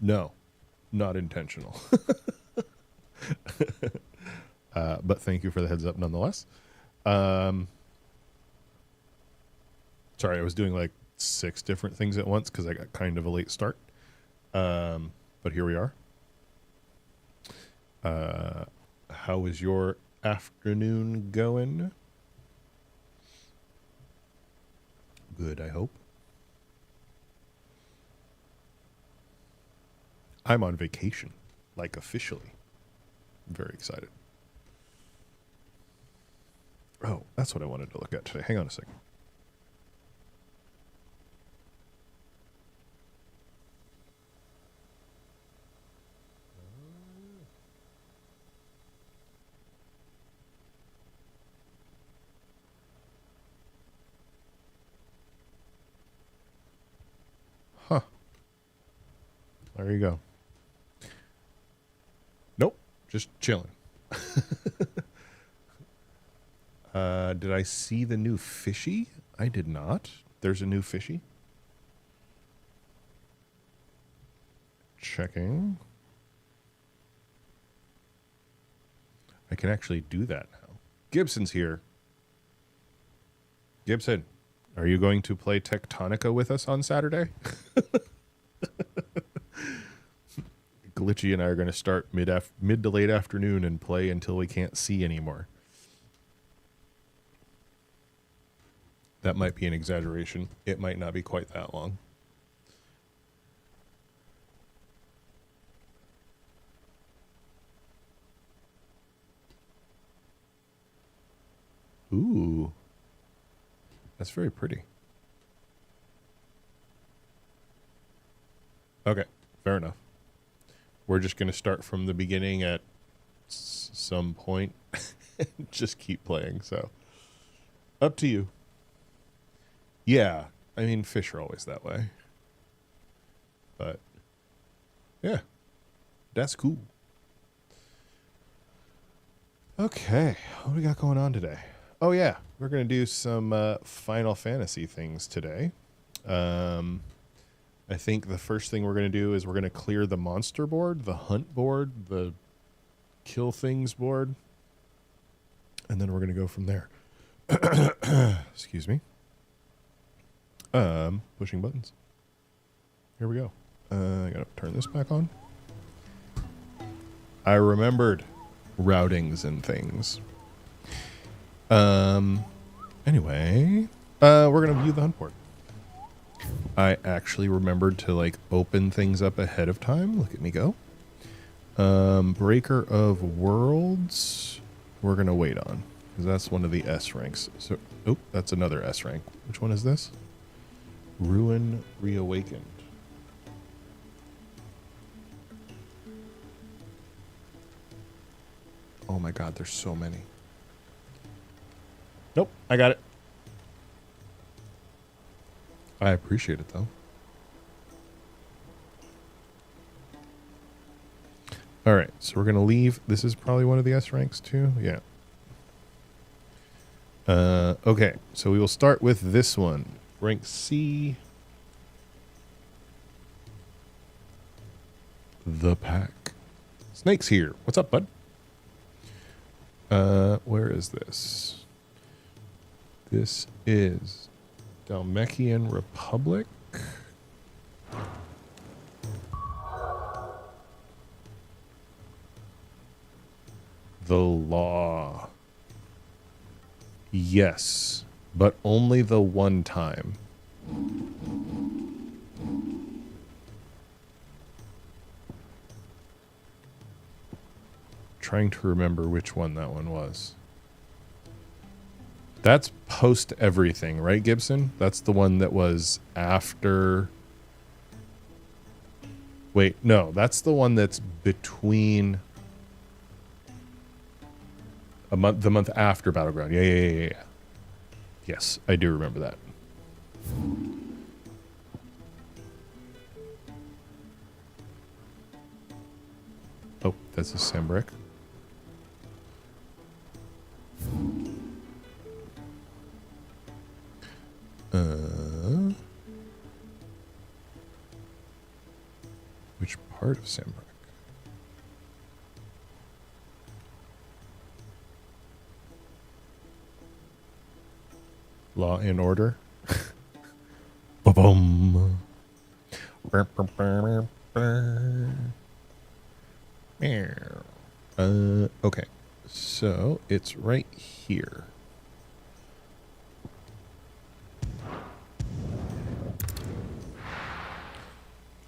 No, not intentional. But thank you for the heads up nonetheless. Sorry, I was doing like 6 different things at once because I got kind of a late start. But here we are. How is your afternoon going? Good, I hope. I'm on vacation, like officially. I'm very excited. Oh, that's what I wanted to look at today. Hang on a second. Huh. There you go. Nope. Just chilling. Did I see the new fishy? I did not. There's a new fishy. Checking. I can actually do that now. Gibson's here. Gibson, are you going to play Tectonica with us on Saturday? Glitchy and I are going to start mid to late afternoon and play until we can't see anymore. That might be an exaggeration. It might not be quite that long. Ooh. That's very pretty. Okay, fair enough. We're just going to start from the beginning at some point. Just keep playing, so. Up to you. Yeah, I mean, fish are always that way. But, yeah, that's cool. Okay, what do we got going on today? Oh, yeah, we're going to do some Final Fantasy things today. I think the first thing we're going to do is we're going to clear the monster board, the hunt board, the kill things board, and then we're going to go from there. Excuse me. Pushing buttons. Here we go. I got to turn this back on. I remembered routings and things. Anyway, we're going to view the hunt board. I actually remembered to like open things up ahead of time. Look at me go. Breaker of Worlds, we're going to wait on because that's one of the S ranks. So, oh, that's another S rank. Which one is this? Ruin Reawakened. Oh my God, there's so many. Nope, I got it. I appreciate it, though. All right, so we're going to leave. This is probably one of the S ranks, too. Yeah. Okay, so we will start with this one. Rank C. The Pack. Snake's here. What's up, bud? Where is this? This is Dalmekian Republic. The Law. Yes, but only the one time. Trying to remember which one that one was. That's post everything, right, Gibson? That's the one that was after. Wait, no, that's the one that's between a month, the month after Battleground. Yeah. Yes, I do remember that. Oh, that's a Sambrick. Which heard of Sam Brook. Law and Order. Ba-boom. Okay, so it's right here.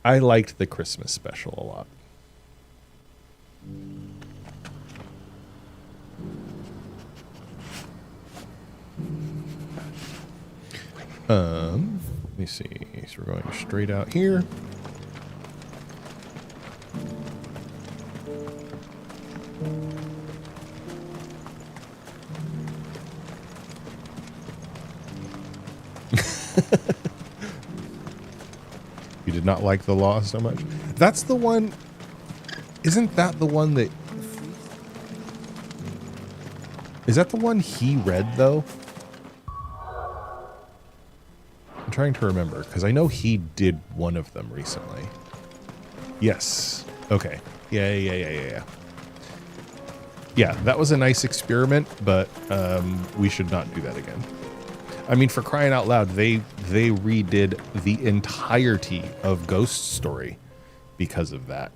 I liked the Christmas special a lot. Let me see. So we're going straight out here. You did not like the law so much. That's the one. Isn't that the one that? Is that the one he read though? I'm trying to remember because I know he did one of them recently. Yes. Okay. Yeah. Yeah, that was a nice experiment, but we should not do that again. I mean, for crying out loud, they redid the entirety of Ghost Story because of that.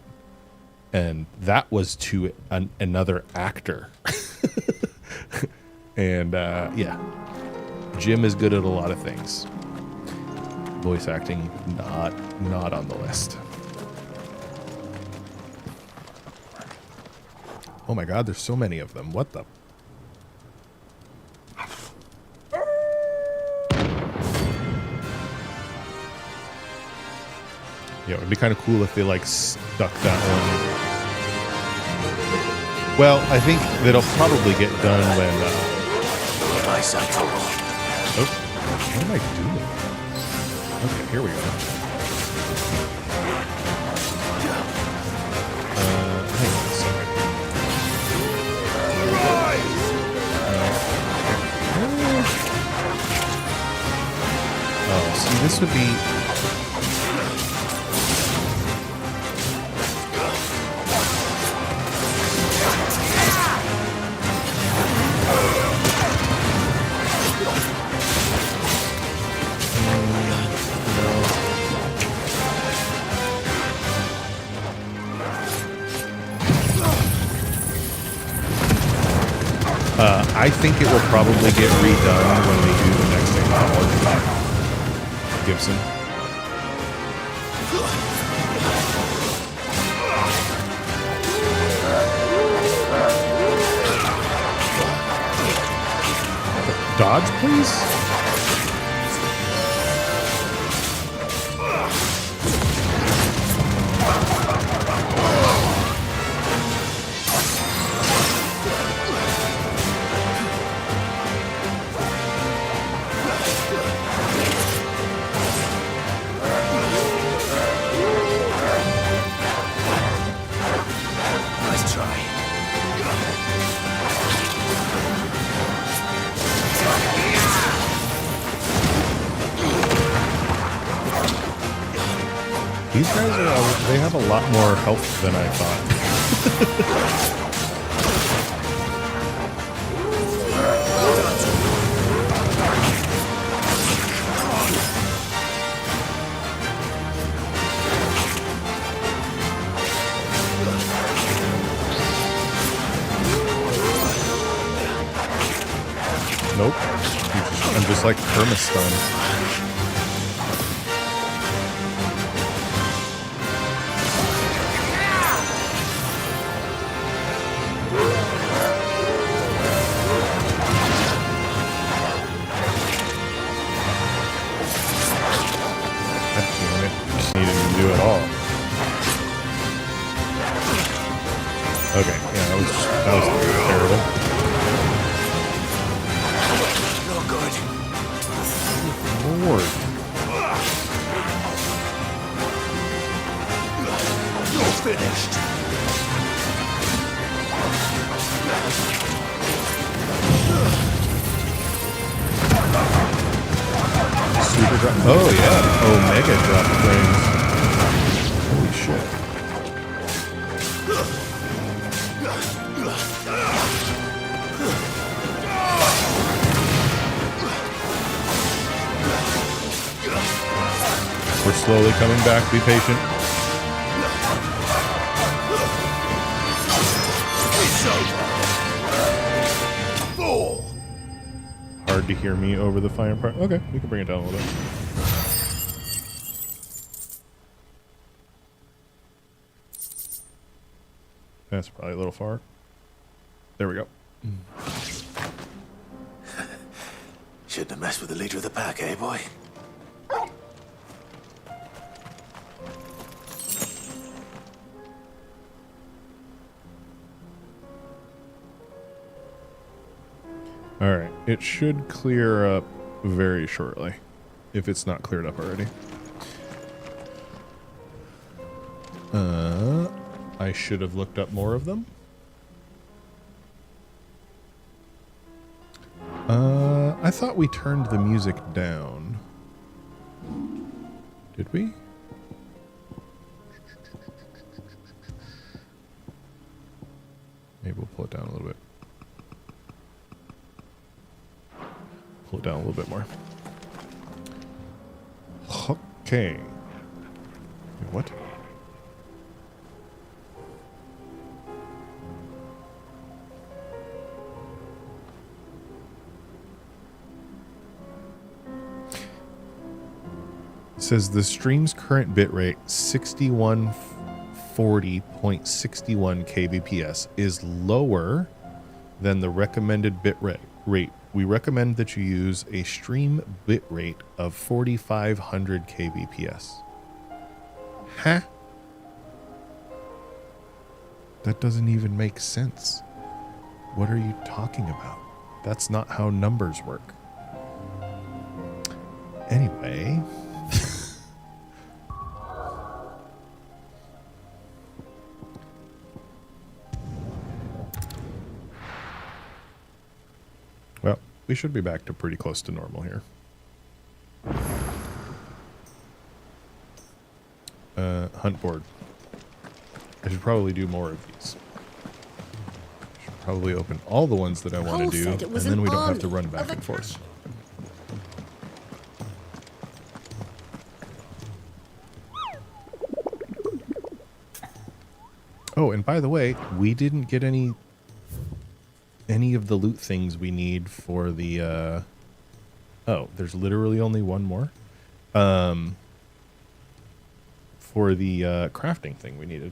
And that was to another actor. And yeah, Jim is good at a lot of things. Voice acting, not on the list. Oh my God, there's so many of them. What the? Yeah, it would be kind of cool if they like stuck that one. Well, I think that'll probably get done when. Oh, what am I doing? Okay, here we go. Hang on a second. Oh, see, this would be. I think it will probably get redone when they do the next thing. Gibson. Dodge, please? These guys are, they have a lot more health than I thought. Nope. I'm just like perma-stunned. Okay, yeah, that was terrible. No good. Lord. You're finished. Super drop. Oh yeah, Omega drop frames. Holy shit. We're slowly coming back. Be patient. Hard to hear me over the fire part. Okay, we can bring it down a little bit. That's probably a little far. There we go. Shouldn't have messed with the leader of the pack, eh, boy? All right, it should clear up very shortly, if it's not cleared up already. I should have looked up more of them. I thought we turned the music down. Did we? Maybe we'll pull it down a little bit. Pull it down a little bit more. Okay. Wait, what? It says the stream's current bitrate 6140.61 kbps is lower than the recommended bitrate. We recommend that you use a stream bitrate of 4500 kbps. Huh? That doesn't even make sense. What are you talking about? That's not how numbers work. Anyway. Well, we should be back to pretty close to normal here. Hunt board. I should probably do more of these. I should probably open all the ones that I want to do, and then we don't have to run back and forth. Oh, and by the way, we didn't get any of the loot things we need for the oh, there's literally only one more for the crafting thing we needed.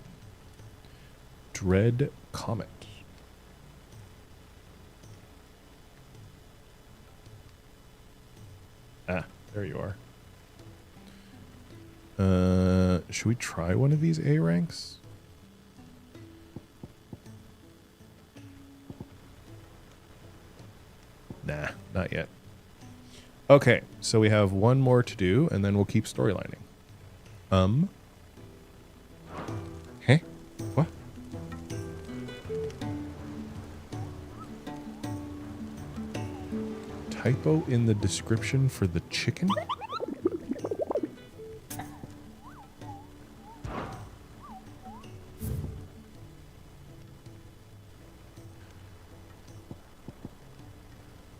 Dread Comet. Ah, there you are. Should we try one of these A ranks? Nah, not yet. Okay, so we have one more to do, and then we'll keep storylining. Hey? What? Typo in the description for the chicken?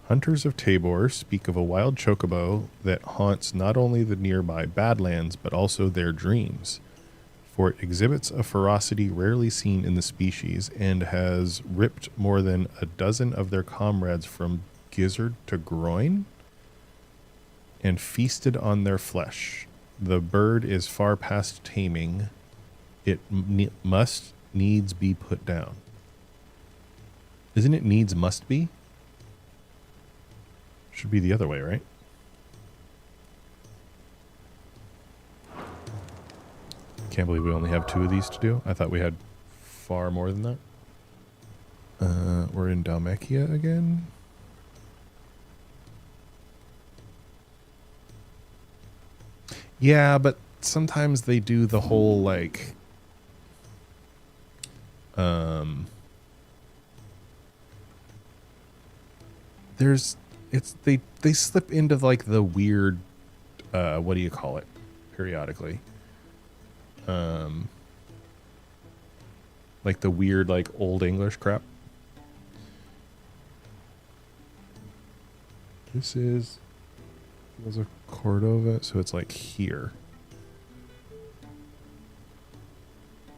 Hunters of Tabor speak of a wild chocobo that haunts not only the nearby Badlands, but also their dreams. For it exhibits a ferocity rarely seen in the species and has ripped more than a dozen of their comrades from gizzard to groin and feasted on their flesh. The bird is far past taming. It must needs be put down. Isn't it needs must be? Should be the other way, right? Can't believe we only have 2 of these to do. I thought we had far more than that. We're in Dalmacia again. Yeah, but sometimes they do the whole like they slip into like the weird what do you call it periodically. Like the weird, like, old English crap. This is a Cordova, so it's like here.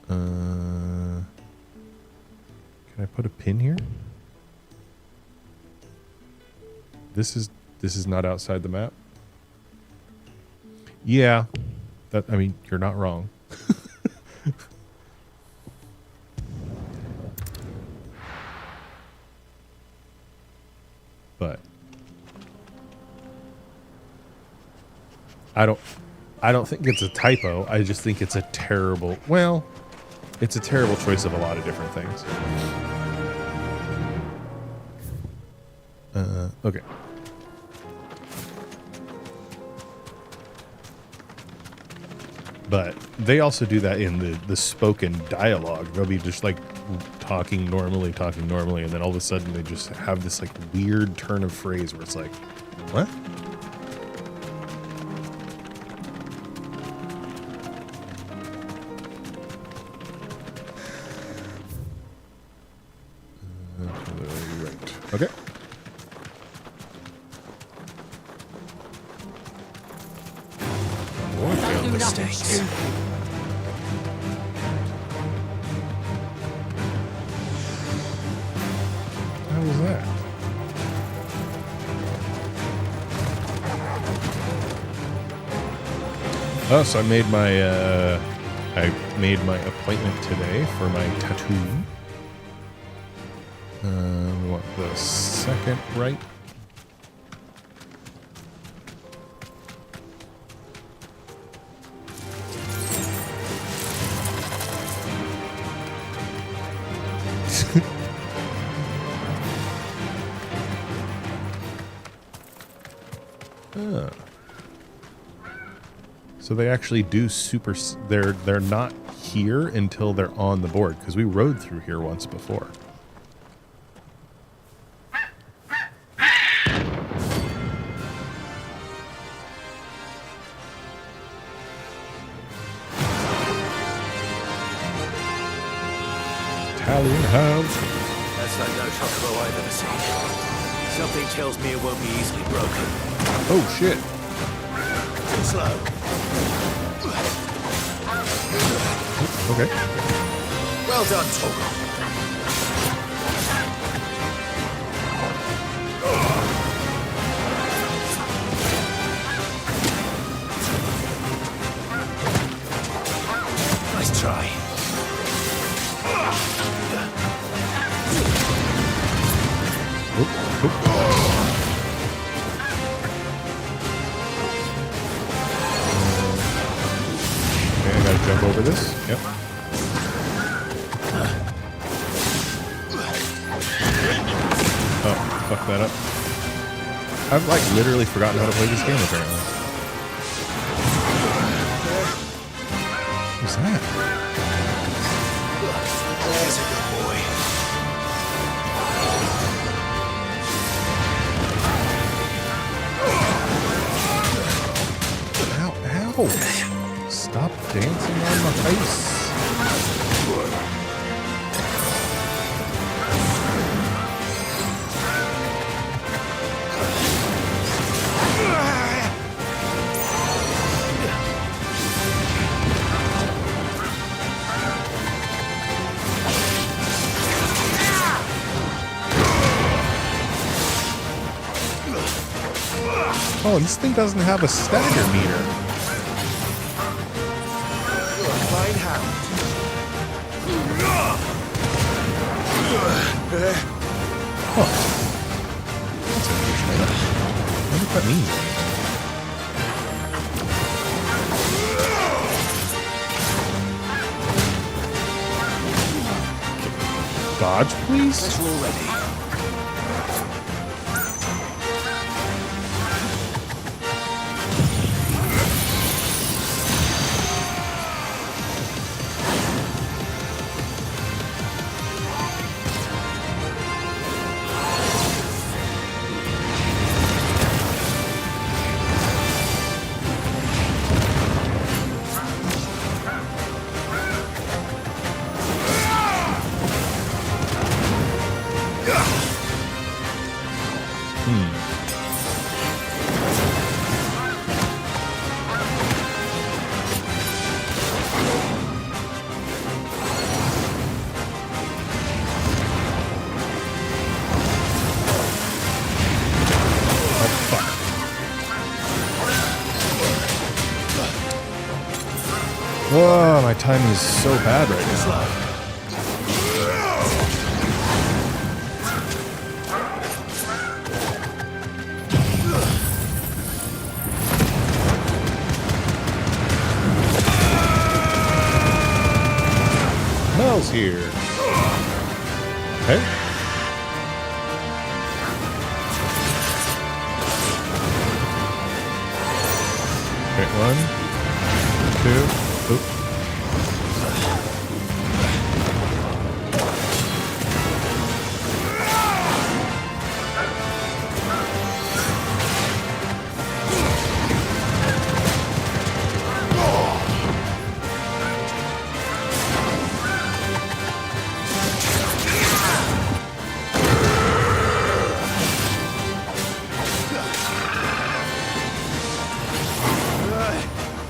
Can I put a pin here? This is not outside the map. Yeah, I mean, you're not wrong. But I don't think it's a typo. I just think it's a terrible, well, it's a terrible choice of a lot of different things. Okay. But they also do that in the spoken dialogue. They'll be just like talking normally, and then all of a sudden they just have this like weird turn of phrase where it's like, what? Right. Okay. More failed mistakes. How was that? Oh, so I made my appointment today for my tattoo. We want the second right. Ah. So they actually do they're not here until they're on the board, because we rode through here once before. Italian house. That's like no chocobo I've ever seen. Something tells me it won't be easily broken. Oh shit. Too slow. Okay. Well done, Togo. Nice try. Oop, oop. Okay, I gotta jump over this. Yep. Oh, fuck that up. I've like literally forgotten how to play this game apparently. What's that? There's a good boy. Ow, ow. Stop dancing on my face. Oh, this thing doesn't have a stagger meter. Fine hand. Huh. That's interesting. I wonder what that means. Dodge, please? Guess we're all ready. time is so bad right now. Mel's here. Okay. Okay, 1, 2. Oop.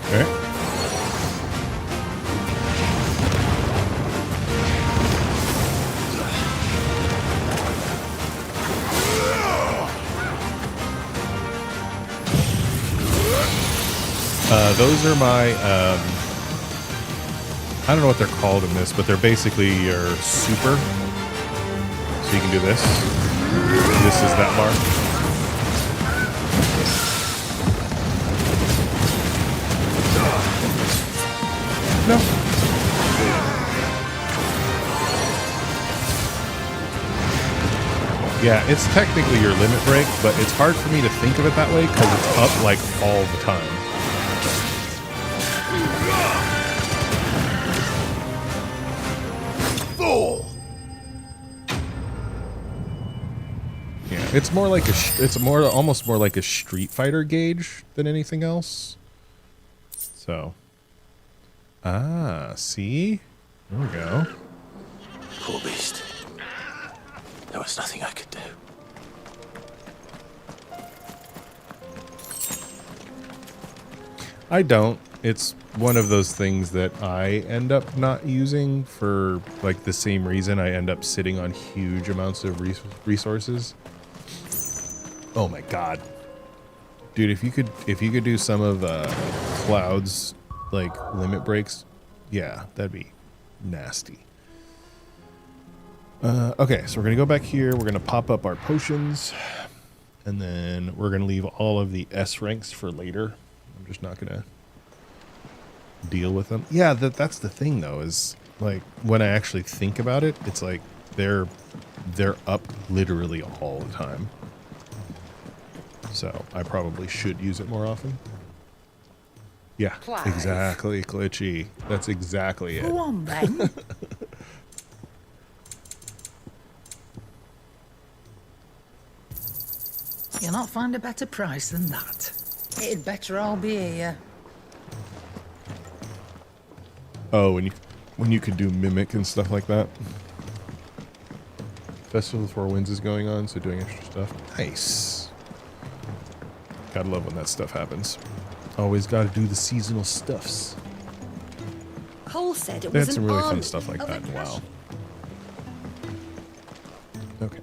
Okay. Those are my, I don't know what they're called in this, but they're basically your super. So you can do this. This is that bar. No. Yeah, it's technically your limit break, but it's hard for me to think of it that way because it's up like all the time. Yeah, it's more like almost more like a Street Fighter gauge than anything else. So, see, there we go. Poor beast. There was nothing I could do. I don't. It's one of those things that I end up not using for like the same reason I end up sitting on huge amounts of resources. Oh my god. Dude, if you could do some of Cloud's like limit breaks, yeah, that'd be nasty. Okay, so we're gonna go back here, we're gonna pop up our potions, and then we're gonna leave all of the S ranks for later. I'm just not gonna deal with them. Yeah, that's the thing though, is like when I actually think about it, it's like they're up literally all the time. So I probably should use it more often. Yeah, Clive. exactly, Glitchy. That's exactly it. Go on then. You'll not find a better price than that. It'd better all be here. Oh, when you could do mimic and stuff like that. Festival of the Four Winds is going on, so doing extra stuff. Nice. Gotta love when that stuff happens. Always gotta do the seasonal stuffs. Cole said it They was had some an really fun army stuff like of that in WoW. Okay.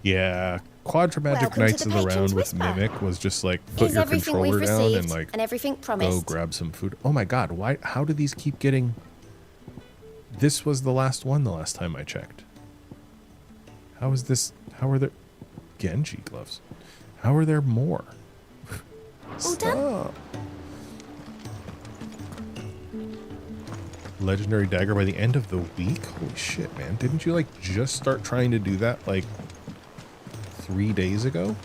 Yeah, Quadramagic Welcome to Knights the of the Patron's Round with Whisper. Mimic was just like, put Here's your everything controller we've down and received like and everything go promised. grab some food. Oh my god, why? How do these keep getting... This was the last one the last time I checked. How is this... How are there... Genji gloves. How are there more? All done? Stop. Legendary dagger by the end of the week? Holy shit, man. Didn't you like just start trying to do that like 3 days ago?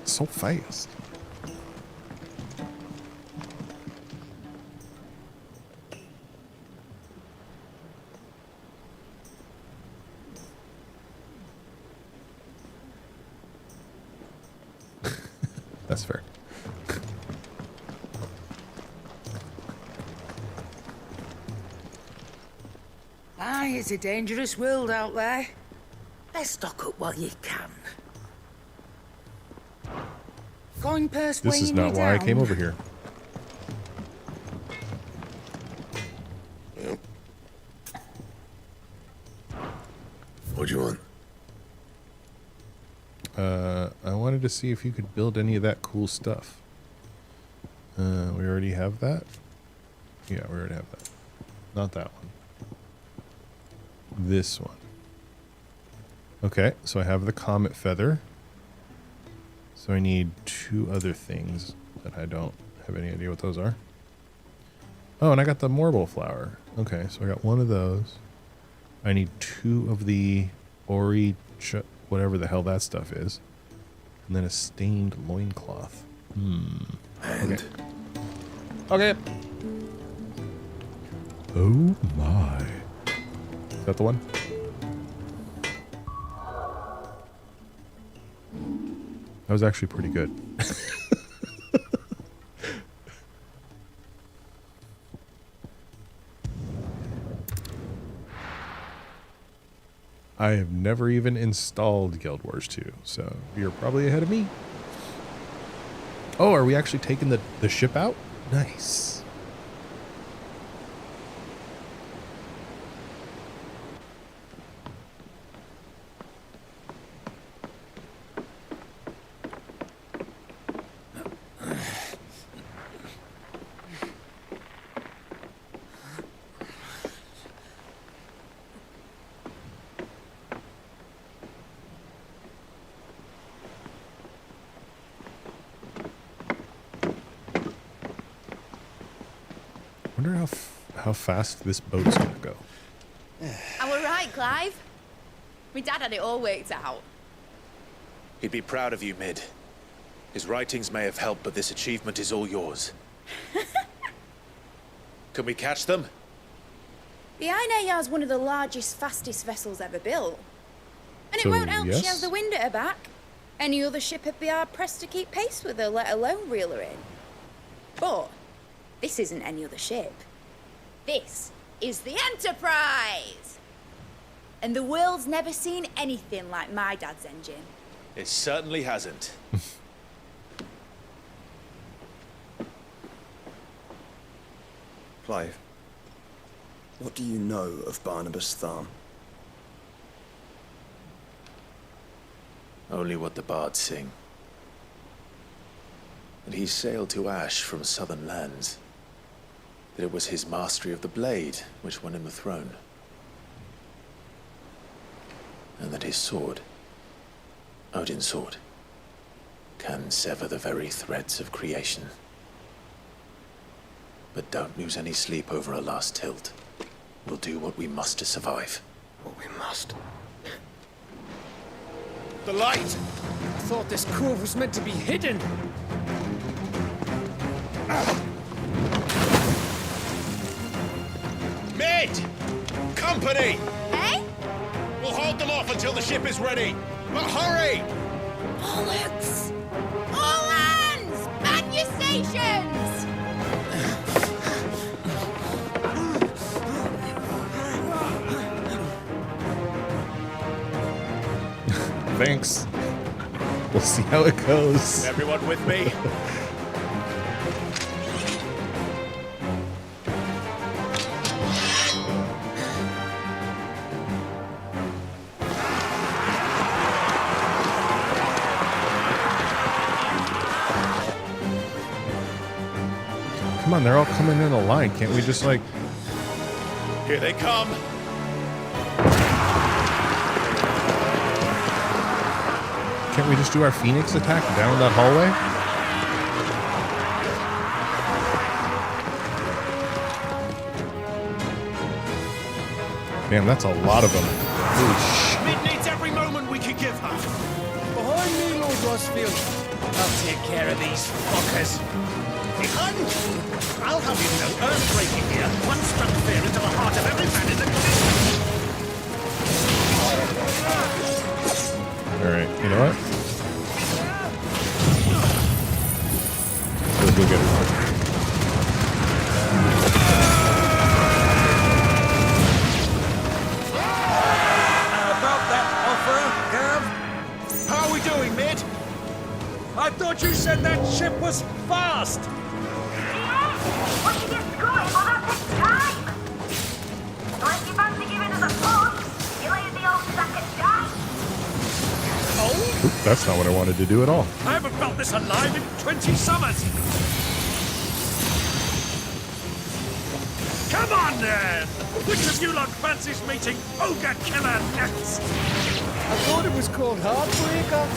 So fast. That's fair. Aye, it's a dangerous world out there. Let's stock up while you can. Coin purse This is weighing not you why I down. came over here. What do you want? I wanted wanted to see if you could build any of that cool stuff. We already have that? Yeah, we already have that. Not that one. This one. Okay, so I have the comet feather. So I need 2 other things that I don't have any idea what those are. Oh, and I got the marble flower. Okay, so I got 1 of those. I need 2 of the ori, whatever the hell that stuff is. And then a stained loincloth. And Okay. Oh my. Is that the one? That was actually pretty good. I have never even installed Guild Wars 2, so you're probably ahead of me. Oh, are we actually taking the ship out? Nice. Wonder how fast this boat's gonna go. I were right, Clive. My dad had it all worked out. he'd be proud of you, Mid. His writings may have helped, but this achievement is all yours. Can we catch them? The Aina is one of the largest, fastest vessels ever built. And So, it won't help she yes? has the wind at her back. Any other ship would be hard-pressed to keep pace with her, let alone reel her in. But this isn't any other ship. This is the Enterprise! And the world's never seen anything like my dad's engine. It certainly hasn't. Clive, what do you know of Barnabas Tharm? Only what the bards sing. That he sailed to Ash from southern lands. That it was his mastery of the blade which won him the throne. And that his sword, Odin's sword, can sever the very threads of creation. But don't lose any sleep over a last tilt. We'll do what we must to survive. What we must. The light! I thought this cove was meant to be hidden. Mate! Company! Eh? We'll hold them off until the ship is ready. But hurry! Bollocks! All hands! Man your stations! Thanks. We'll see how it goes. Everyone with me? Come on, they're all coming in a line. Can't we just like... Here they come. Can't we just do our Phoenix attack down that hallway? Damn, that's a lot of them. Holy shit. Mid needs every moment we can give her. Behind me, Lord Rosfield. I'll take care of these fuckers. Behind! I'll have you know, earthbreaking here. One struck fear into the heart of every man in the community. Alright, you know what? Let's go get her. About that offer, Gav? How are we doing, Mid? I thought you said that ship was fast! What you get going will not take time. Unless you fancy giving us a push, you'll leave the old sack and die. Oop, That's not what I wanted to do at all. I haven't felt this alive in 20 summers. Come on, then! Which of you lot fancies meeting Ogre Killer next? I thought it was called Heartbreaker.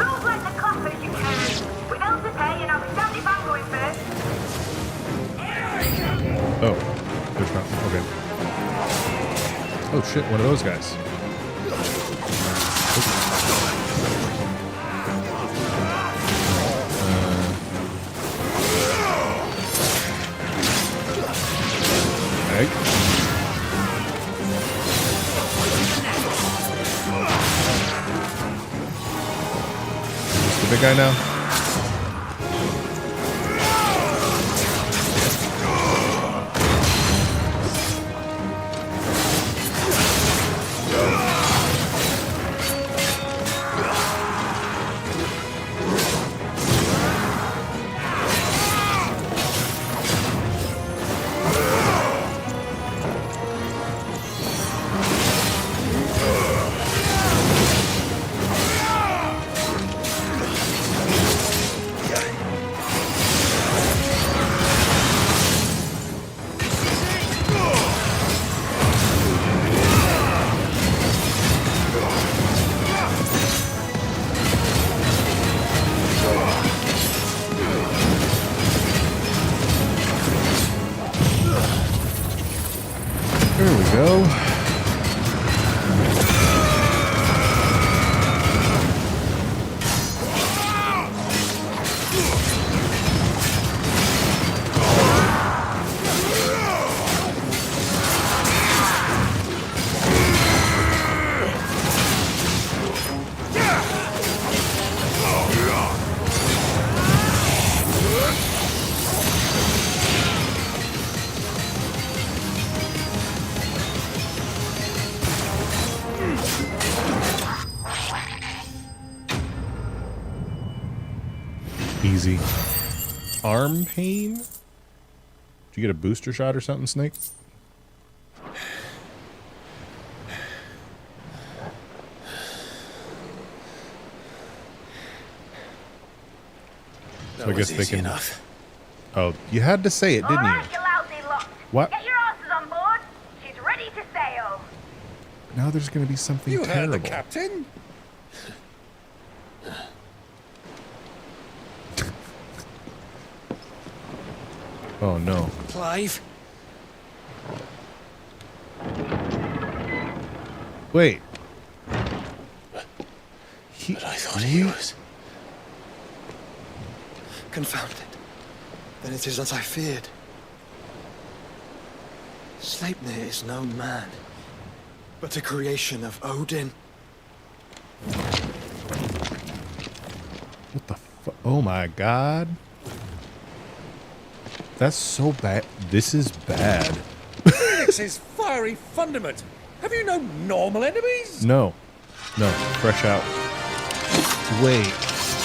Don't let the coppers you carry. We know to pay and I'll be standing back going first. Oh, there's not. Okay. Oh shit! One of those guys. Okay. The big guy now. There we go. Easy. Arm pain? Did you get a booster shot or something, Snake? So I guess they can. Enough. Oh, you had to say it, didn't you? Alright, you lousy lot. What? Get your asses on board. She's ready to sail. Now there's going to be something You terrible. heard the captain. Oh no. Clive. Wait. But I thought he was. Confounded. Then it is as I feared. Sleipnir is no man, but a creation of Odin. What the fuck? Oh my god. That's so bad. This is bad. Phoenix is fiery fundament. Have you no normal enemies? No. No. Fresh out. Wait.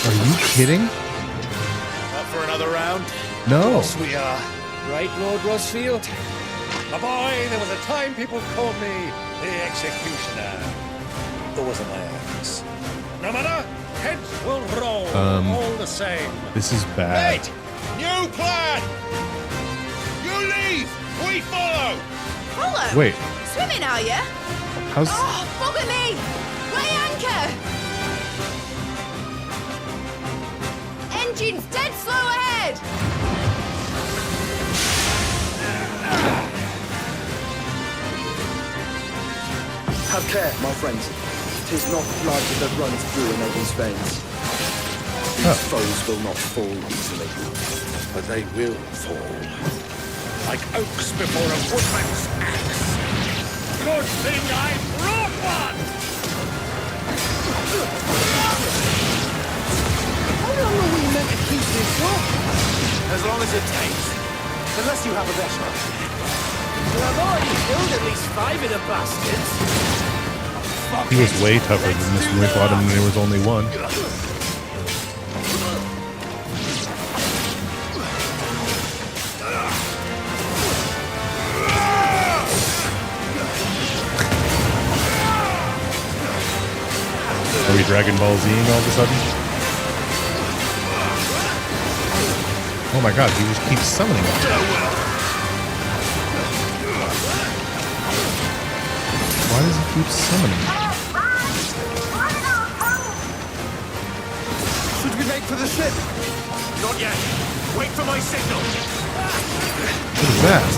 Are you kidding? Up for another round? No. Yes, we are. Right, Lord Rosfield? My boy, there was a time people called me the Executioner. Those are my acts. No matter, heads will roll all the same. This is bad. Mate, new plan! You leave, we follow! Follow? Wait. Swimming, are you? How's... Oh, bugger me! Weigh anchor! Engine's dead slow ahead! Have care, my friends. 'Tis not blood that runs through an Odin's veins. These foes will not fall easily. But they will fall. Like oaks before a woodman's axe. Good thing I brought one! How long are we meant to keep this up? As long as it takes. Unless you have a better option. Well, I've already killed at least 5 of the bastards. He was way tougher than this when we fought him and there was only one. Dragon Ball Zing all of a sudden? Oh my god, he just keeps summoning them. Why does he keep summoning? Should we make for the ship? Not yet. Wait for my signal. What is that?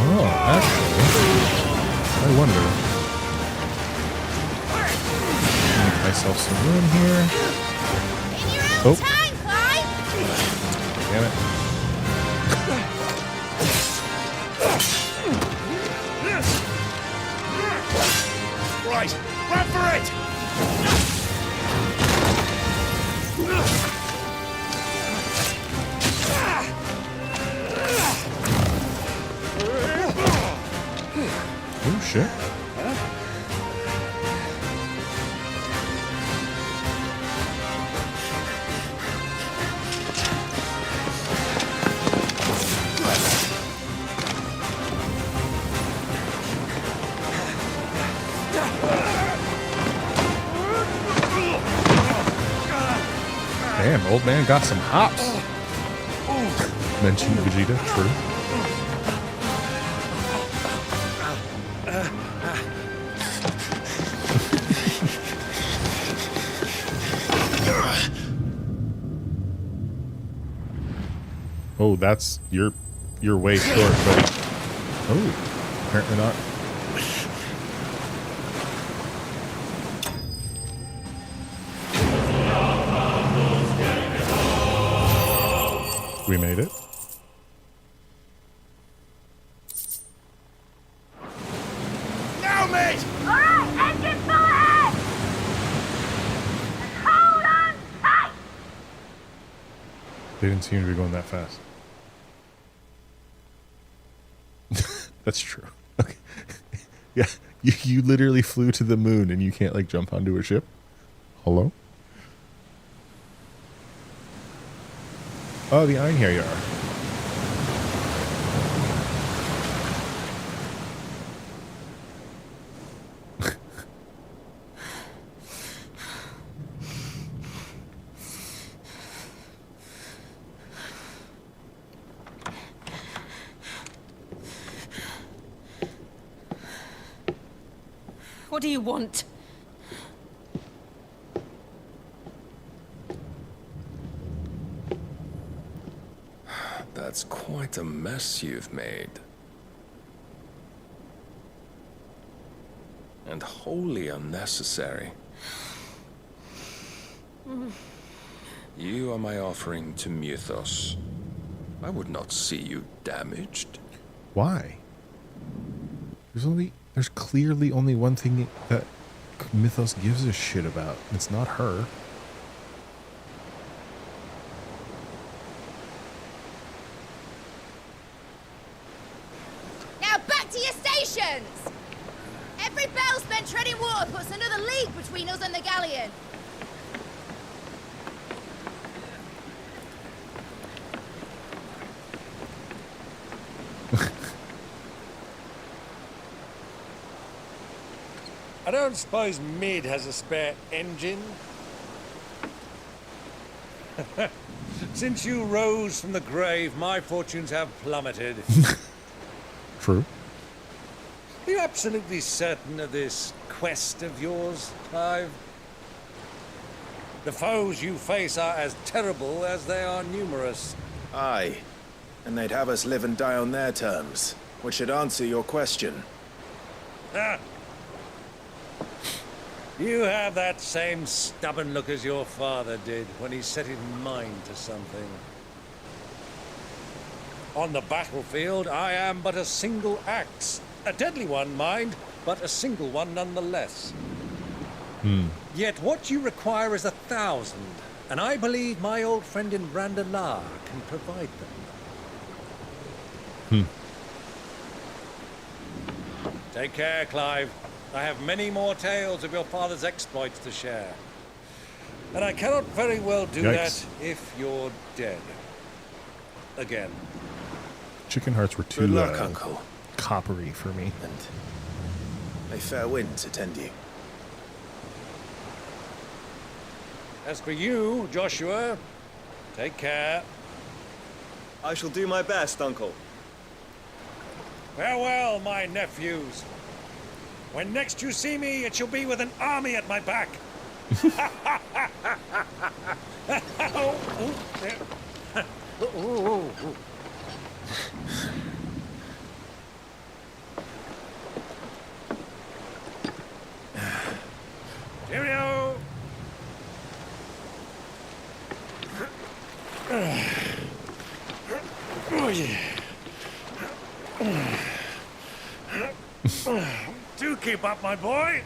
Oh, actually, I wonder. Make myself some room here. In your own Oh. time, Clyde! Damn it. Right. Run for it. Oh shit. Damn, old man got some hops. Mentioned Vegeta, true. Oh, that's you're way short, buddy. Oh, apparently not. We made it. Now, mate. Alright, engine full ahead! And hold on tight! They didn't seem to be going that fast. That's true. Okay. Yeah, you literally flew to the moon and you can't like jump onto a ship? Hello? Oh, the Einherjar. What do you want? That's quite a mess you've made. And wholly unnecessary. You are my offering to Mythos. I would not see you damaged. Why? There's clearly only one thing that Mythos gives a shit about. It's not her. Now back to your stations! Every bell spent treading water puts another league between us and the galleon. I don't suppose Mid has a spare engine? Since you rose from the grave, my fortunes have plummeted. True. Are you absolutely certain of this quest of yours, Clive? The foes you face are as terrible as they are numerous. Aye. And they'd have us live and die on their terms, which should answer your question. Ah. You have that same stubborn look as your father did when he set his mind to something. On the battlefield, I am but a single axe. A deadly one, mind, but a single one nonetheless. Yet what you require is 1,000, and I believe my old friend in Randalar can provide them. Take care, Clive. I have many more tales of your father's exploits to share. And I cannot very well do Yikes. that if you're dead. Again. Chicken hearts were Good too luck, Uncle, coppery for me. and may fair winds attend you. As for you, Joshua, take care. I shall do my best, Uncle. Farewell, my nephews. When next you see me, it shall be with an army at my back. Cheerio. Oh, yeah. Do keep up, my boy.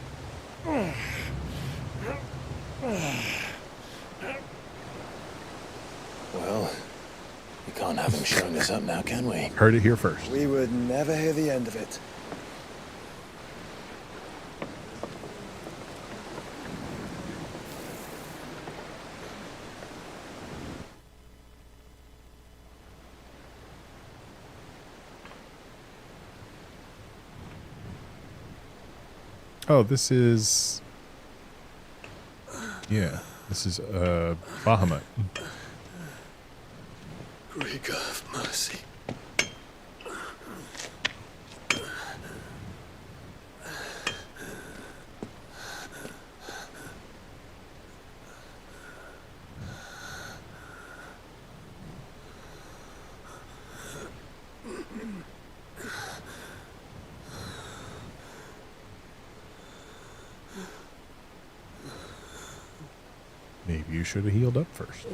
Well, we can't have him showing us up now, can we? Heard it here first. We would never hear the end of it. Oh, this is... Yeah, this is Bahamut. Great God of mercy. Maybe you should have healed up first. All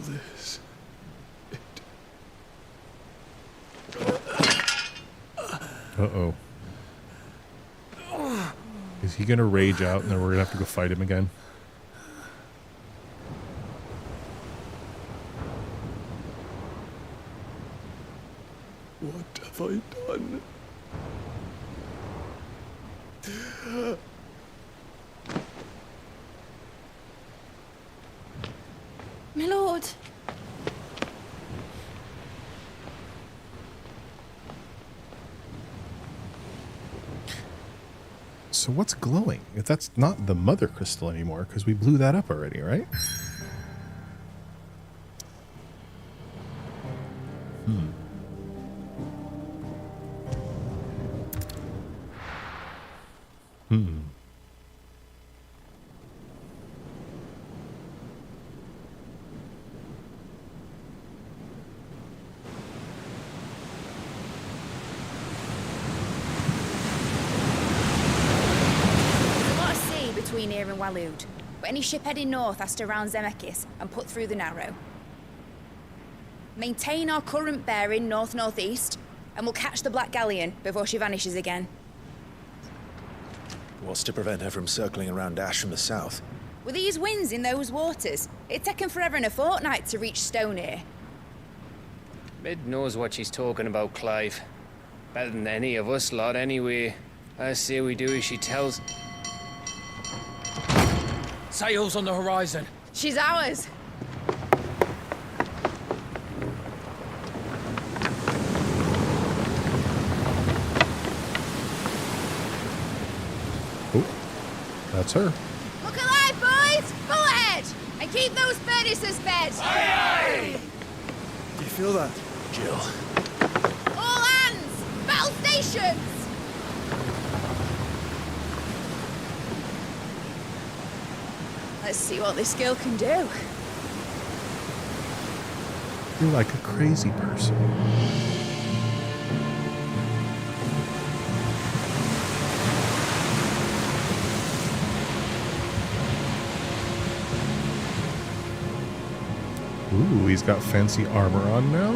this. Uh-oh. Is he gonna rage out and then we're gonna have to go fight him again? What have I done? My lord. So what's glowing? If that's not the mother crystal anymore, because we blew that up already, right? There's a lot of sea between here and Waloed, but any ship heading north has to round Zemeckis and put through the Narrow. Maintain our current bearing north-northeast, and we'll catch the Black Galleon before she vanishes again. What's to prevent her from circling around Ash from the south? With these winds in those waters, it'd taken forever and a fortnight to reach Stonehenge. Mid knows what she's talking about, Clive. Better than any of us lot, anyway. I say we do as she tells. Sails on the horizon. She's ours. Oh, that's her. Look alive, boys! Full ahead! And keep those furnaces fed! Do you feel that? Jill. All hands! Battle stations! Let's see what this girl can do. You're like a crazy person. Ooh, he's got fancy armor on now.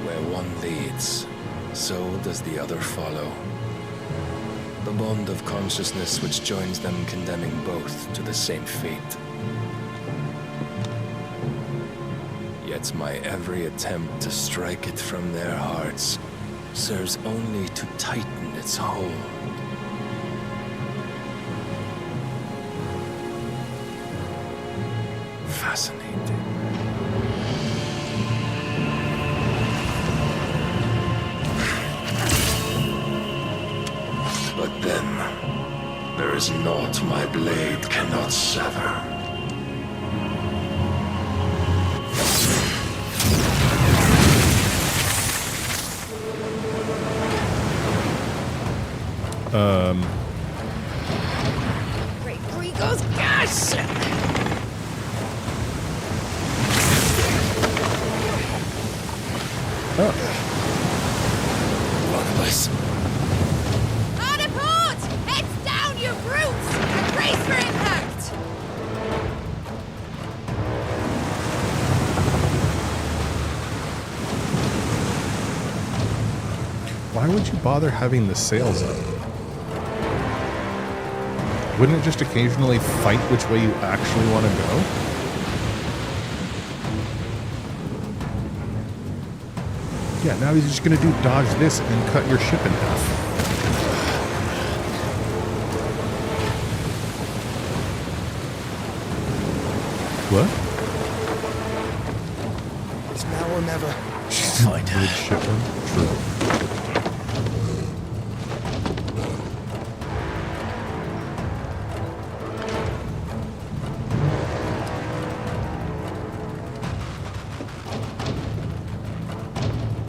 Where one leads, so does the other follow. The bond of consciousness which joins them condemning both to the same fate. Yet my every attempt to strike it from their hearts serves only to tighten its hold. fascinating. But then, there is naught my blade cannot sever. Great Grigor's gosh! Barnabas. Hard a port! Heads down, you brutes! And brace for impact! Why would you bother having the sails up? Wouldn't it just occasionally fight which way you actually want to go? Yeah, now he's just going to do dodge this and cut your ship in half. What? It's now or never. Midshipman? True.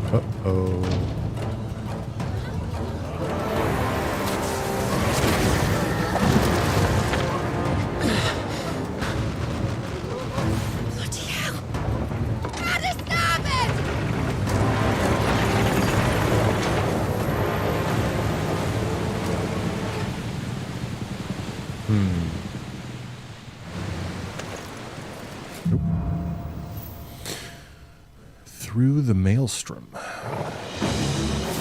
Uh-oh. Bloody hell! Out of starboard! Nope. Through the maelstrom.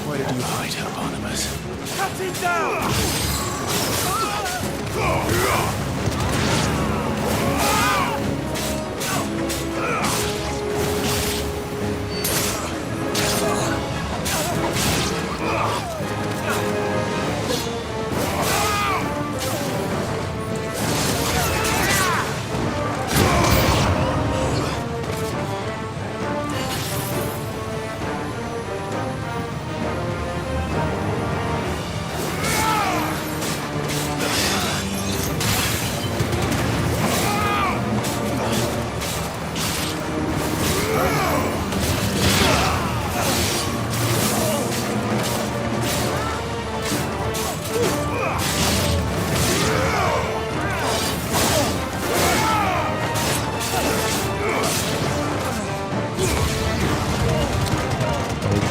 Where did you hide her, Barnabas? Cut it down!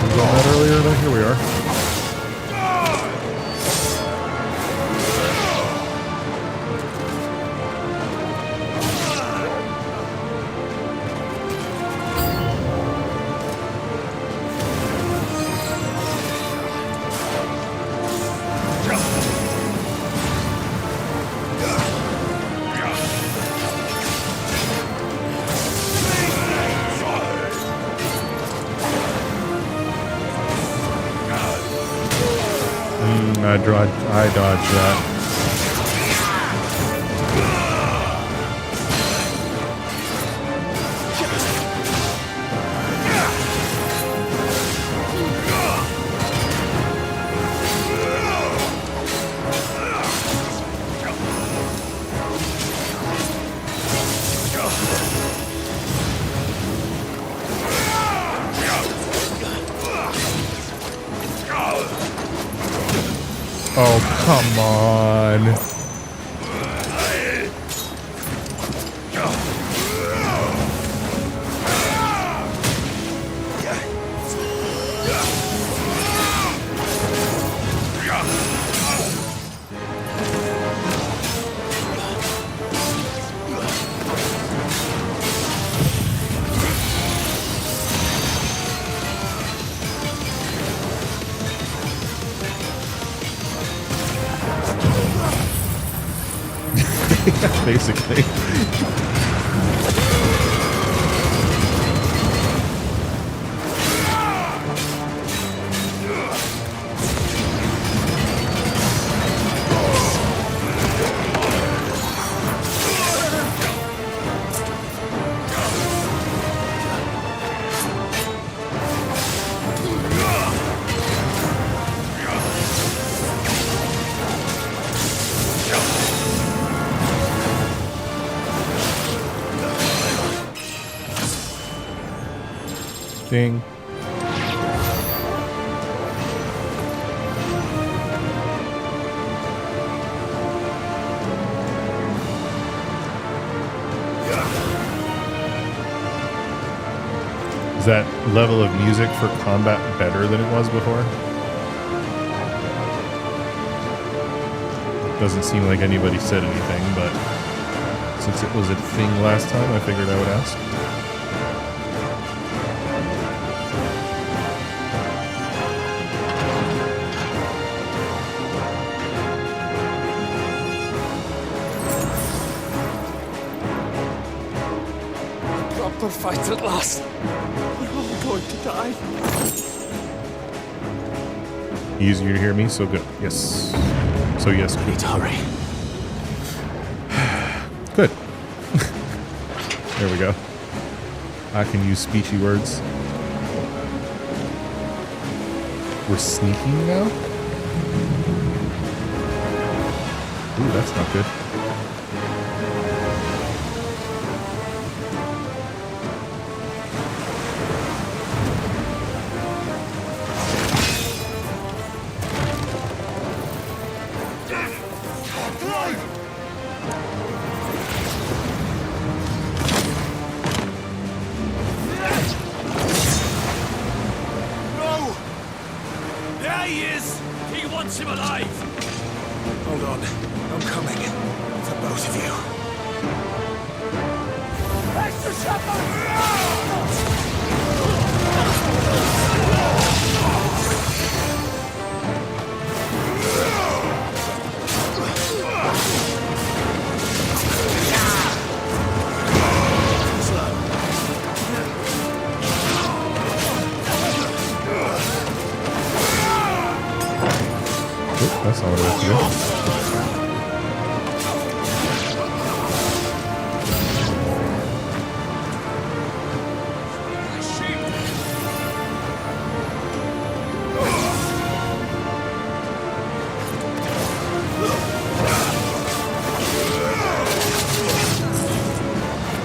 On that earlier, but here we are. I dodged that. Oh, come on. Basically. Ding. Is that level of music for combat better than it was before? Doesn't seem like anybody said anything, but since it was a thing last time, I figured I would ask. Proper fight at last. We're all going to die. Easier to hear me, so good. Yes. So yes, I need to hurry. good. There we go. I can use speechy words. We're sneaking now? Ooh, that's not good. That's not what I have to do.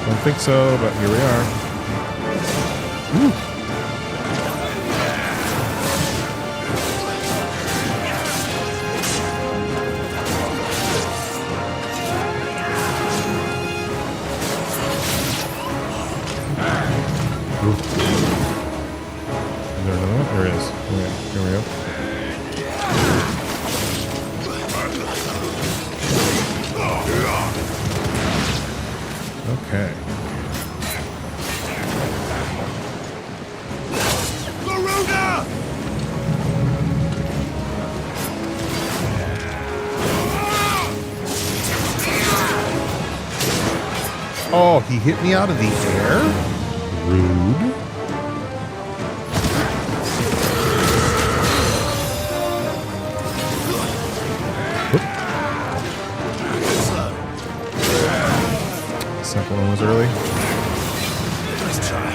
Don't think so, but here we are. Ooh. Is there another one? There is. Okay, here we go. Okay. Oh, he hit me out of the air? Rude. Second one was early. Nice try.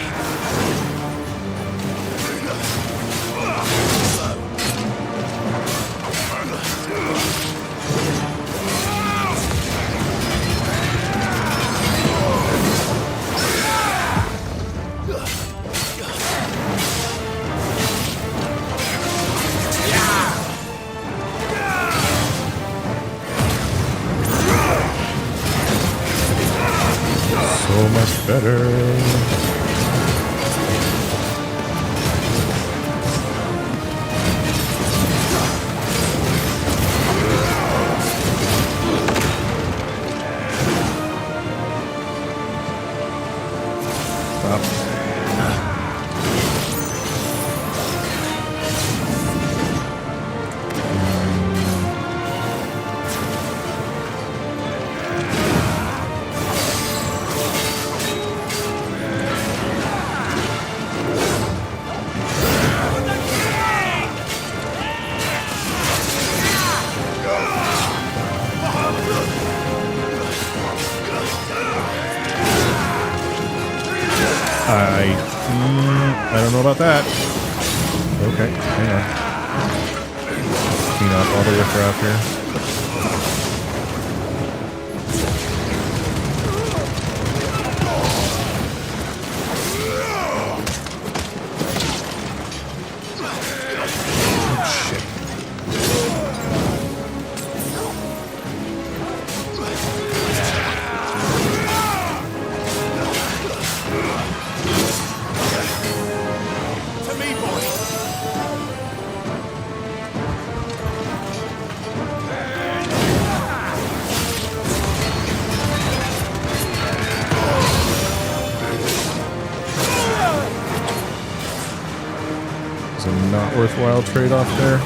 So much better. I don't know about that. Okay, hang on. Clean off all the riffraff here. It's a not worthwhile trade-off there.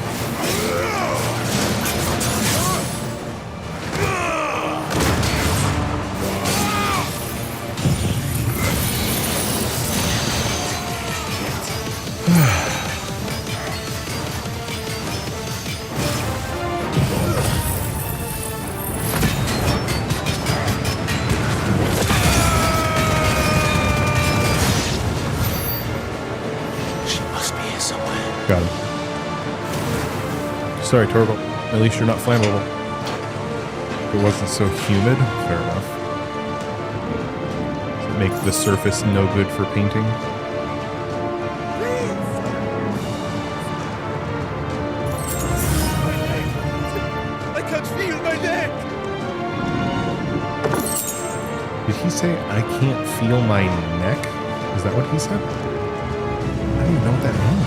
Got him. Sorry, Torgal. At least you're not flammable. If it wasn't so humid, fair enough. Does it make the surface no good for painting? I can't feel my neck! Did he say, I can't feel my neck? Is that what he said? I don't even know what that means.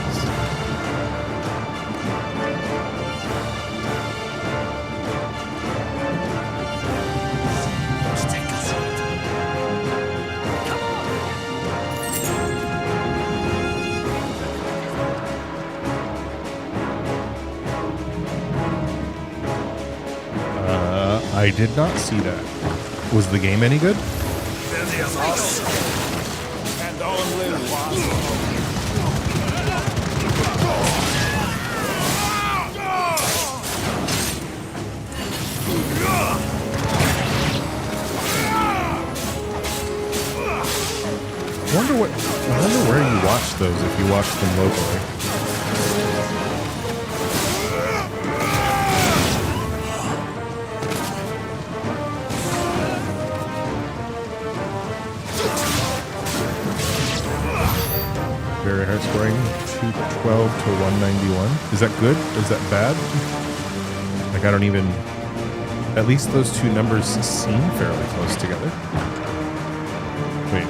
I did not see that. Was the game any good? I wonder where you watch those if you watch them locally. Very high scoring, 212 to 191. Is that good? Is that bad? Like, I don't even... At least those two numbers seem fairly close together. Wait.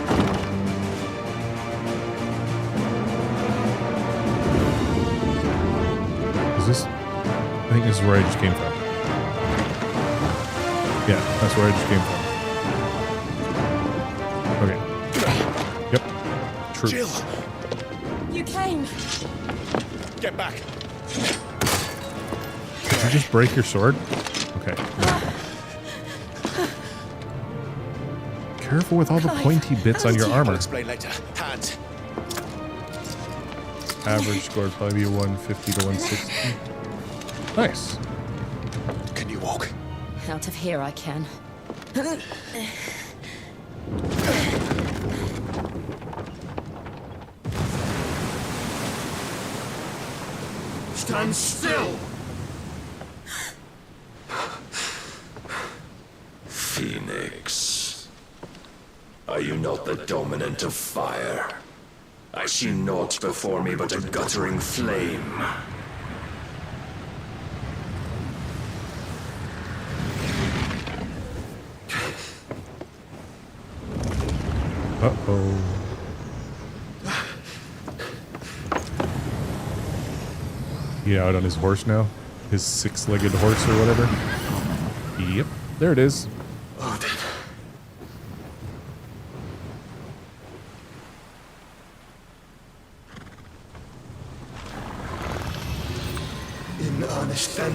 Is this... I think this is where I just came from. Yeah, that's where I just came from. Okay. Yep. True. Jill! You came. Get back! Did you just break your sword? Okay. Careful with all the pointy bits on your I'll armor. explain later. Hands. Average score would probably be 150 to 160. Nice. Can you walk? Out of here I can. Stand still! Phoenix. Are you not the dominant of fire? I see naught before me but a guttering flame. Uh-oh. He out on his horse now? His six-legged horse or whatever? Yep, there it is. Odin. In earnest then.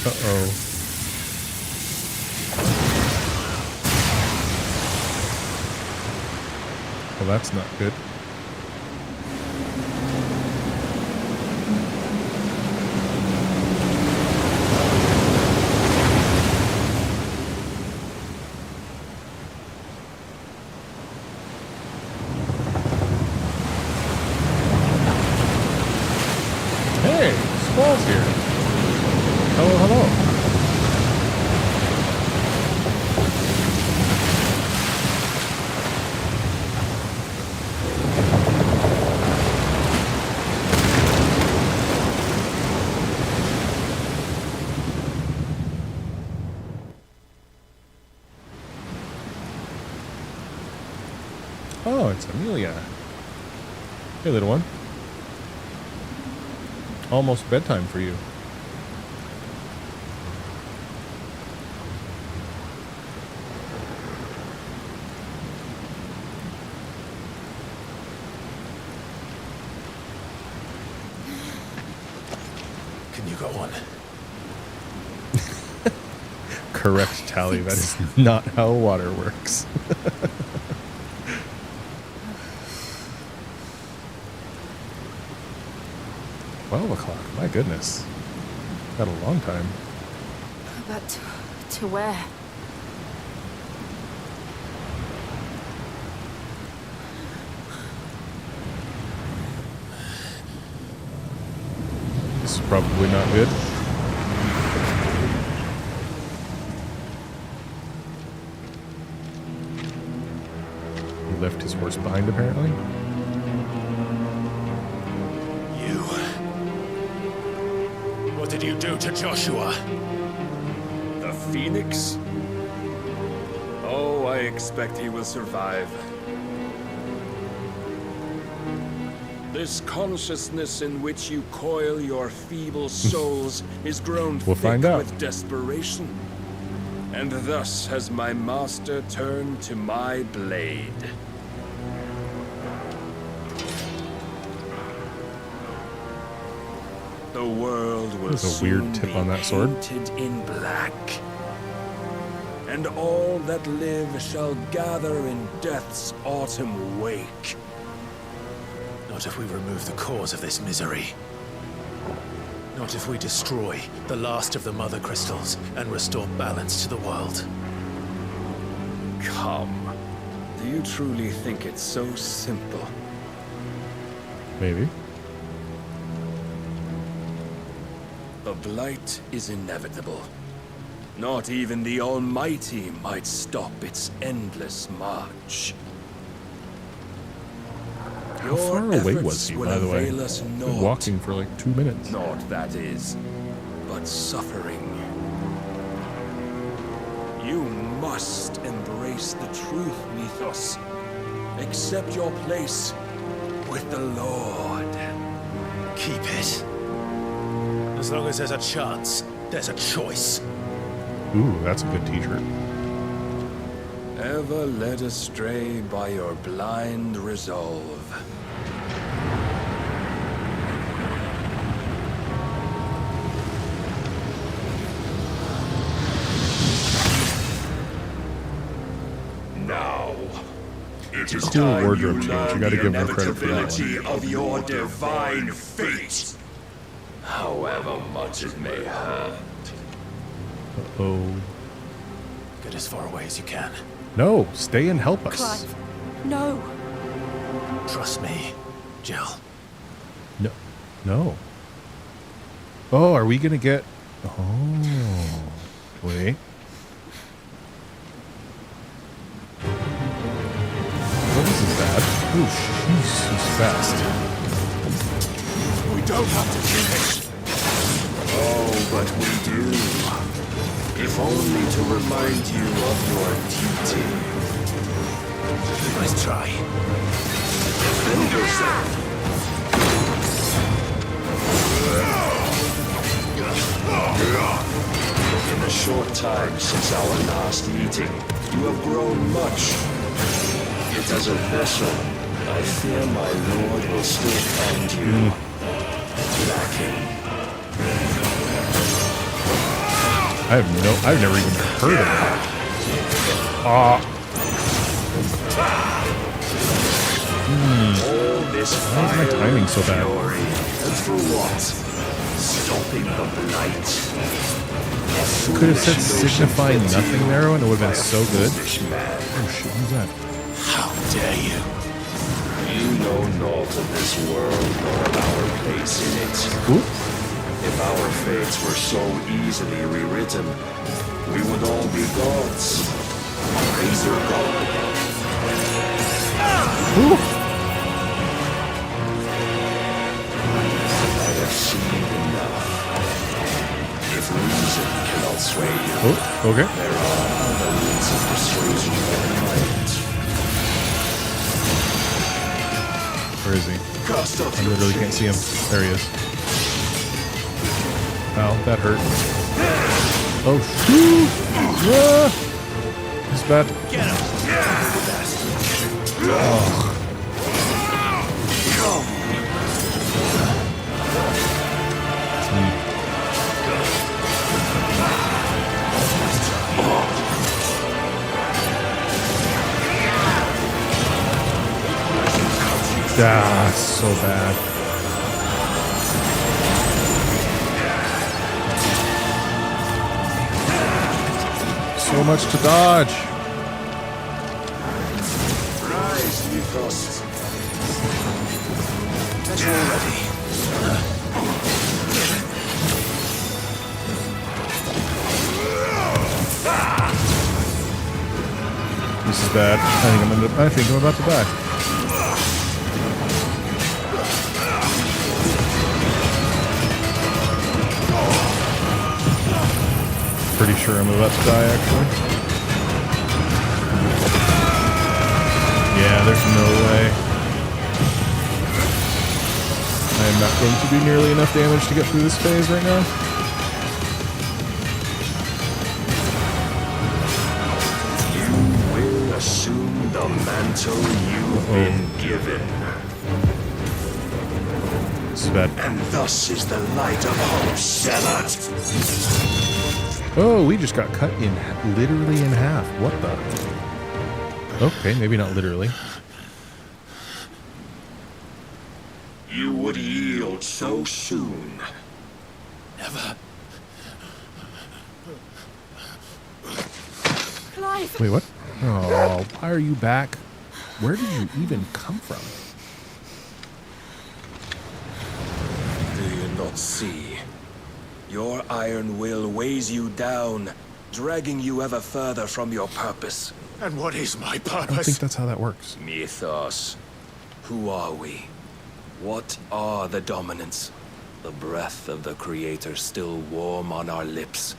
Uh-oh. Well, that's not good. Hey, Squall's here. Hello, hello. Oh, it's Amelia. Hey, little one. Almost bedtime for you. Can you go on? Correct, Tally. That is not how water works. 12 o'clock. My goodness. Got a long time. But to where? This is probably not good. He left his horse behind, apparently. You. What did you do to Joshua? The Phoenix? Oh, I expect he will survive. This consciousness in which you coil your feeble souls is grown We'll thick find out. with desperation. And thus has my master turned to my blade. The world will There's a weird soon tip be on that sword. painted in black. And all that live shall gather in death's autumn wake. Not if we remove the cause of this misery. Not if we destroy the last of the mother crystals and restore balance to the world. Come. Do you truly think it's so simple? Maybe. The blight is inevitable. Not even the Almighty might stop its endless march. How far away was he, by the way? Been walking for like 2 minutes. Naught, that is, but suffering. You must embrace the truth, Mythos. Accept your place with the Lord. Keep it. As long as there's a chance, there's a choice. Ooh, that's a good t-shirt. Ever led astray by your blind resolve. Now, it is Cool time wardrobe you change. learn You gotta the give her credit for that. inevitability of your divine fate, however much it may hurt. Oh. Get as far away as you can. No, stay and help us. Clive, no. Trust me, Jill. No. No. Oh, are we gonna get... Oh. Wait. What is that? Oh, jeez, he's fast. We don't have to finish. Oh, but we do. If only to remind you of your duty. Nice try. Defend yourself. In the short time since our last meeting, you have grown much. Yet as a vessel, I fear my lord will still find you lacking. I've never even heard of that. All this Why is my fire timing and so bad? fury, and for what? Stopping the blight. Could have said signifying nothing there and it would have been so good. Foolish man. Oh shit, who's that? How dare you? You know naught of this world nor of our place in it. Ooh. If our fates were so easily rewritten, we would all be gods. Razor God. Ooh. I have seen enough. If reason cannot sway you, Oh, okay. there are other means of persuasion that might. of I your literally can't see him. There he is. Ow, that hurt. Oh, shoot! This is bad. Get him! Oh. Ah, so bad. So much to dodge. Rise, Mythos. That you're ready. This is bad. I think I'm about to die. Pretty sure I'm about to die, actually. Yeah, there's no way. I am not going to do nearly enough damage to get through this phase right now. You will assume the mantle you've been given. This is bad. And thus is the light of hope severed. Oh, we just got cut in literally in half. What the? Okay, maybe not literally. You would yield so soon. Never. Clive! Wait, what? Oh, why are you back? Where did you even come from? Do you not see? Your iron will weighs you down, dragging you ever further from your purpose. And what is my I don't purpose? think that's how that works. Mythos. Who are we? What are the dominants? The breath of the Creator still warm on our lips.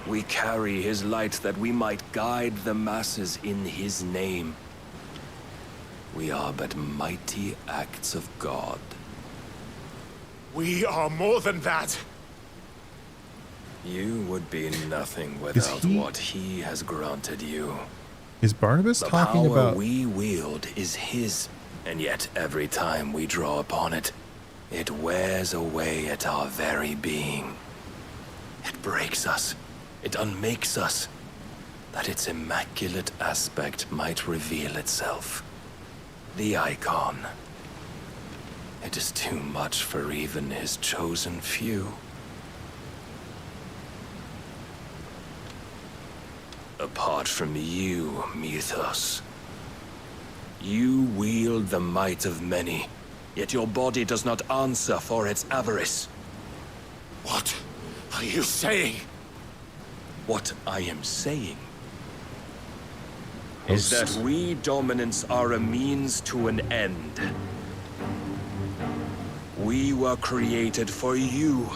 We carry his light that we might guide the masses in his name. We are but mighty acts of God. We are more than that. You would be nothing without what he has granted you. Is Barnabas The talking power about... we wield is his, and yet every time we draw upon it, it wears away at our very being. It breaks us, it unmakes us, that its immaculate aspect might reveal itself. The icon. It is too much for even his chosen few. Apart from you, Mythos. You wield the might of many, yet your body does not answer for its avarice. What are you saying? What I am saying is that we dominants are a means to an end. We were created for you,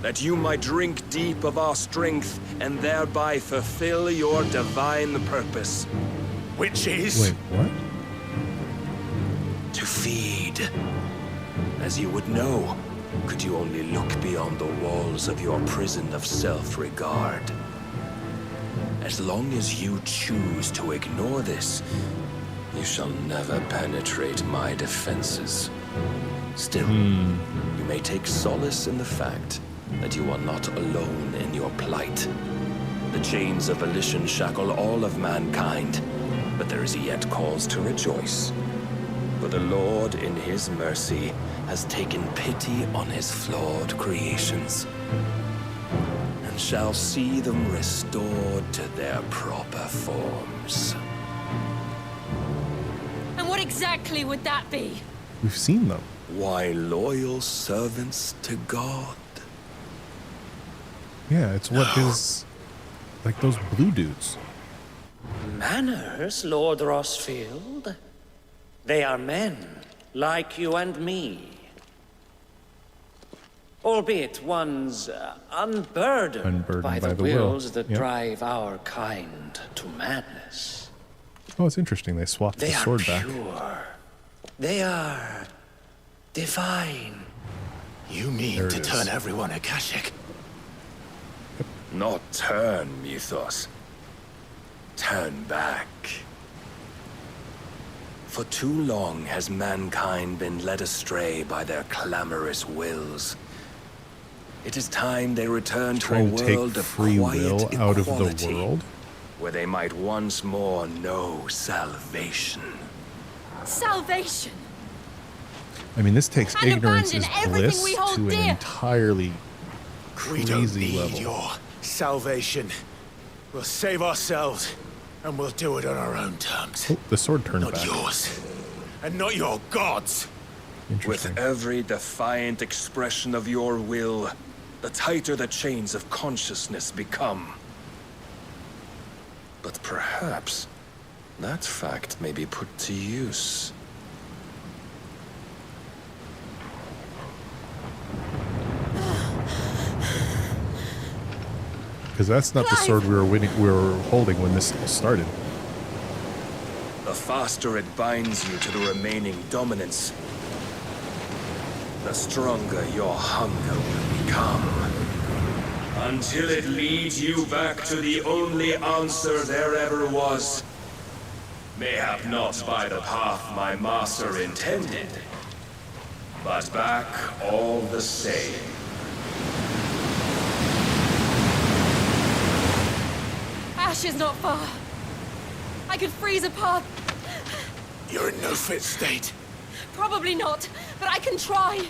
that you might drink deep of our strength and thereby fulfill your divine purpose. Which is? Wait, what? To feed. As you would know, could you only look beyond the walls of your prison of self-regard. As long as you choose to ignore this, you shall never penetrate my defenses. Still, you may take solace in the fact that you are not alone in your plight. The chains of volition shackle all of mankind, but there is yet cause to rejoice. For the Lord, in his mercy, has taken pity on his flawed creations, and shall see them restored to their proper forms. And what exactly would that be? We've seen them. Why, loyal servants to God. Yeah, it's what his... like those blue dudes. Manners, Lord Rossfield? They are men, like you and me. Albeit one's unburdened by the wills that drive our kind to madness. Oh, it's interesting. They swapped the sword back. Pure. They are Divine. You mean to turn everyone Akashic? Not turn, Mythos. Turn back. For too long has mankind been led astray by their clamorous wills. It is time they return to a world of free quiet will equality, out of the world, where they might once more know salvation. Salvation. I mean, this takes And ignorance is abandon everything bliss we hold to an dear. entirely We don't crazy need level. your salvation. We'll save ourselves, and we'll do it on our own terms. Oh, the sword turned Not back. yours, and not your gods. With every defiant expression of your will, the tighter the chains of consciousness become. But perhaps that fact may be put to use. Because that's not the sword we were holding when this started. The faster it binds you to the remaining dominance, the stronger your hunger will become. Until it leads you back to the only answer there ever was. Mayhap not by the path my master intended, but back all the same. Ash is not far. I could freeze a path. You're in no fit state. Probably not, but I can try.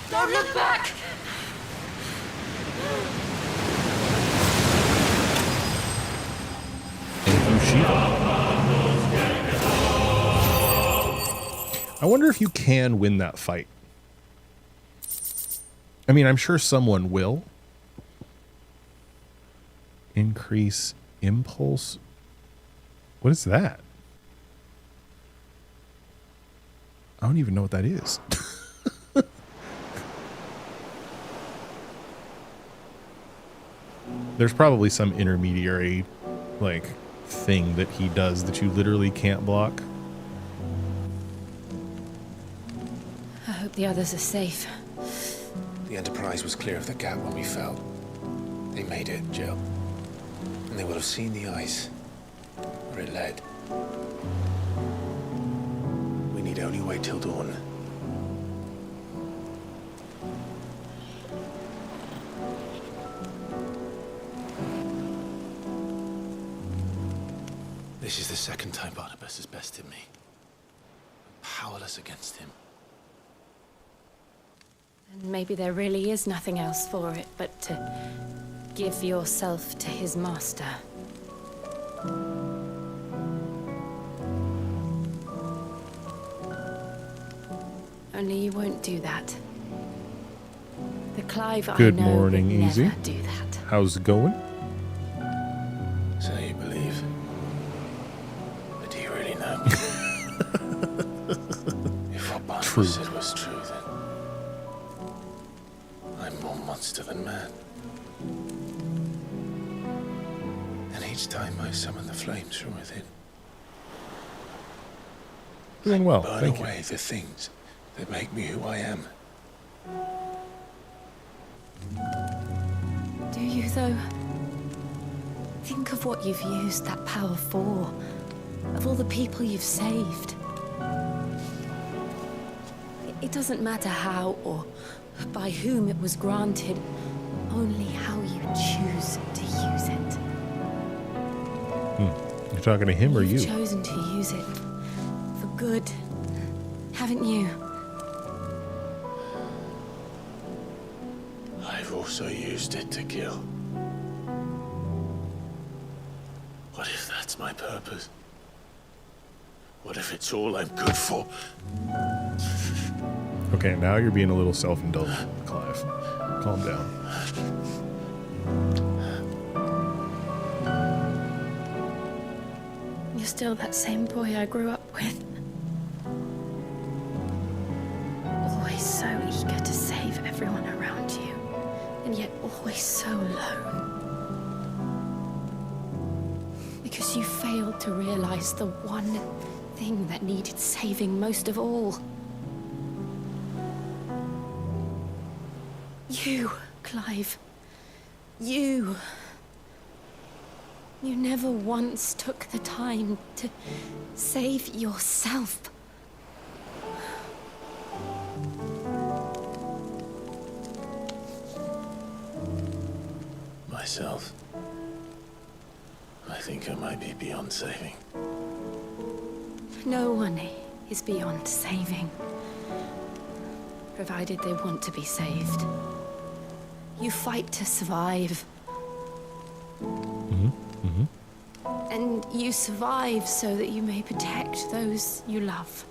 Don't look back! I wonder if you can win that fight. I mean, I'm sure someone will. Increase impulse. What is that? I don't even know what that is. There's probably some intermediary, like, thing that he does that you literally can't block. I hope the others are safe. The Enterprise was clear of the gap when we fell. They made it, Jill. And they will have seen the ice where it led. We need only wait till dawn. This is the second time Barnabas has bested me. I'm powerless against him. And maybe there really is nothing else for it but to give yourself to his master. Only you won't do that. The Clive Good I know morning, would Easy. never do that. How's it going? So you believe. But do you really know? If what Barnabas said was true, then I'm more monster than man. And each time I summon the flames from within, Doing well, burn thank you. away the things that make me who I am. Do you, though? Think of what you've used that power for. Of all the people you've saved. It doesn't matter how or by whom it was granted, only how you choose to use it. You're talking to him or you? You've chosen to use it for good, haven't you? I've also used it to kill. What if that's my purpose? What if it's all I'm good for? Okay, now you're being a little self-indulgent, Clive. Calm down. You're still that same boy I grew up with. eager to save everyone around you, and yet always so lone. Because you failed to realize the one thing that needed saving most of all. You, Clive. You. You never once took the time to save yourself. Myself? I think I might be beyond saving. No one is beyond saving, provided they want to be saved. You fight to survive. And you survive so that you may protect those you love.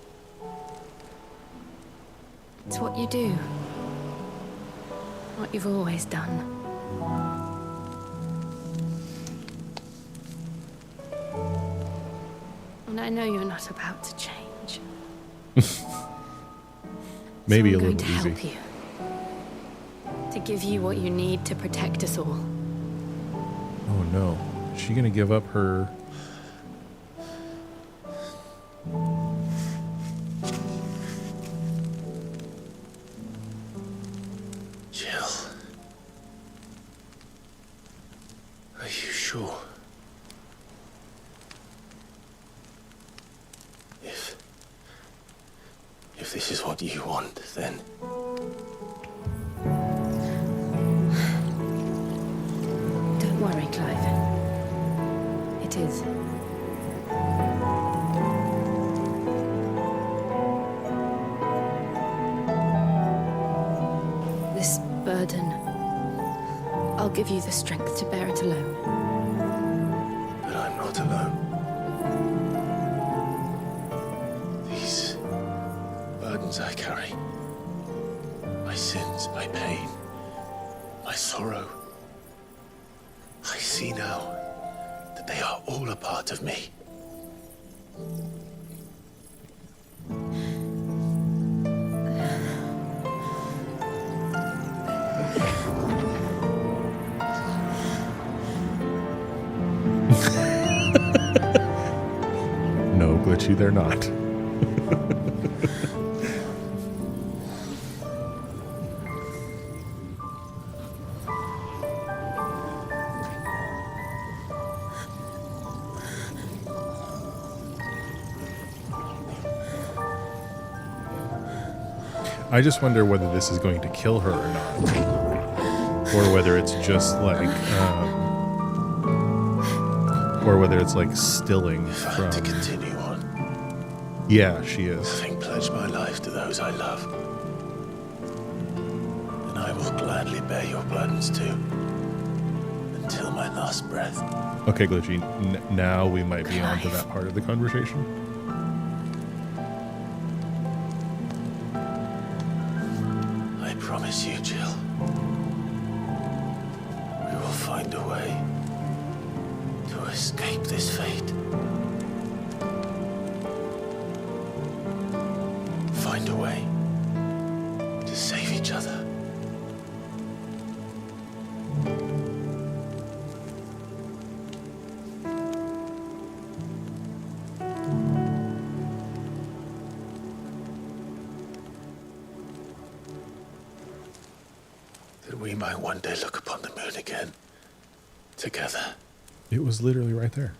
It's what you do. What you've always done. And I know you're not about to change. Maybe so a I'm little going to easy. help you. To give you what you need to protect us all. Oh no. Is she gonna give up her... Jill. Are you sure? If this is what you want, then... Don't worry, Clive. It is. This burden, I'll give you the strength to bear it alone. But I'm not alone. These burdens I carry, my sins, my pain, my sorrow, I see now that they are all a part of me. No, Glitchy, they're not. I just wonder whether this is going to kill her or not. Or whether it's just like, or whether it's like stilling from... To continue on. Yeah, she is. Having pledged my life to those I love. And I will gladly bear your burdens too. Until my last breath. Okay, Glitchy, now we might be on to that part of the conversation. I promise you, Jill. We will find a way to escape this fate. Find a way to save each other. That we might one day look upon the moon again, together. It was literally right there.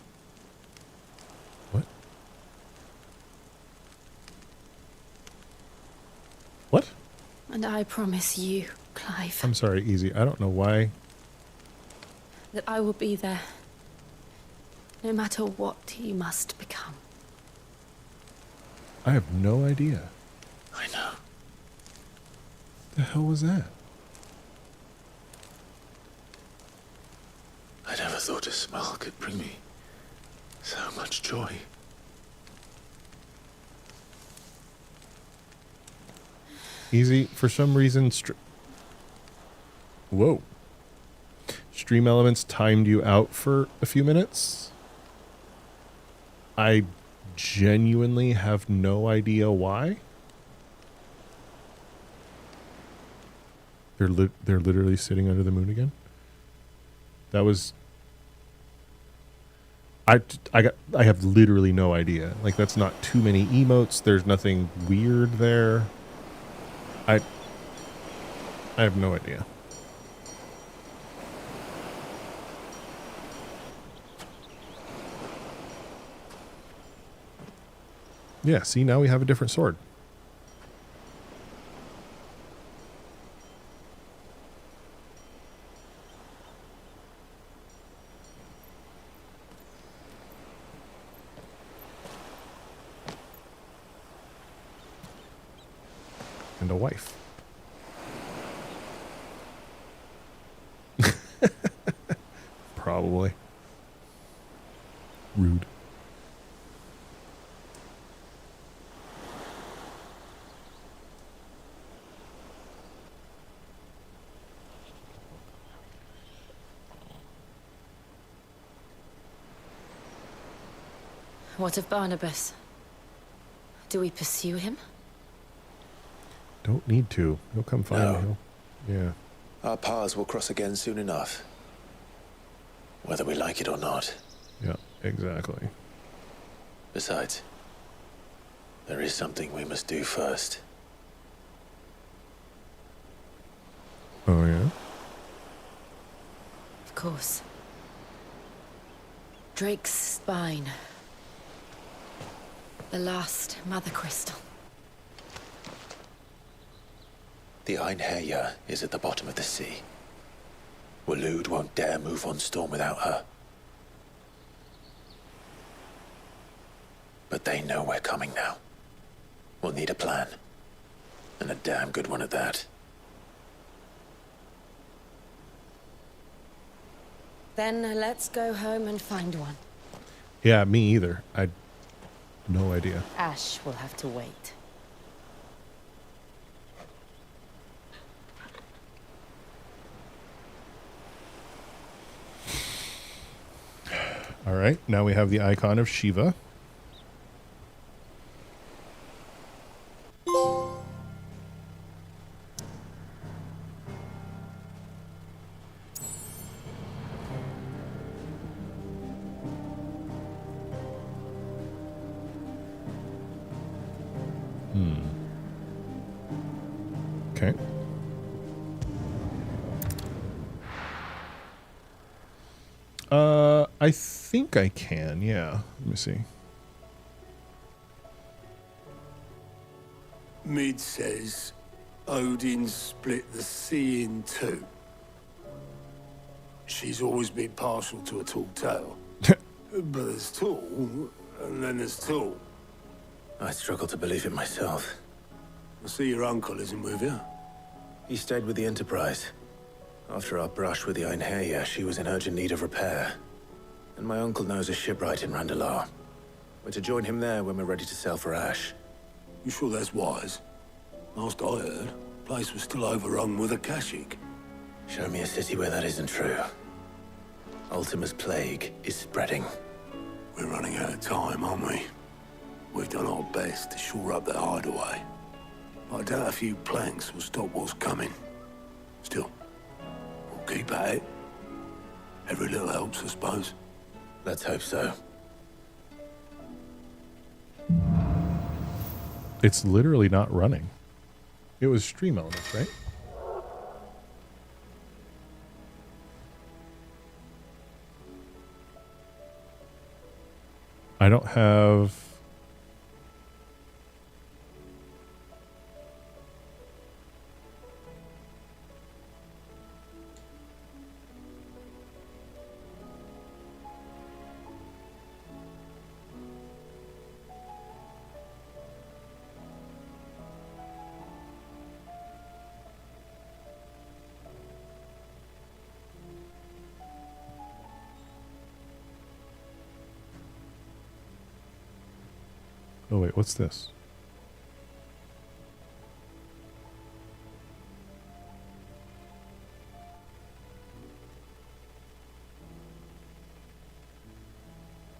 What? What? And I promise you, Clive, I'm sorry, Easy. I don't know why. that I will be there, no matter what you must become. I have no idea. I know. The hell was that? I never thought a smile could bring me so much joy. Easy, for some reason, whoa. Stream Elements timed you out for a few minutes. I genuinely have no idea why. They're literally sitting under the moon again. That was. I have literally no idea. Like, that's not too many emotes. There's nothing weird there. I have no idea. Yeah, see, now we have a different sword. And a wife. Probably. Rude. What of Barnabas? Do we pursue him? Don't need to. He'll come find me. Yeah. Our paths will cross again soon enough. Whether we like it or not. Yeah, exactly. Besides, there is something we must do first. Oh, yeah? Of course. Drake's spine. The last mother crystal. The Einherja is at the bottom of the sea. Waloed won't dare move on Storm without her. But they know we're coming now. We'll need a plan. And a damn good one at that. Then let's go home and find one. Yeah, me either. No idea. Ash will have to wait. All right, now we have the icon of Shiva. Okay. I think I can, yeah. Let me see. Mid says Odin split the sea in two. She's always been partial to a tall tale. But there's tall, and then there's tall. I struggle to believe it myself. I see your uncle isn't with you. He stayed with the Enterprise. After our brush with the Einherja, she was in urgent need of repair. And my uncle knows a shipwright in Randalar. We're to join him there when we're ready to sail for Ash. You sure that's wise? Last I heard, the place was still overrun with Akashic. Show me a city where that isn't true. Ultima's plague is spreading. We're running out of time, aren't we? We've done our best to shore up that hideaway. I doubt a few planks will stop what's coming. Still, we'll keep at it. Every little helps, I suppose. Let's hope so. It's literally not running. It was stream elements, right? I don't have... Oh, wait, what's this?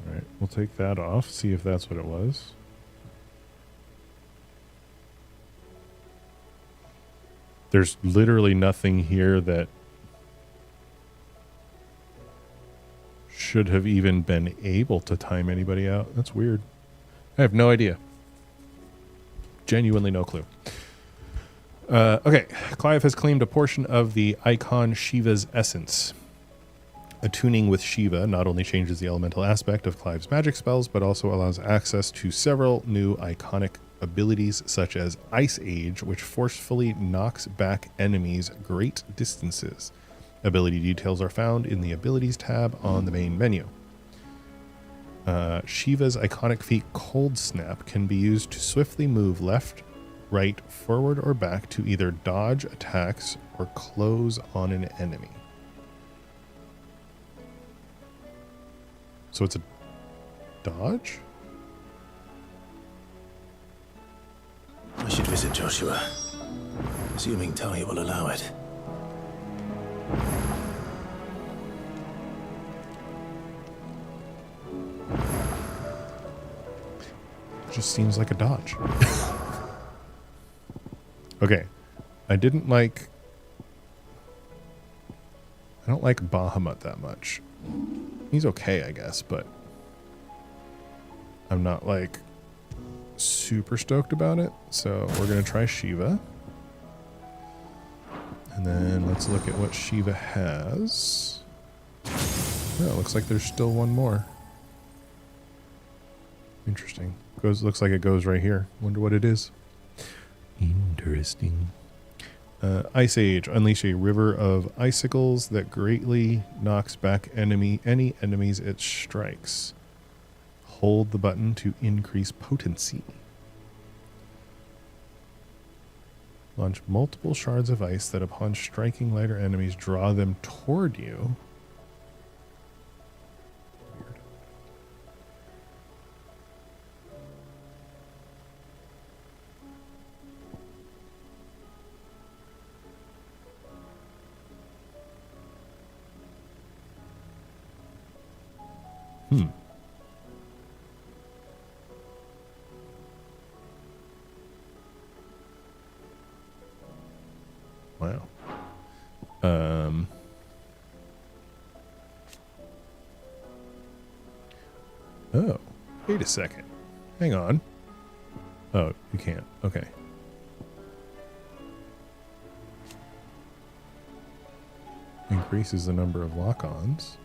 All right, we'll take that off, see if that's what it was. There's literally nothing here that should have even been able to time anybody out. That's weird. I have no idea. Genuinely no clue. Okay, Clive has claimed a portion of the icon Shiva's essence. Attuning with Shiva not only changes the elemental aspect of Clive's magic spells, but also allows access to several new iconic abilities such as Ice Age, which forcefully knocks back enemies great distances. Ability details are found in the Abilities tab on the main menu. Shiva's iconic feat Cold Snap can be used to swiftly move left, right, forward, or back to either dodge attacks or close on an enemy. So it's a dodge? I should visit Joshua, assuming Tali will allow it. Just seems like a dodge. Okay. I don't like Bahamut that much. He's okay, I guess, but I'm not like super stoked about it. So we're going to try Shiva. And then let's look at what Shiva has. Oh, it looks like there's still one more. Interesting. Looks like it goes right here. Wonder what it is. Interesting. Ice Age. Unleash a river of icicles that greatly knocks back any enemies it strikes. Hold the button to increase potency. Launch multiple shards of ice that upon striking lighter enemies draw them toward you. Weird. Wow. Oh, wait a second. Hang on. Oh, you can't. Okay. Increases the number of lock-ons.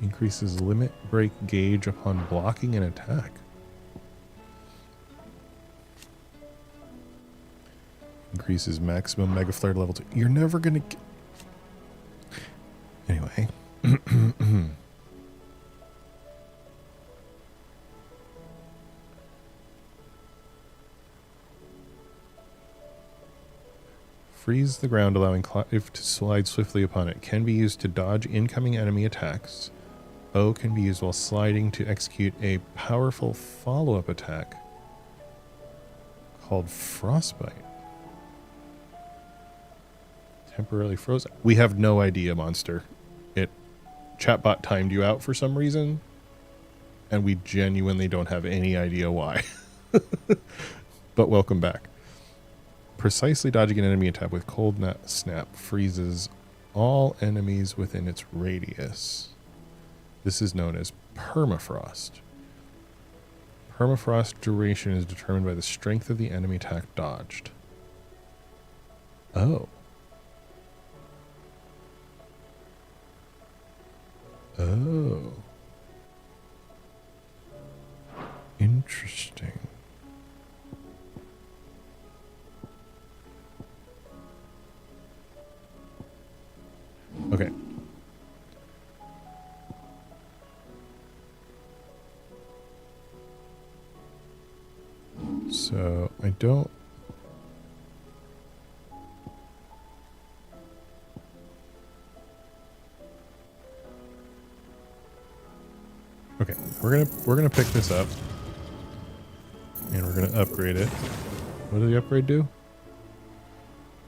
Increases limit break gauge upon blocking an attack. Increases maximum Mega Flare level 2. You're never gonna get... Anyway. Freeze the ground, allowing Clive to slide swiftly upon it. Can be used to dodge incoming enemy attacks. O can be used while sliding to execute a powerful follow-up attack called Frostbite. Temporarily frozen. We have no idea, Monster. Chatbot timed you out for some reason, and we genuinely don't have any idea why. But welcome back. Precisely dodging an enemy attack with Cold Snap freezes all enemies within its radius. This is known as permafrost. Permafrost duration is determined by the strength of the enemy attack dodged. Oh. Oh. Interesting. Okay. So, I don't... Okay, we're gonna pick this up. And we're gonna upgrade it. What does the upgrade do?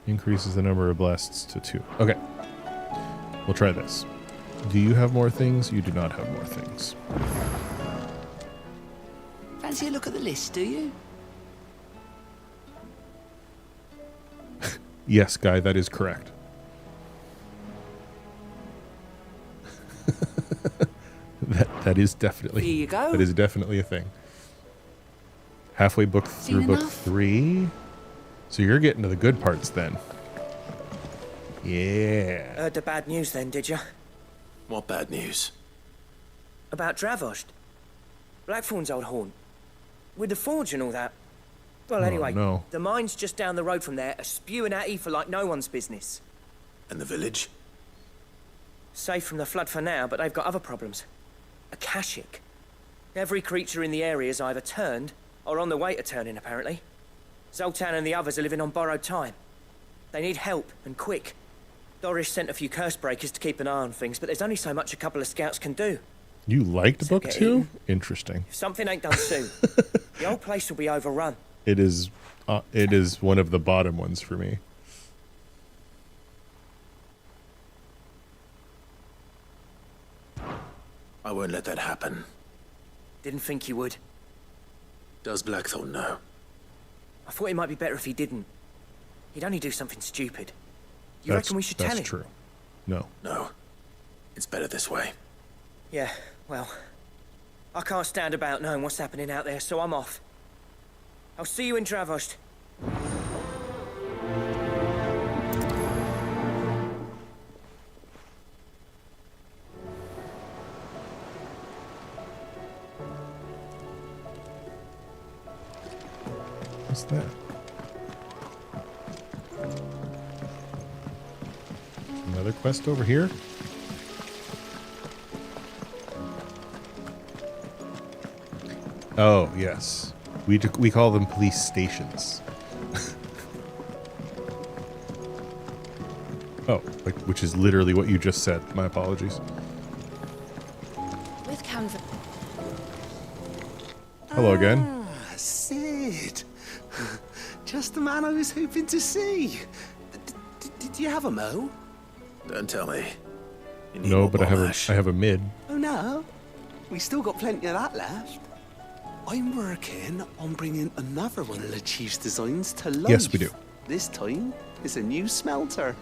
Increases the number of blasts to 2. Okay. We'll try this. Do you have more things? You do not have more things. Fancy a look at the list, do you? Yes, Guy, that is correct. that is definitely. Here you go. That is definitely a thing. Halfway book through Seen book enough? 3. So you're getting to the good parts then. Yeah. Heard the bad news then, did you? What bad news? About Dravost. Blackthorn's old haunt. With the forge and all that. Well, Oh, anyway, no. the mines just down the road from there are spewing at ether like no one's business. And the village? Safe from the flood for now, but they've got other problems. Akashic. Every creature in the area's either turned or on the way to turning, apparently. Zoltan and the others are living on borrowed time. They need help, and quick. Doris sent a few curse breakers to keep an eye on things, but there's only so much a couple of scouts can do. You liked So book get 2? eaten. Interesting. If something ain't done soon, the whole place will be overrun. It is one of the bottom ones for me. I won't let that happen. Didn't think you would. Does Blackthorn know? I thought it might be better if he didn't. He'd only do something stupid. You reckon we should tell him? That's true. No. No. It's better this way. Yeah, well, I can't stand about knowing what's happening out there, so I'm off. I'll see you in Dravost. What's that? Another quest over here? Oh, yes. We call them police stations. Oh, like, which is literally what you just said. My apologies. With Canva. Hello again. Ah, Sid. Just the man I was hoping to see. Did you have a mo? Don't tell me. You need No, more but I Bombash. have a mid. Oh no, we still got plenty of that left. I'm working on bringing another one of the chief's designs to life. Yes, we do. This time, it's a new smelter.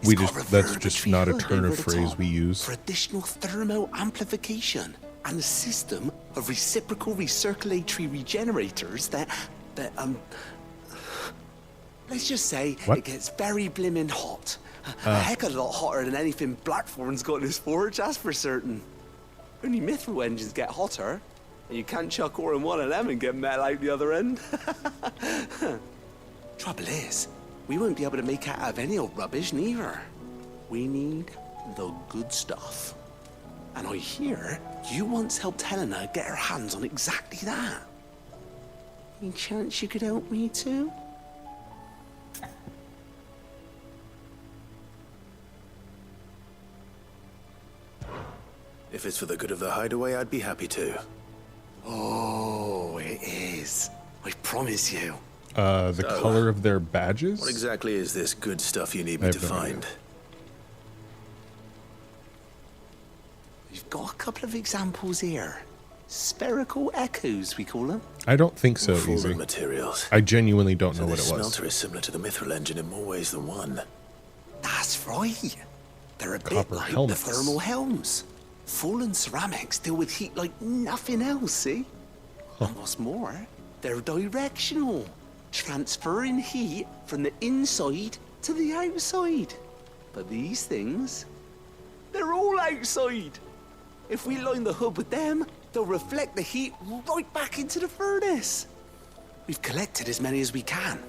We It's just got that's just not a reverberatory turn hood of over the phrase top we use. for additional thermal amplification and a system of reciprocal recirculatory regenerators that let's just say What? it gets very blimmin' hot. A heck of a lot hotter than anything Blackthorn's got in his forge, that's for certain. Only mithril engines get hotter, and you can't chuck ore in one of them and get metal out the other end. Trouble is, we won't be able to make it out of any old rubbish neither. We need the good stuff. And I hear you once helped Helena get her hands on exactly that. Any chance you could help me too? If it's for the good of the hideaway, I'd be happy to. Oh, it is. I promise you. The So, color of their badges? What exactly is this good stuff you need me I to have no idea. find? We've got a couple of examples here. Spherical echoes, we call them. I don't think so, Full Easy. of materials. I genuinely don't know So what this it was. smelter is similar to the mithril engine in more ways than one. That's right. They're a bit Copper like helmets. the thermal helms. Fallen ceramics deal with heat like nothing else, see? And what's more, they're directional, transferring heat from the inside to the outside. But these things, they're all outside. If we line the hood with them, they'll reflect the heat right back into the furnace. We've collected as many as we can,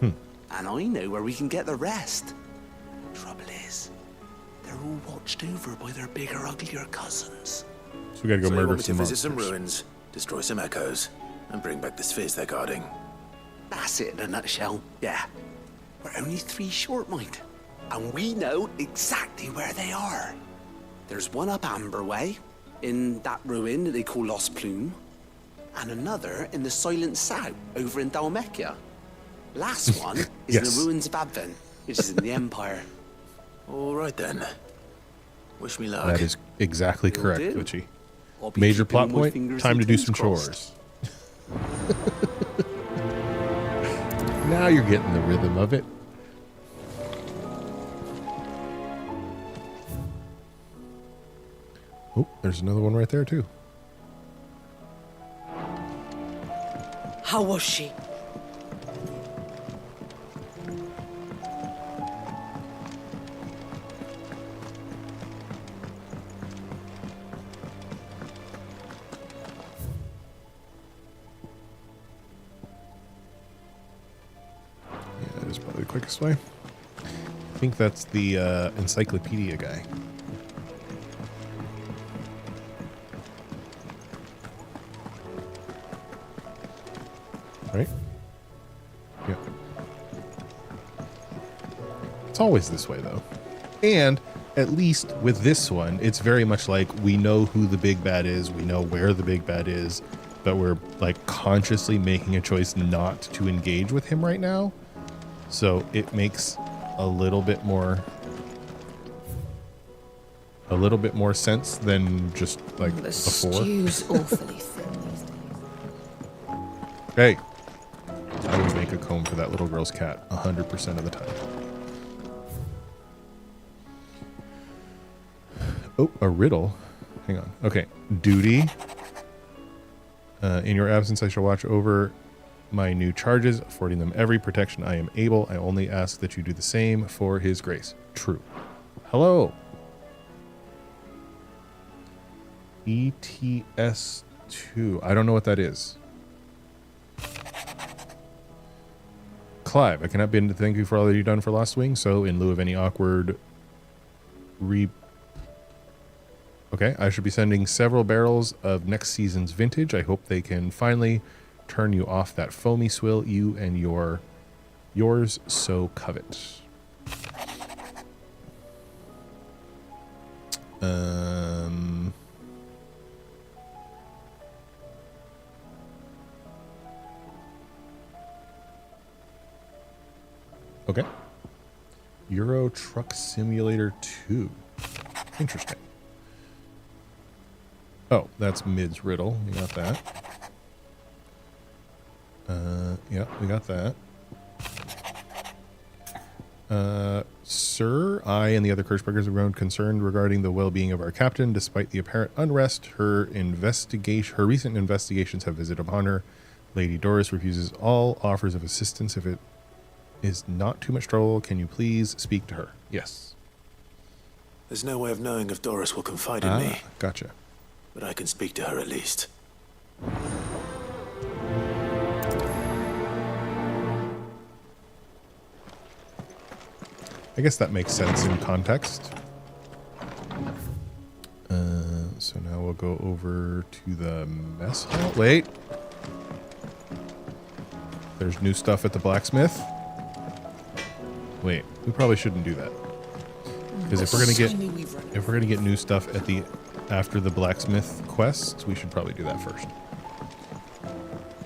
and I know where we can get the rest. Trouble is, they're all watched over by their bigger, uglier cousins. So we gotta go So you murder want me to some visit some monsters. ruins, destroy some echoes, and bring back the spheres they're guarding. That's it in a nutshell, yeah. We're only 3 short, mind. And we know exactly where they are. There's one up Amber Way, in that ruin that they call Lost Plume, and another in the Silent South, over in Dalmekia. Last one is in Yes. the ruins of Advent, which is in the Empire. All right then. Wish me luck. That is exactly Will correct, do. Gucci. I'll be Major keeping plot my point, fingers time and to do toes some crossed. chores. Now you're getting the rhythm of it. Oh, there's another one right there too. How was she? Yeah, that is probably the quickest way. I think that's the encyclopedia guy. Right? Yeah. It's always this way, though. And at least with this one, it's very much like we know who the big bad is, we know where the big bad is, but we're like consciously making a choice not to engage with him right now. So it makes a little bit more sense than just like The before. stew's awfully thin these days. Hey, I would make a comb for that little girl's cat 100% of the time. Oh, a riddle. Hang on. Okay. Duty. In your absence, I shall watch over my new charges, affording them every protection I am able. I only ask that you do the same for his grace. True. Hello. ETS2. I don't know what that is. Clive, I cannot bid to thank you for all that you've done for Lost Wing, so in lieu of any awkward Okay, I should be sending several barrels of next season's vintage. I hope they can finally turn you off that foamy swill you and yours so covet. Okay. Euro Truck Simulator 2. Interesting. Oh, that's Mid's riddle. We got that. Yeah, we got that. Sir, I and the other Kirchbergers have grown concerned regarding the well-being of our captain. Despite the apparent unrest, her recent investigations have visited upon her. Lady Doris refuses all offers of assistance. If it is not too much trouble, can you please speak to her? Yes. There's no way of knowing if Doris will confide in me. Gotcha. But I can speak to her at least. I guess that makes sense in context. So now we'll go over to the mess hall. Wait. There's new stuff at the blacksmith. Wait, we probably shouldn't do that. Because if we're gonna get new stuff at the after the blacksmith quests, we should probably do that first.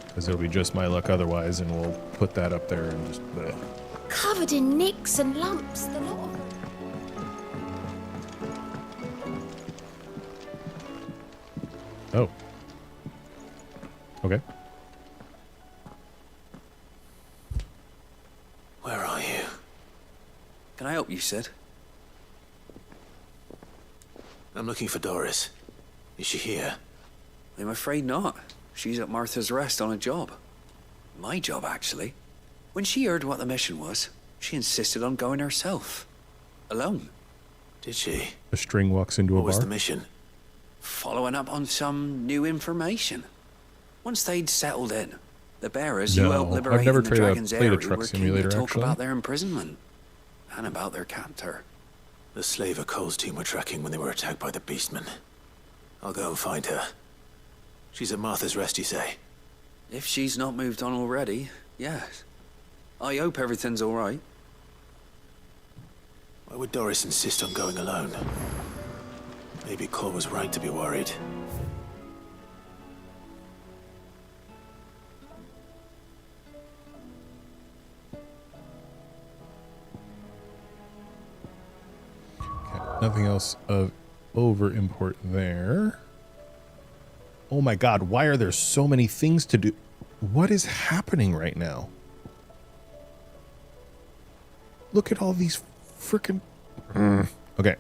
Because it'll be just my luck otherwise, and we'll put that up there and just bleh. Covered in nicks and lumps, the lot of them. Oh. Okay. Where are you? Can I help you, Sid? I'm looking for Doris. Is she here? I'm afraid not. She's at Martha's Rest on a job. My job, actually. When she heard what the mission was, she insisted on going herself. Alone. Did she? A string walks into a bar. What was the mission? Following up on some new information. Once they'd settled in, the bearers No, who helped I've liberate never the played a Dragon's Eyrie truck were keen simulator, to talk actually. about their imprisonment. And about their captor. The slaver Cole's team were tracking when they were attacked by the Beastmen. I'll go and find her. She's at Martha's Rest, you say? If she's not moved on already, yes. I hope everything's all right. Why would Doris insist on going alone? Maybe Cole was right to be worried. Okay, nothing else of over import there. Oh my god, why are there so many things to do? What is happening right now? Look at all these freaking... Okay.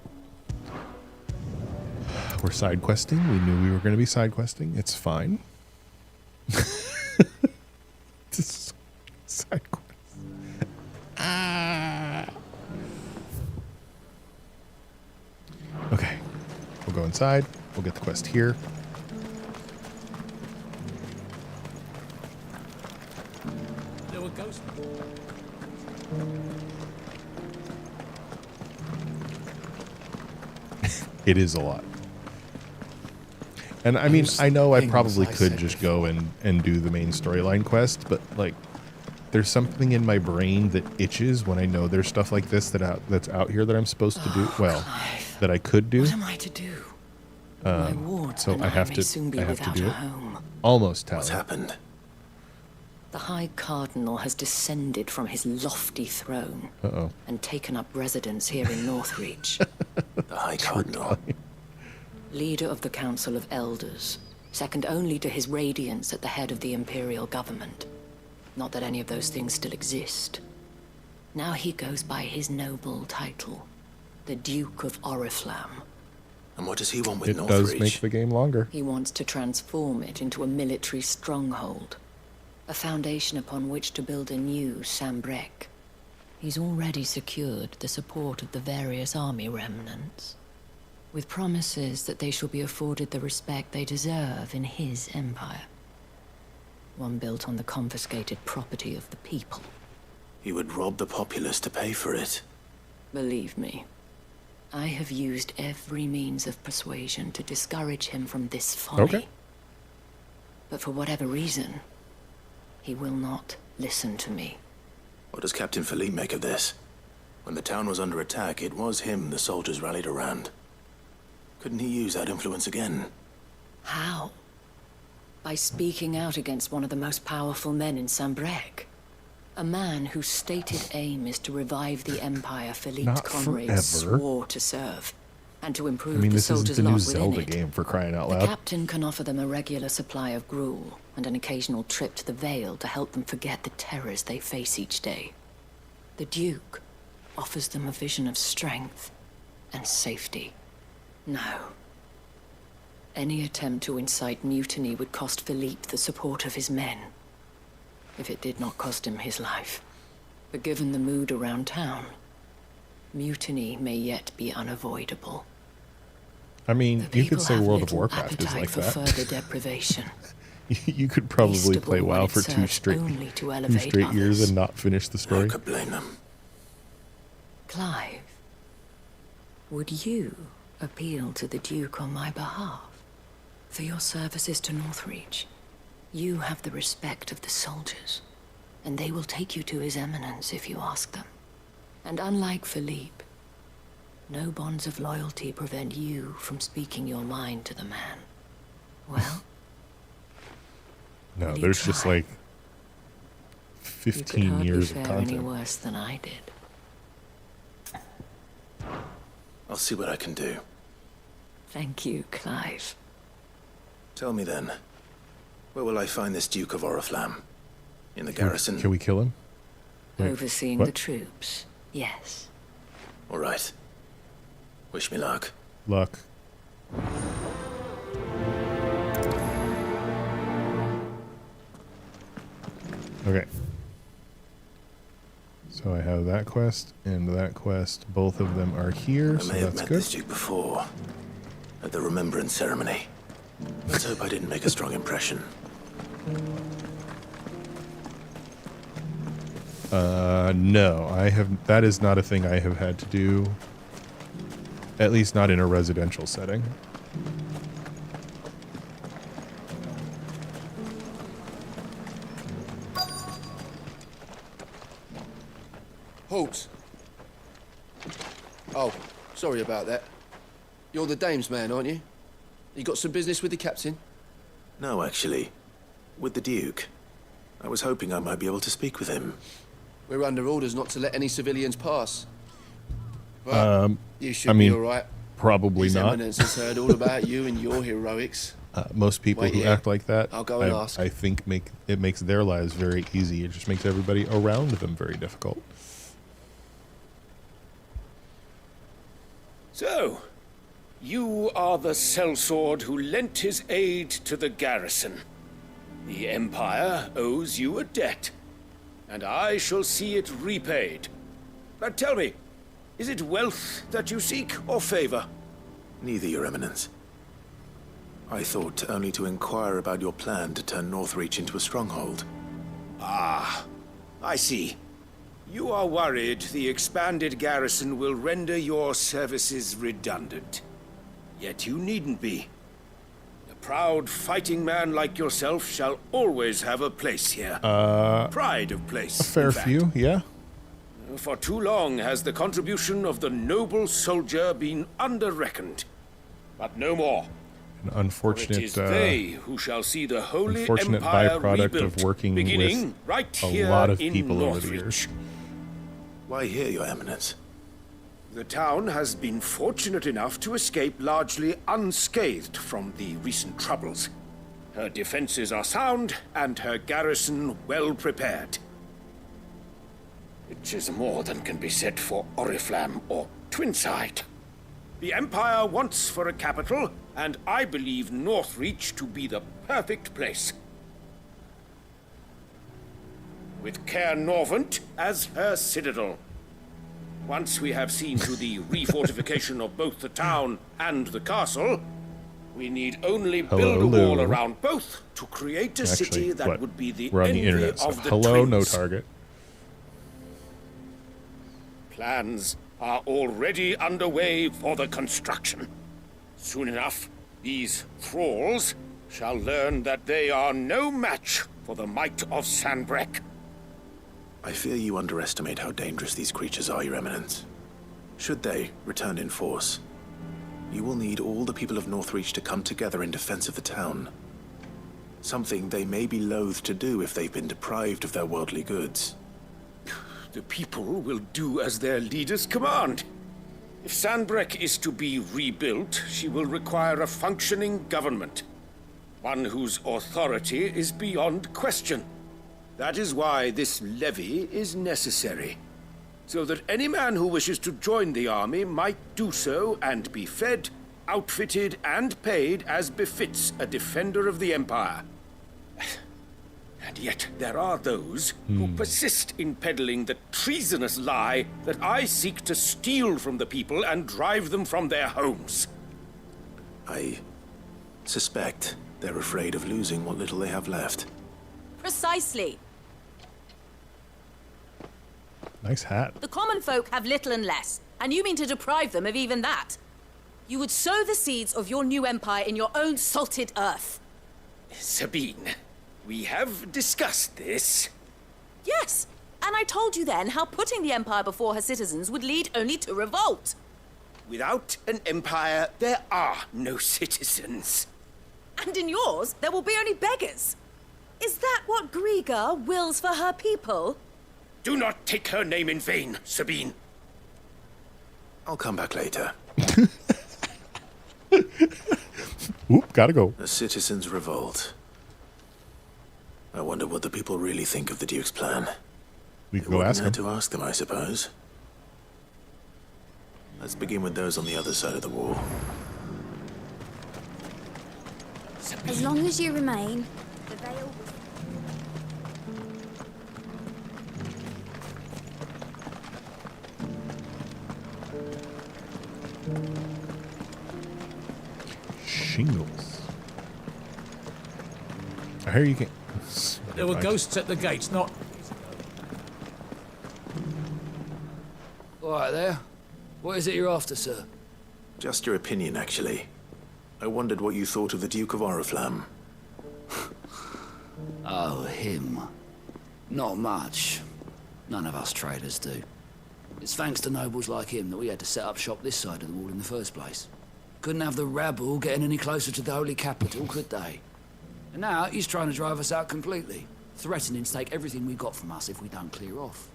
We're side questing. We knew we were going to be side questing. It's fine. Just side quest. Okay. We'll go inside. We'll get the quest here. There were ghosts. It is a lot. And I mean, I know I probably could just go and do the main storyline quest, but like, there's something in my brain that itches when I know there's stuff like this that's out here that I'm supposed to do. Well, that I could do. What am I to do? My ward So and I have may to. soon be I have to without do a it. home. Almost tell. What's happened? The High Cardinal has descended from his lofty throne and taken up residence here in Northreach. The High Cardinal. Leader of the Council of Elders, second only to his Radiance at the head of the Imperial government. Not that any of those things still exist. Now he goes by his noble title, the Duke of Oriflamme. And what does he want with Northreach? It does make the game longer. He wants to transform it into a military stronghold, a foundation upon which to build a new Sambrec. He's already secured the support of the various army remnants, with promises that they shall be afforded the respect they deserve in his empire. One built on the confiscated property of the people. He would rob the populace to pay for it. Believe me, I have used every means of persuasion to discourage him from this folly. Okay. But for whatever reason, he will not listen to me. What does Captain Philippe make of this? When the town was under attack, it was him the soldiers rallied around. Couldn't he use that influence again? How? By speaking out against one of the most powerful men in Sambrec. A man whose stated aim is to revive the empire Philippe's Not comrades forever. swore to serve, and to improve I mean, the this isn't soldiers' the lot new within Zelda it. game, for crying out The loud. captain can offer them a regular supply of gruel and an occasional trip to the Vale to help them forget the terrors they face each day. The Duke offers them a vision of strength and safety. No. Any attempt to incite mutiny would cost Philippe the support of his men, if it did not cost him his life. But given the mood around town, mutiny may yet be unavoidable. I mean, The you could people say have World of little Warcraft is appetite like for that. further deprivation. You could probably Feastable play WoW when for it two serves straight only to elevate years others. and not finish the story. I could blame them. Clive, would you appeal to the Duke on my behalf? For your services to Northreach, you have the respect of the soldiers, and they will take you to His Eminence if you ask them. And unlike Philippe, no bonds of loyalty prevent you from speaking your mind to the man. Well? No, will you there's just try? like You could 15 hardly years of fare any content. worse than I did. I'll see what I can do. Thank you, Clive. Tell me then, where will I find this Duke of Oriflamme? In the garrison? Can we kill him? Wait, Overseeing what? the troops, yes. All right. Wish me luck. Luck. Okay. So I have that quest and that quest. Both of them are here, I so may have that's met good. this Duke before, at the Remembrance Ceremony. Let's hope I didn't make a strong impression. No, I have. That is not a thing I have had to do. At least not in a residential setting. Halt! Oh, sorry about that. You're the dame's man, aren't you? You got some business with the captain? No, actually. With the Duke. I was hoping I might be able to speak with him. We're under orders not to let any civilians pass. But you should I mean, be all right. probably His not. Eminence has heard all about you and your heroics. Most people Wait who here. act like that, I'll go and ask. I think it makes their lives very easy. It just makes everybody around them very difficult. So, You are the sellsword who lent his aid to the garrison. The Empire owes you a debt, and I shall see it repaid. But tell me, is it wealth that you seek, or favor? Neither, Your Eminence. I thought only to inquire about your plan to turn Northreach into a stronghold. Ah, I see. You are worried the expanded garrison will render your services redundant. Yet you needn't be. A proud fighting man like yourself shall always have a place here. Pride of place. A fair few, yeah. For too long has the contribution of the noble soldier been under-reckoned. But no more. An unfortunate, it is they who shall see the Holy unfortunate Empire byproduct rebuilt, of working beginning with right a here lot of in people over the Northreach. years. Why here, Your Eminence? The town has been fortunate enough to escape largely unscathed from the recent troubles. Her defenses are sound, and her garrison well prepared. It is more than can be said for Oriflamme or Twinside. The Empire wants for a capital, and I believe Northreach to be the perfect place. With Caer Norvent as her citadel. Once we have seen to the refortification of both the town and the castle, we need only build a wall around both to create a city that would be the We're on the envy internet, so of the hello, no twins. target. Plans are already underway for the construction. Soon enough, these thralls shall learn that they are no match for the might of Sanbreque. I fear you underestimate how dangerous these creatures are, Your Eminence. Should they return in force, you will need all the people of Northreach to come together in defense of the town. Something they may be loath to do if they've been deprived of their worldly goods. The people will do as their leaders command. If Sanbreque is to be rebuilt, she will require a functioning government. One whose authority is beyond question. That is why this levy is necessary. So that any man who wishes to join the army might do so and be fed, outfitted, and paid as befits a defender of the Empire. And yet there are those who persist in peddling the treasonous lie that I seek to steal from the people and drive them from their homes. I suspect they're afraid of losing what little they have left. Precisely. Nice hat. The common folk have little and less, and you mean to deprive them of even that. You would sow the seeds of your new empire in your own salted earth. Sabine, we have discussed this. Yes, and I told you then how putting the empire before her citizens would lead only to revolt. Without an empire, there are no citizens. And in yours, there will be only beggars. Is that what Griga wills for her people? Do not take her name in vain, Sabine. I'll come back later. Oop, gotta go. A citizens' revolt. I wonder what the people really think of the Duke's plan. We can go ask them. To ask them, I suppose. Let's begin with those on the other side of the wall. As long as you remain, the veil. Shingles. I hear you can. There were ghosts at the gates, not. All right there. What is it you're after, sir? Just your opinion, actually. I wondered what you thought of the Duke of Oriflamme. Oh, him. Not much. None of us traders do. It's thanks to nobles like him that we had to set up shop this side of the wall in the first place. Couldn't have the rabble getting any closer to the holy capital, could they? And now he's trying to drive us out completely, threatening to take everything we got from us if we don't clear off.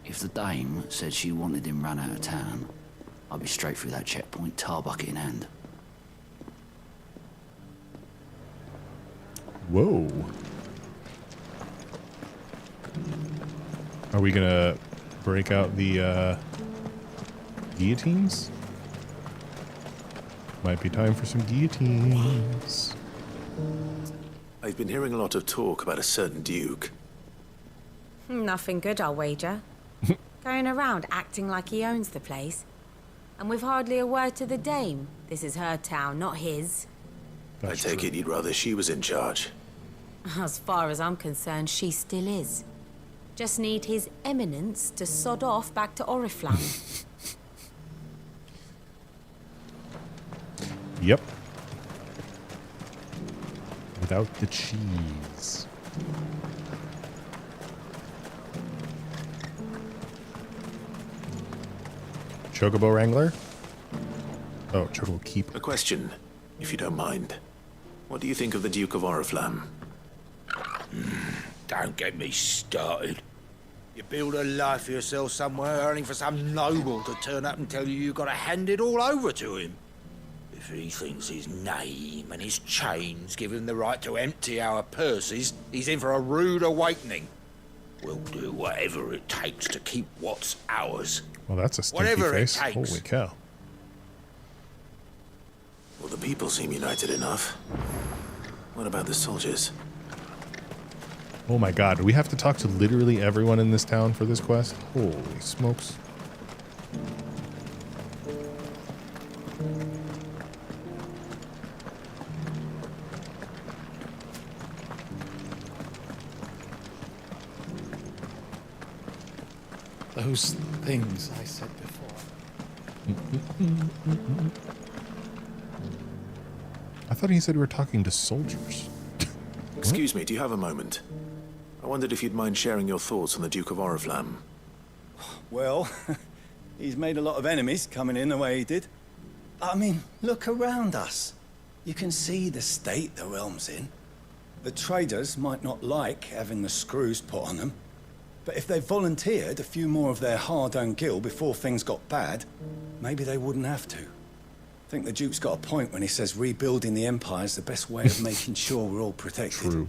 If the dame said she wanted him run out of town, I'd be straight through that checkpoint, tar bucket in hand. Whoa. Are we gonna break out the guillotines? Might be time for some guillotines. I've been hearing a lot of talk about a certain duke. Nothing good, I'll wager. Going around acting like he owns the place. And with hardly a word to the dame. This is her town, not his. I take it you'd rather she was in charge. As far as I'm concerned, she still is. Just need his eminence to sod off back to Oriflamme. Yep. Without the cheese. Chocobo Wrangler? Oh, Chocobo Keep. A question, if you don't mind. What do you think of the Duke of Oriflamme? Don't get me started. You build a life for yourself somewhere, earning for some noble to turn up and tell you you've got to hand it all over to him. If he thinks his name and his chains give him the right to empty our purses, he's in for a rude awakening. We'll do whatever it takes to keep what's ours. Well, that's a stinky Whatever face. it takes. Holy cow. Well, the people seem united enough. What about the soldiers? Oh my god, do we have to talk to literally everyone in this town for this quest? Holy smokes. Those things I said before. I thought he said we were talking to soldiers. Excuse me, do you have a moment? I wondered if you'd mind sharing your thoughts on the Duke of Oriflamme. Well, he's made a lot of enemies coming in the way he did. I mean, look around us. You can see the state the realm's in. The traders might not like having the screws put on them, but if they volunteered a few more of their hard-earned gil before things got bad, maybe they wouldn't have to. I think the Duke's got a point when he says rebuilding the Empire is the best way of making sure we're all protected. True.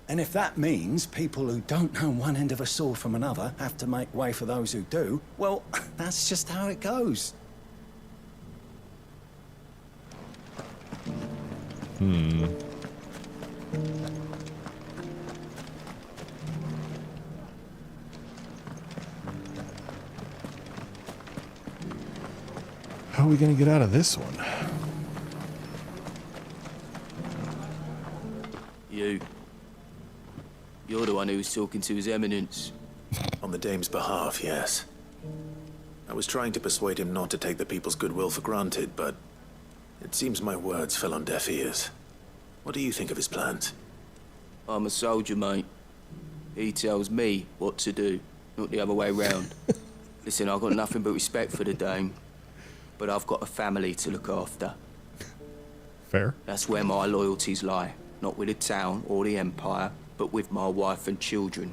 And if that means people who don't know one end of a sword from another have to make way for those who do, well, that's just how it goes. How are we going to get out of this one? You're the one who was talking to His Eminence. On the dame's behalf, yes. I was trying to persuade him not to take the people's goodwill for granted, but it seems my words fell on deaf ears. What do you think of his plans? I'm a soldier, mate. He tells me what to do, not the other way round. Listen, I've got nothing but respect for the dame, but I've got a family to look after. Fair. That's where my loyalties lie. Not with the town or the Empire, but with my wife and children.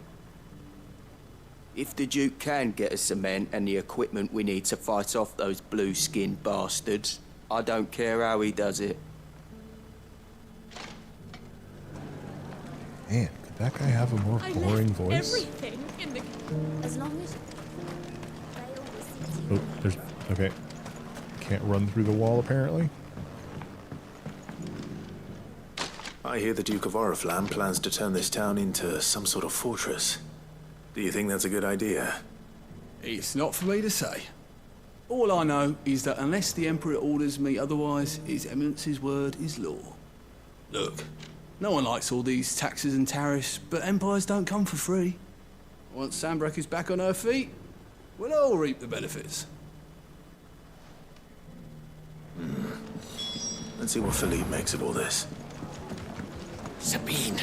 If the Duke can get us some men and the equipment we need to fight off those blue-skinned bastards, I don't care how he does it. Man, could that guy have a more boring voice? Everything in the... As long as... Oh, there's... Okay. Can't run through the wall, apparently. I hear the Duke of Oriflamme plans to turn this town into some sort of fortress. Do you think that's a good idea? It's not for me to say. All I know is that unless the Emperor orders me otherwise, His Eminence's word is law. Look, no one likes all these taxes and tariffs, but empires don't come for free. Once Sandbreak is back on her feet, we'll all reap the benefits. Let's see what Philippe makes of all this. Sabine.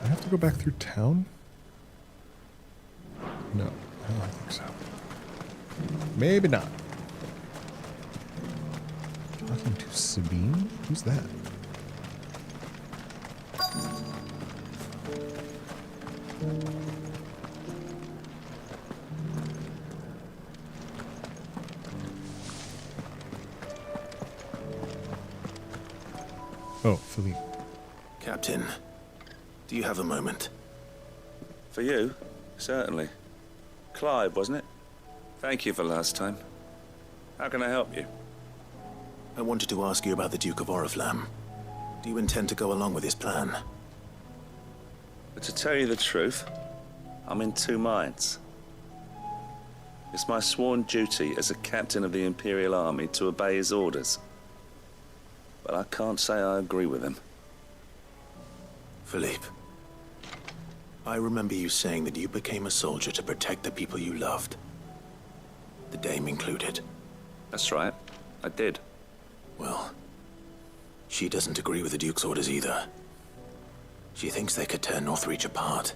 I have to go back through town? No, I don't think so. Maybe not. Talking to Sabine? Who's that? Oh, Philippe. Captain, do you have a moment? For you? Certainly. Clive, wasn't it? Thank you for last time. How can I help you? I wanted to ask you about the Duke of Oriflamme. Do you intend to go along with his plan? But to tell you the truth, I'm in two minds. It's my sworn duty as a captain of the Imperial Army to obey his orders. But I can't say I agree with him. Philippe, I remember you saying that you became a soldier to protect the people you loved. The Dame included. That's right, I did. Well, she doesn't agree with the Duke's orders either. She thinks they could tear Northreach apart.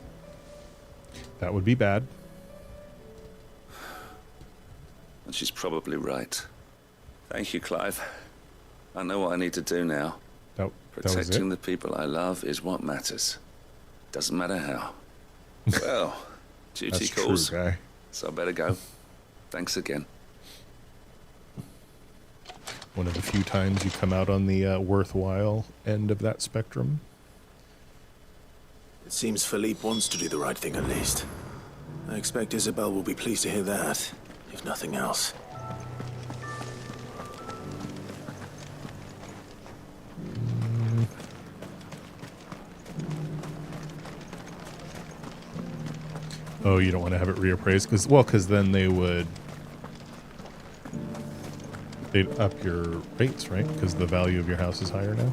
That would be bad. And she's probably right. Thank you, Clive. I know what I need to do now. Protecting the people I love is what matters. Doesn't matter how. Well, duty That's calls. true, guy. So I better go. Thanks again. One of the few times you come out on the worthwhile end of that spectrum. It seems Philippe wants to do the right thing at least. I expect Isabel will be pleased to hear that, if nothing else. Oh, you don't want to have it reappraised? Because then they'd up your rates, right? Because the value of your house is higher now.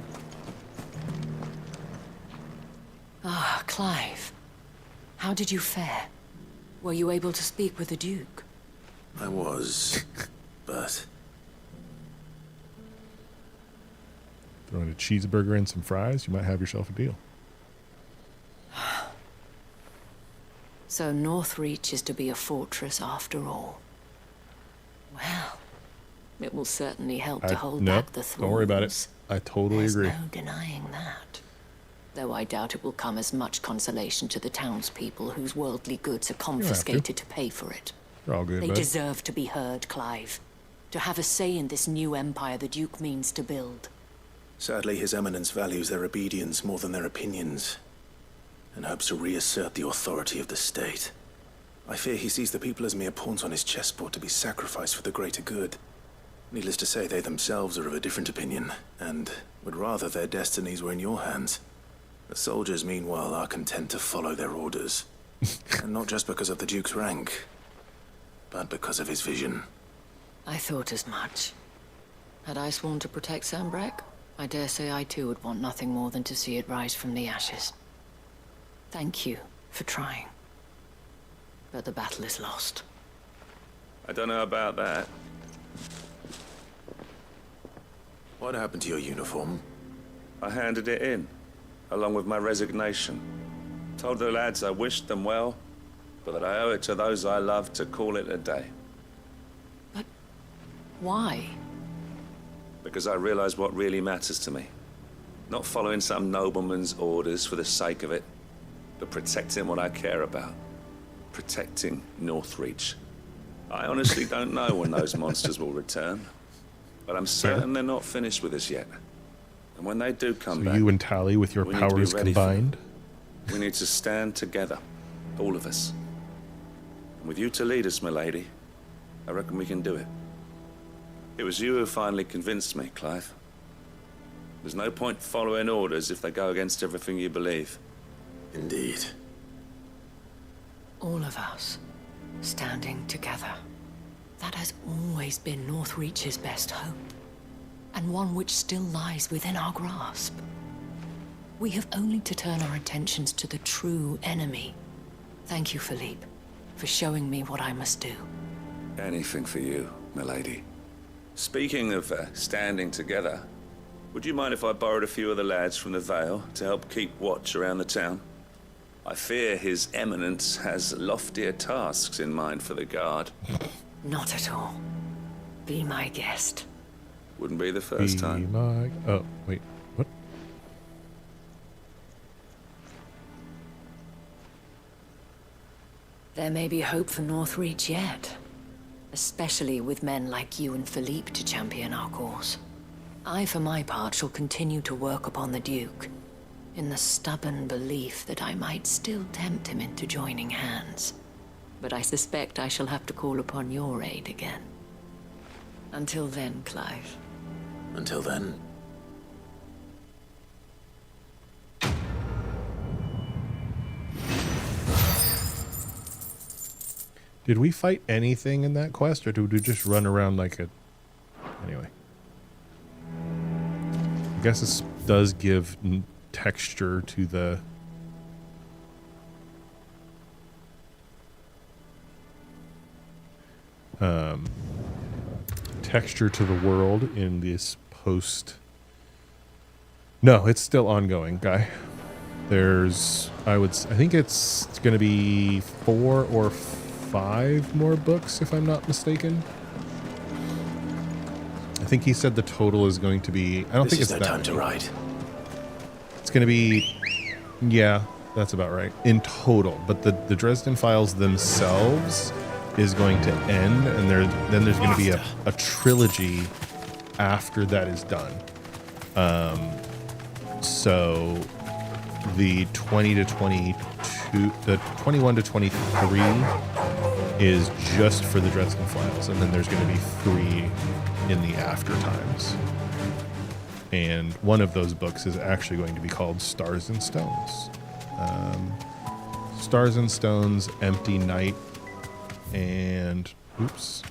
Ah, Clive. How did you fare? Were you able to speak with the Duke? I was, but... Throw in a cheeseburger and some fries, you might have yourself a deal. So Northreach is to be a fortress after all. Well, it will certainly help to hold back the thralls. Don't worry about it. I totally agree. There's no denying that. Though I doubt it will come as much consolation to the townspeople whose worldly goods are confiscated to pay for it. You're all good, They bud. deserve to be heard, Clive. To have a say in this new empire the Duke means to build. Sadly, His Eminence values their obedience more than their opinions, and hopes to reassert the authority of the state. I fear he sees the people as mere pawns on his chessboard to be sacrificed for the greater good. Needless to say, they themselves are of a different opinion, and would rather their destinies were in your hands. The soldiers, meanwhile, are content to follow their orders. And not just because of the Duke's rank, but because of his vision. I thought as much. Had I sworn to protect Sambrek, I dare say I too would want nothing more than to see it rise from the ashes. Thank you for trying. But the battle is lost. I don't know about that. What happened to your uniform? I handed it in, along with my resignation. Told the lads I wished them well, but that I owe it to those I love to call it a day. Why? Because I realize what really matters to me. Not following some nobleman's orders for the sake of it, but protecting what I care about. Protecting Northreach. I honestly don't know when those monsters will return, but I'm certain they're not finished with us yet. And when they do come back, You and Tally with your we need to be powers ready for them. combined. We need to stand together, all of us. And with you to lead us, milady, I reckon we can do it. It was you who finally convinced me, Clive. There's no point following orders if they go against everything you believe. Indeed. All of us, standing together. That has always been Northreach's best hope, and one which still lies within our grasp. We have only to turn our attentions to the true enemy. Thank you, Philippe, for showing me what I must do. Anything for you, milady. Speaking of standing together, would you mind if I borrowed a few of the lads from the Vale to help keep watch around the town? I fear His Eminence has loftier tasks in mind for the guard. Not at all. Be my guest. Wouldn't be the first time. Oh, wait. What? There may be hope for Northreach yet. Especially with men like you and Philippe to champion our cause. I, for my part, shall continue to work upon the Duke, in the stubborn belief that I might still tempt him into joining hands. but I suspect I shall have to call upon your aid again. Until then, Clive. Until then. Did we fight anything in that quest, or did we just run around like a... Anyway. I guess this does give texture to the... texture to the world in this post... No, it's still ongoing, Guy. There's... I think it's going to be 4 or 5 more books, if I'm not mistaken. I think he said the total is going to be... I don't think it's no that time to many. write. It's going to be... Yeah, that's about right. In total. But the Dresden Files themselves is going to end, and then there's going to be a trilogy after that is done. So the 20 to 22, the 21 to 23 is just for the Dresden Files, and then there's going to be 3 in the after times. And one of those books is actually going to be called Stars and Stones. Stars and Stones, Empty Night, and oops.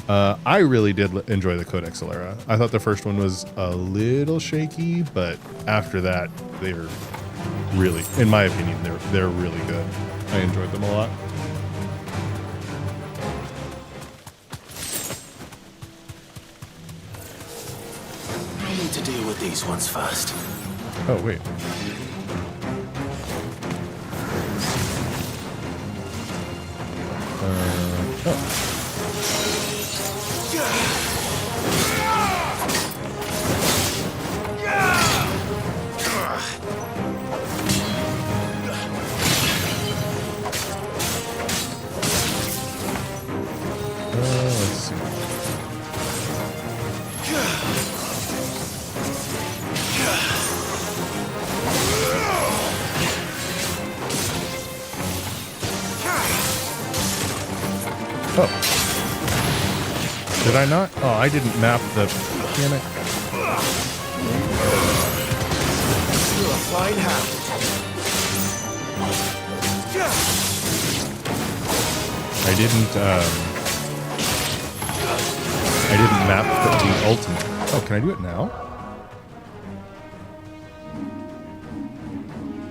I really did enjoy the Codex Alera. I thought the first one was a little shaky, but after that, they're really, in my opinion, they're really good. I enjoyed them a lot. I need to deal with these ones first. Oh, wait. Oh. Let's see. Oh. Did I not? Oh, I didn't map the... Damn it. You're a fine hound. I didn't map the ultimate. Oh, can I do it now?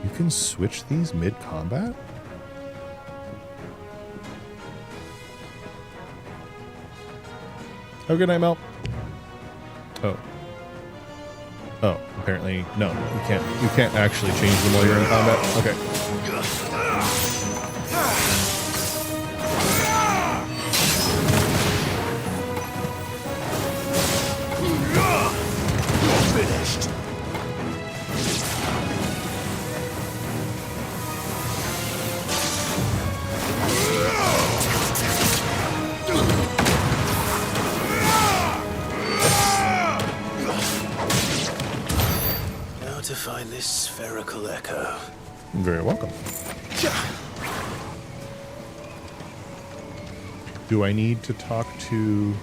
You can switch these mid-combat? Oh, good night, Mel. Oh. Oh, apparently, no. You can't actually change them while you're in combat. Okay. Finished. Now to find this spherical echo. You're very welcome. Do I need to talk to...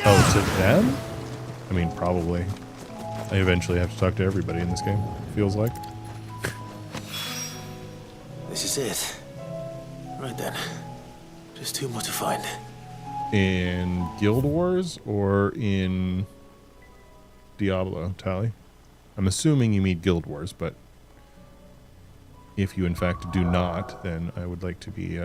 Oh, to them? I mean, probably. I eventually have to talk to everybody in this game, feels like. This is it. Right then. Just 2 more to find. In Guild Wars or in Diablo, Tally? I'm assuming you mean Guild Wars, but if you in fact do not, then I would like to be...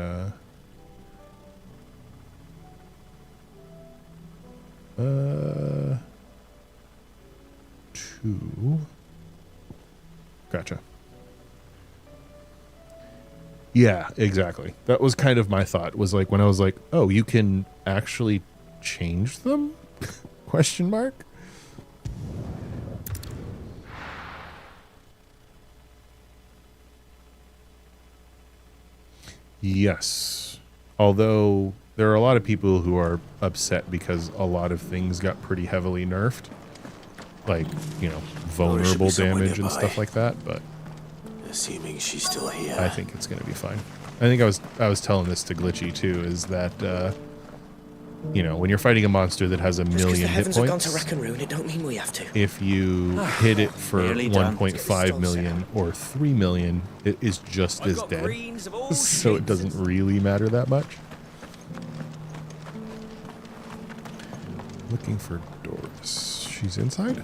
2. Gotcha. Yeah, exactly. That was kind of my thought, was like when I was like, oh, you can actually change them? Question mark? Yes. Although there are a lot of people who are upset because a lot of things got pretty heavily nerfed. Like, you know, vulnerable damage and stuff like that, but Assuming she's still here. I think it's going to be fine. I think I was telling this to Glitchy too, is that you know, when you're fighting a monster that has a million hit Have gone to points, Raccoon, it don't mean we have to. if you hit it for Nearly done. 1.5 million or 3 million, it is just as dead. So it doesn't really matter that much. Looking for Doris. She's inside?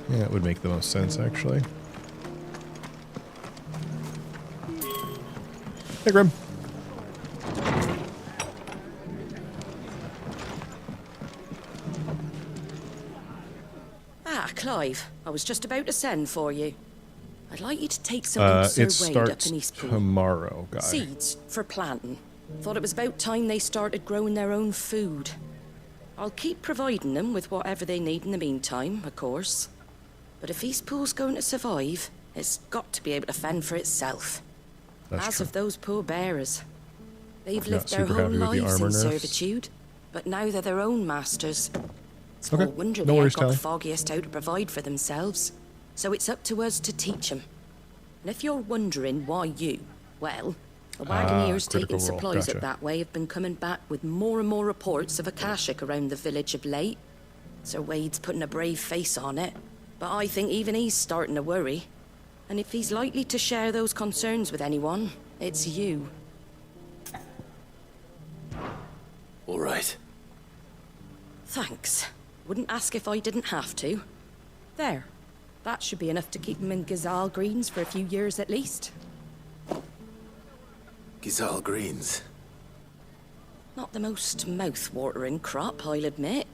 Yeah, it would make the most sense, actually. Hey, Grim. Ah, Clive. I was just about to send for you. I'd like you to take something to Sir Wade up in Eastpool. Tomorrow, guy. Seeds for planting. Thought it was about time they started growing their own food. I'll keep providing them with whatever they need in the meantime, of course. But if Eastpool's going to survive, it's got to be able to fend for itself. That's As true. of those poor bearers. They've Not lived their super whole happy with the lives armor in nerfs. servitude, but now they're their own masters. Small Okay. wonder No they worries, ain't got the Tally. foggiest how to provide for themselves. So it's up to us to teach them. And if you're wondering why you, well, the Wagoneers critical taking role. supplies Gotcha. up that way have been coming back with more and more reports of Akashic around the village of late. Sir Wade's putting a brave face on it, but I think even he's starting to worry. And if he's likely to share those concerns with anyone, it's you. All right. Thanks. Wouldn't ask if I didn't have to. There. That should be enough to keep him in Gazal Greens for a few years at least. Gizal Greens. Not the most mouth-watering crop, I'll admit.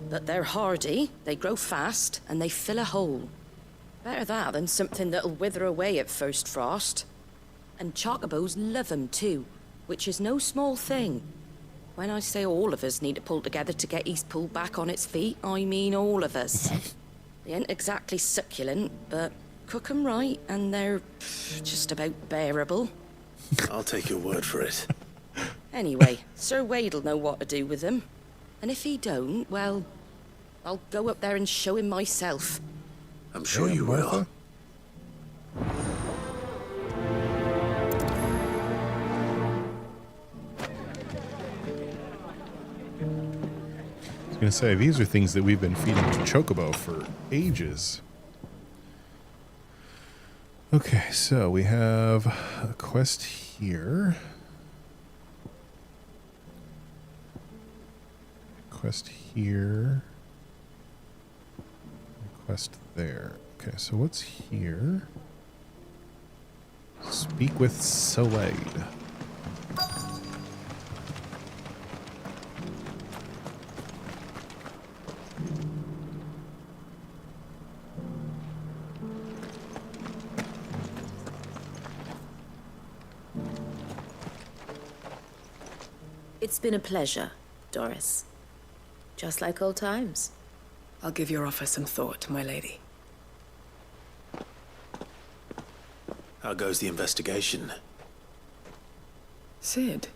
But they're hardy, they grow fast, and they fill a hole. Better that than something that'll wither away at first frost. And chocobos love 'em too, which is no small thing. When I say all of us need to pull together to get Eastpool back on its feet, I mean all of us. They ain't exactly succulent, but cook 'em right, and they're just about bearable. I'll take your word for it. Anyway, Sir Wade'll know what to do with them. And if he don't, well, I'll go up there and show him myself. I'm sure you will. I was going to say, these are things that we've been feeding to Chocobo for ages. Okay, so we have a quest here. Quest here. Quest there. Okay, so what's here? Speak with Soleil. It's been a pleasure, Doris. Just like old times. I'll give your offer some thought, my lady. How goes the investigation? Sid,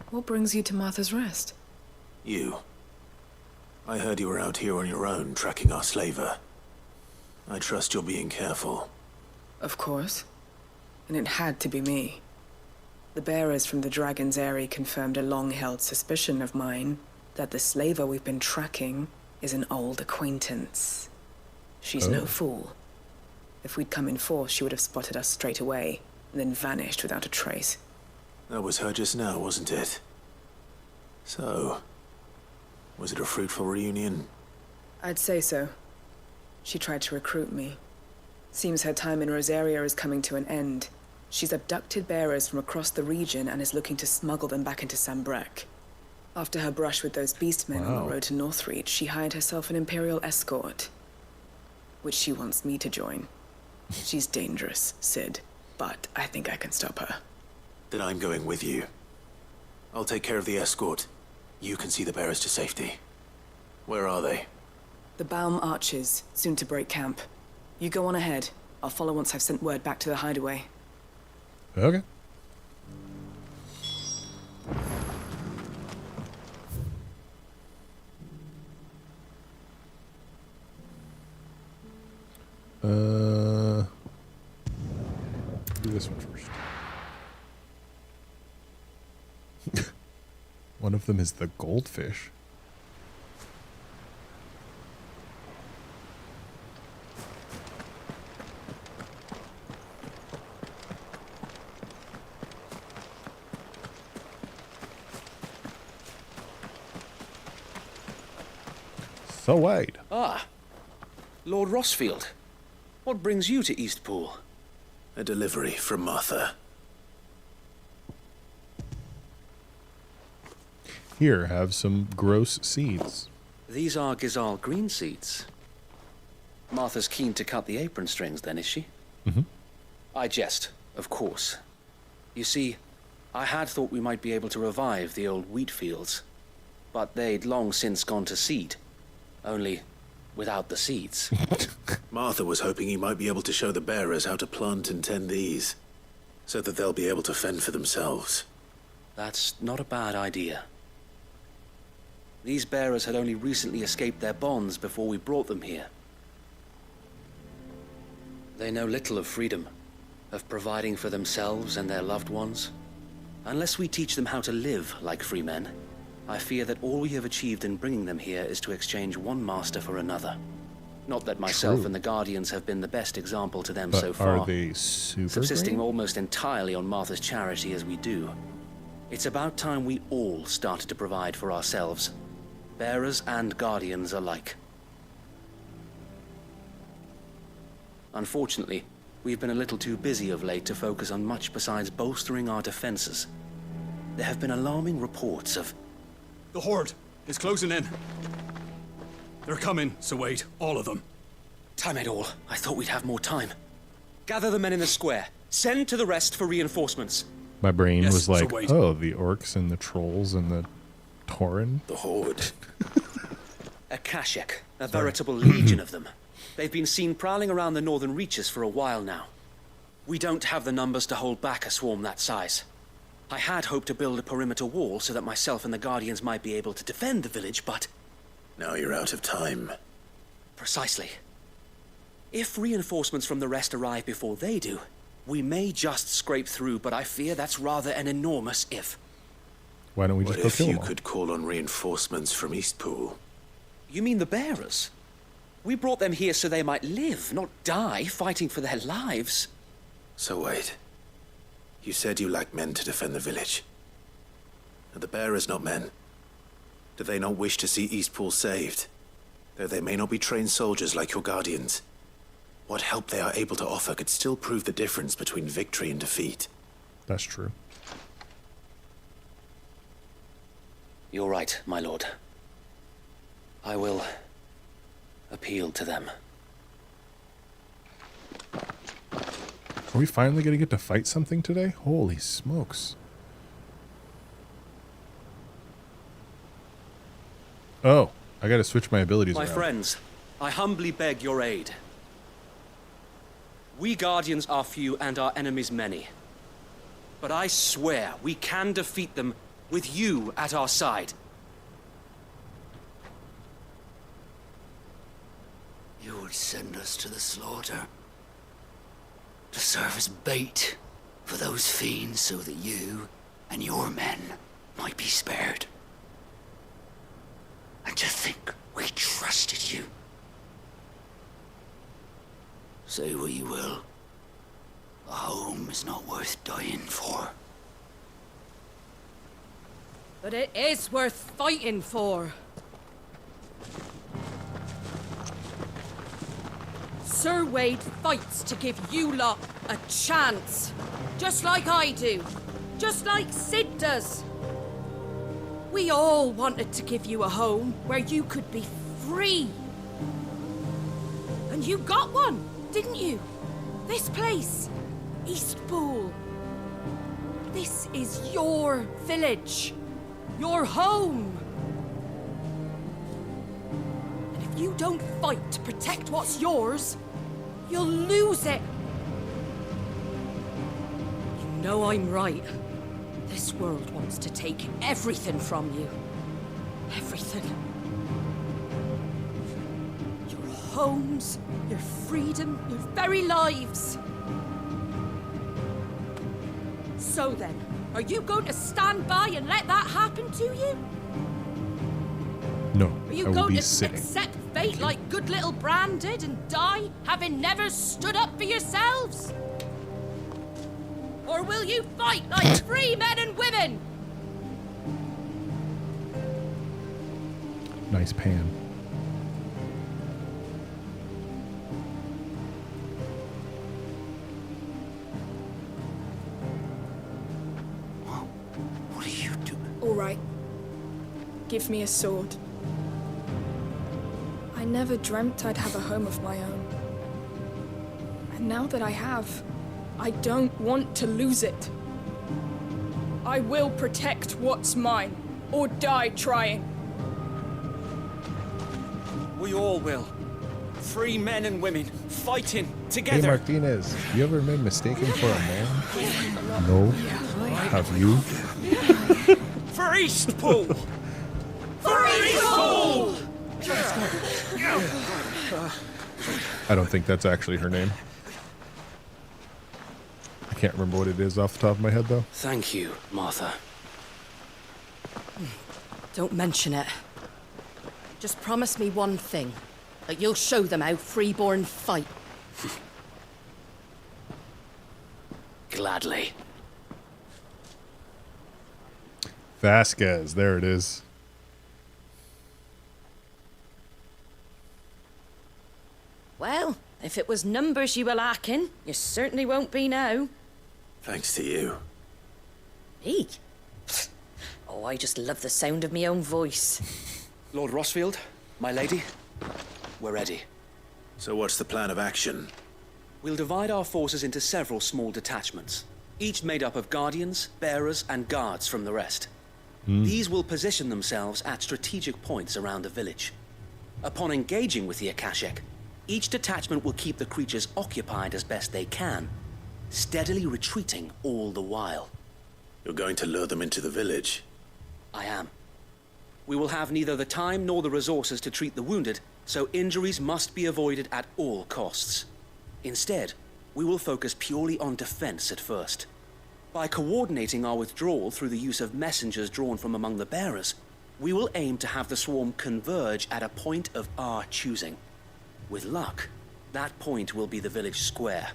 what brings you to Martha's Rest? You. I heard you were out here on your own, tracking our slaver. I trust you're being careful. Of course. And it had to be me. The bearers from the Dragon's Eyrie confirmed a long-held suspicion of mine that the slaver we've been tracking is an old acquaintance. She's no fool. If we'd come in force, she would have spotted us straight away, and then vanished without a trace. That was her just now, wasn't it? So, was it a fruitful reunion? I'd say so. She tried to recruit me. Seems her time in Rosaria is coming to an end. She's abducted bearers from across the region and is looking to smuggle them back into Sambrek. After her brush with those beastmen on the road to Northreach, she hired herself an Imperial escort, which she wants me to join. She's dangerous, Sid, but I think I can stop her. Then I'm going with you. I'll take care of the escort. You can see the bearers to safety. Where are they? The Baum Archers, soon to break camp. You go on ahead. I'll follow once I've sent word back to the hideaway. Okay. this one first. One of them is the goldfish. So wide. Ah, Lord Rossfield. What brings you to Eastpool? A delivery from Martha. Here, have some gross seeds. These are Gizal green seeds. Martha's keen to cut the apron strings, then, is she? Mm-hmm. I jest, of course. You see, I had thought we might be able to revive the old wheat fields, but they'd long since gone to seed. Only without the seeds. Martha was hoping you might be able to show the bearers how to plant and tend these, so that they'll be able to fend for themselves. That's not a bad idea. These bearers had only recently escaped their bonds before we brought them here. They know little of freedom, of providing for themselves and their loved ones. Unless we teach them how to live like free men, I fear that all we have achieved in bringing them here is to exchange one master for another. Not that myself and the Guardians have been the best example to them so far. Are they super subsisting green? Almost entirely on Martha's charity as we do. It's about time we all started to provide for ourselves. Bearers and Guardians alike. Unfortunately, we've been a little too busy of late to focus on much besides bolstering our defenses. There have been alarming reports of... The Horde is closing in. They're coming, so wait, all of them. Time it all. I thought we'd have more time. Gather the men in the square. Send to the rest for reinforcements. My brain Yes, was so like, wait. oh, the orcs and the trolls and the Tauren. The Horde. A Kashek, a veritable legion of them. They've been seen prowling around the northern reaches for a while now. We don't have the numbers to hold back a swarm that size. I had hoped to build a perimeter wall so that myself and the Guardians might be able to defend the village, but... Now you're out of time. Precisely. If reinforcements from the rest arrive before they do, we may just scrape through, but I fear that's rather an enormous if. Why don't we What just go if kill you them all? could call on reinforcements from Eastpool? You mean the bearers? We brought them here so they might live, not die fighting for their lives. So wait. You said you lack men to defend the village. Are the bearers not men? Do they not wish to see Eastpool saved? Though they may not be trained soldiers like your Guardians. What help they are able to offer could still prove the difference between victory and defeat. That's true. You're right, my lord. I will appeal to them. Are we finally going to get to fight something today? Holy smokes. Oh, I got to switch my abilities My around. friends, I humbly beg your aid. We Guardians are few and our enemies many. But I swear we can defeat them with you at our side. You would send us to the slaughter. To serve as bait for those fiends so that you and your men might be spared. And to think we trusted you. Say what you will. A home is not worth dying for. But it is worth fighting for. Sir Wade fights to give you lot a chance. Just like I do. Just like Sid does. We all wanted to give you a home where you could be free. And you got one, didn't you? This place, Eastpool. This is your village. Your home. And if you don't fight to protect what's yours, you'll lose it. You know I'm right. This world wants to take everything from you. Everything. Your homes, your freedom, your very lives. So then, are you going to stand by and let that happen to you? No, Are you I will going be to sitting. accept fate like good little Bran did and die, having never stood up for yourselves? Or will you fight like free men and women? Nice pan. What are you doing? All right. Give me a sword. I never dreamt I'd have a home of my own. And now that I have, I don't want to lose it. I will protect what's mine, or die trying. We all will. Free men and women, fighting Hey together. Martinez, you ever been mistaken for a man? No. Have you? For Eastpool! For Eastpool! I don't think that's actually her name. I can't remember what it is off the top of my head, though. Thank you, Martha. Don't mention it. Just promise me one thing. That you'll show them how freeborn fight. Gladly. Vasquez, there it is. Well, if it was numbers you were lacking, you certainly won't be now. Thanks to you. Me? Oh, I just love the sound of my own voice. Lord Rossfield, my lady, we're ready. So what's the plan of action? We'll divide our forces into several small detachments, each made up of guardians, bearers, and guards from the rest. These will position themselves at strategic points around the village. Upon engaging with the Akashic, each detachment will keep the creatures occupied as best they can, steadily retreating all the while. You're going to lure them into the village? I am. We will have neither the time nor the resources to treat the wounded, so injuries must be avoided at all costs. Instead, we will focus purely on defense at first. By coordinating our withdrawal through the use of messengers drawn from among the bearers, we will aim to have the swarm converge at a point of our choosing. With luck, that point will be the village square.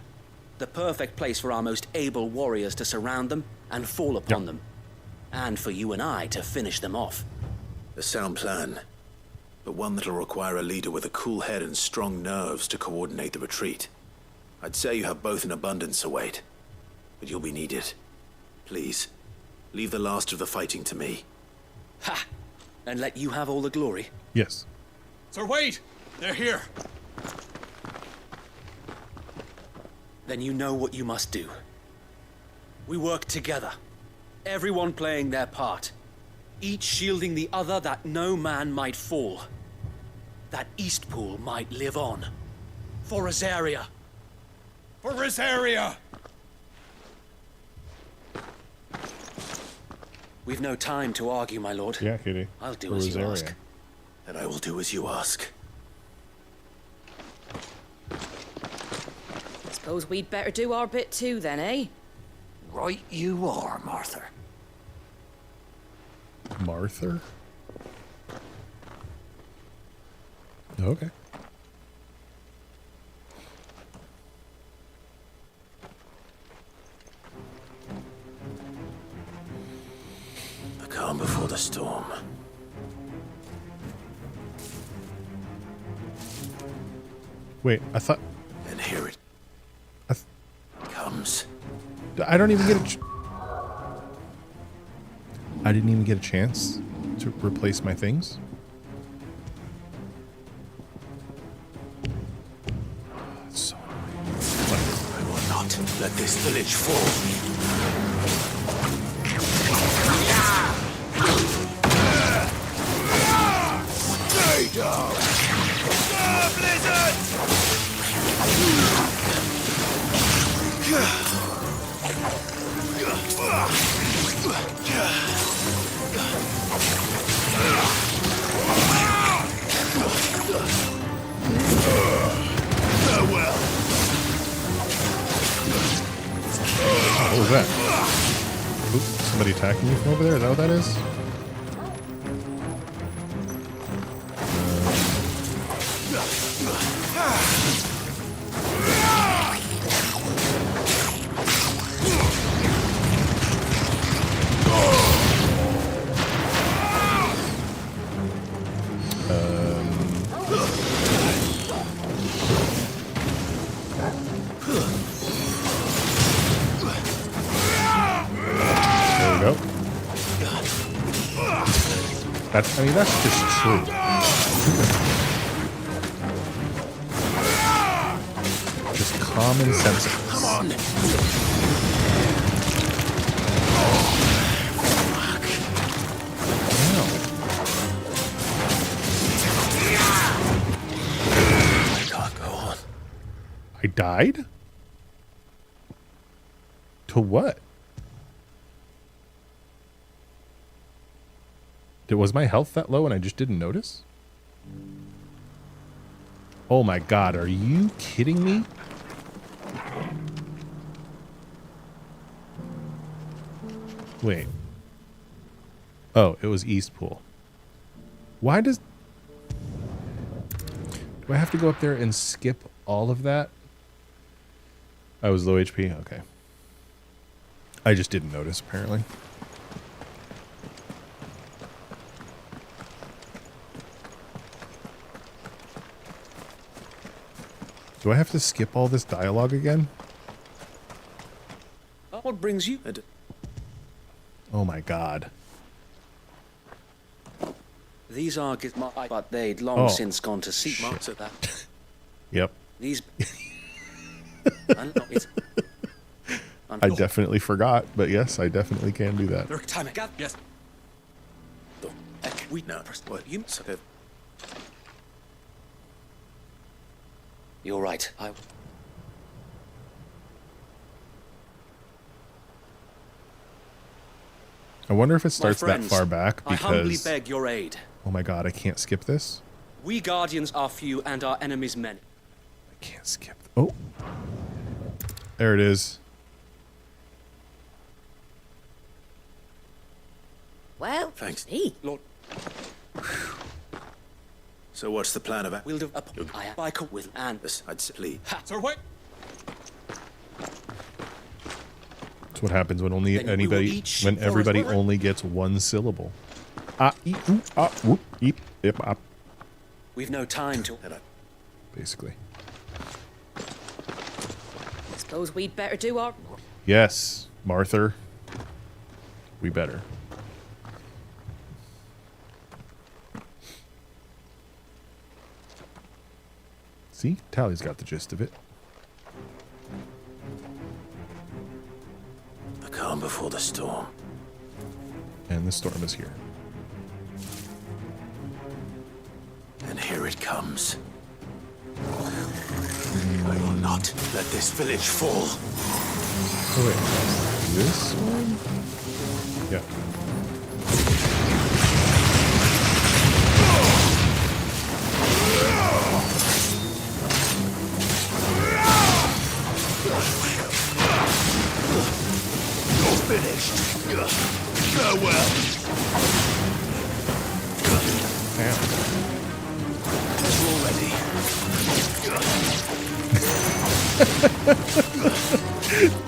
The perfect place for our most able warriors to surround them and fall upon them. And for you and I to finish them off. A sound plan, but one that'll require a leader with a cool head and strong nerves to coordinate the retreat. I'd say you have both in abundance, await, but you'll be needed. Please, leave the last of the fighting to me. Ha! And let you have all the glory? Yes. Sir Wade! They're here! Then you know what you must do. We work together, everyone playing their part, each shielding the other that no man might fall, that Eastpool might live on. For Rosaria! For Rosaria! We've no time to argue, my lord. Yeah, Kitty. I'll do For as you Rosaria. ask. And I will do as you ask. Suppose we'd better do our bit too then, eh? Right you are, Martha. Martha? Okay. The calm before the storm. Wait, I thought... And here it comes. I don't even get a... I didn't even get a chance to replace my things. That's so annoying. I will not let this village fall. Stay down! Blizzard! Farewell. Oh, somebody attacking me from over there? Is that what that is? I mean, that's just true. Just common sense. Come on. I can't go on. I died? To what? Was my health that low and I just didn't notice? Oh my god, are you kidding me? Wait. Oh, it was East Pool. Why does... Do I have to go up there and skip all of that? I was low HP? Okay. I just didn't notice, apparently. Do I have to skip all this dialogue again? What brings you? Oh my god. These are but they'd long since gone to seek marks at that. Yep. These. I definitely forgot, but yes, I definitely can do that. Yes. We know. You're right. I wonder if it starts friends, that far back I humbly because... beg your aid. Oh my god, I can't skip this? We Guardians are few and our enemies many. I can't skip... Oh. There it is. Well, thanks. Me. Lord. So what's the plan of it? We'll do up. I could with and I'd simply. Sir, wait. That's what happens when only everybody only gets one syllable. Whoop, eep, ip, up. We've no time to. Basically. I suppose we'd better do our... Yes, Martha. We better. See? Tally's got the gist of it. The calm before the storm. And the storm is here. And here it comes. I will not let this village fall. Oh wait, this one? Yeah. You're finished. Farewell.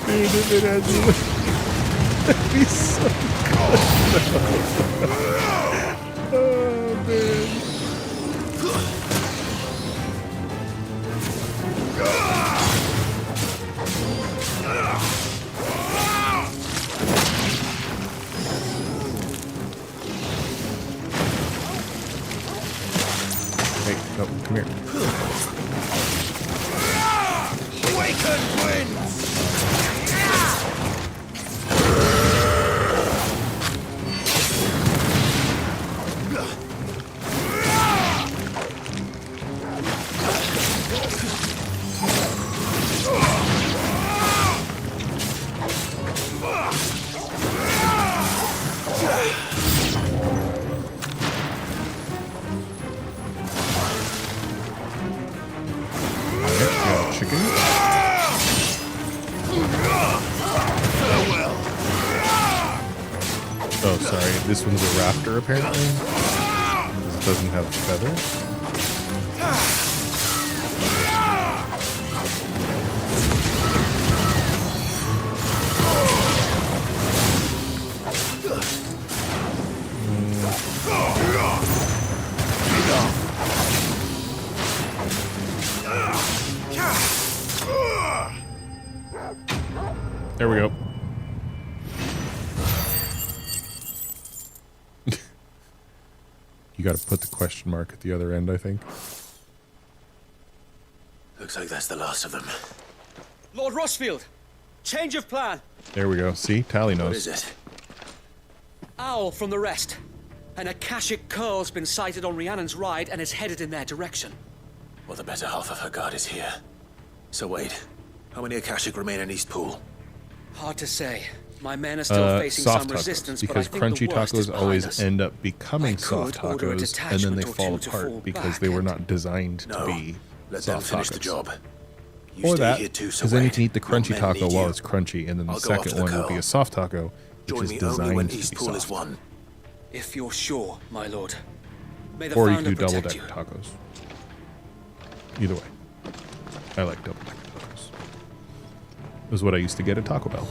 Dude, if it had that'd be so good. Oh, man. Hey, no, come here. Awaken winds! Chicken. Farewell. this one's a raptor apparently. This doesn't have feathers. There we go. You got to put the question mark at the other end, I think. Looks like that's the last of them. Lord Rossfield, change of plan. There we go. See? Tally knows. What is it? Owl from the rest. An Akashic curl's been sighted on Rhiannon's ride and is headed in their direction. Well, the better half of her guard is here. So wait, how many Akashic remain in East Pool? Hard to say. My men are still facing some resistance, but I because think crunchy the worst is tacos behind always us. end up becoming soft order a tacos, and then they detachment or fall two to apart fall because they were not designed to No, be let them soft finish tacos. the job. You Or stay that, here too, because so then you wait. can eat the crunchy Your men taco need while you. it's crunchy, and then the I'll go after second the one will be curl. a soft taco, which Join is me only designed when to East be Pool is soft. won. If you're sure, my lord. May the Or you founder can do double protect decker you. tacos. Either way, I like double decker tacos. It was what I used to get at Taco Bell.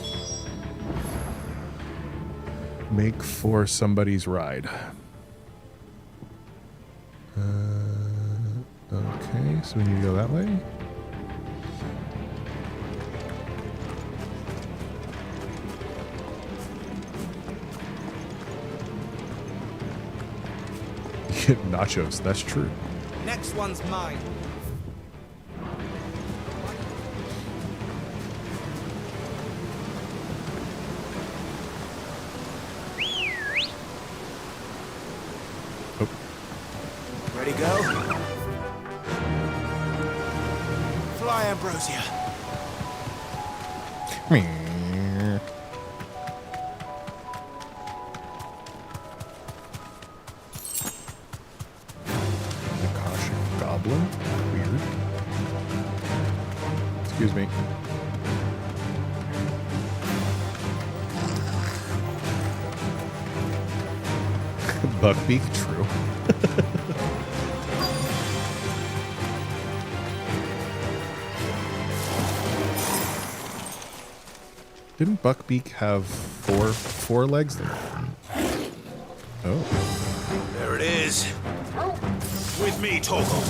Make for somebody's ride. Okay, so we need to go that way. Nachos, that's true. Next one's mine. Oh. Ready, go? Fly, Ambrosia. Akashic Goblin? Weird. Excuse me. Buckbeak, true. Didn't Buckbeak have four legs there? Oh. There it is. With me, Torgal.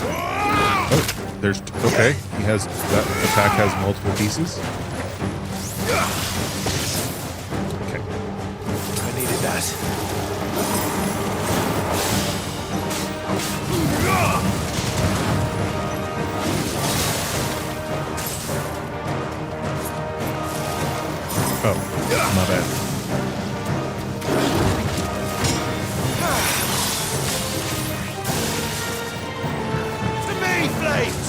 Oh, there's okay. He has that attack has multiple pieces. Okay. I needed that. Oh, my bad. To me, Flames!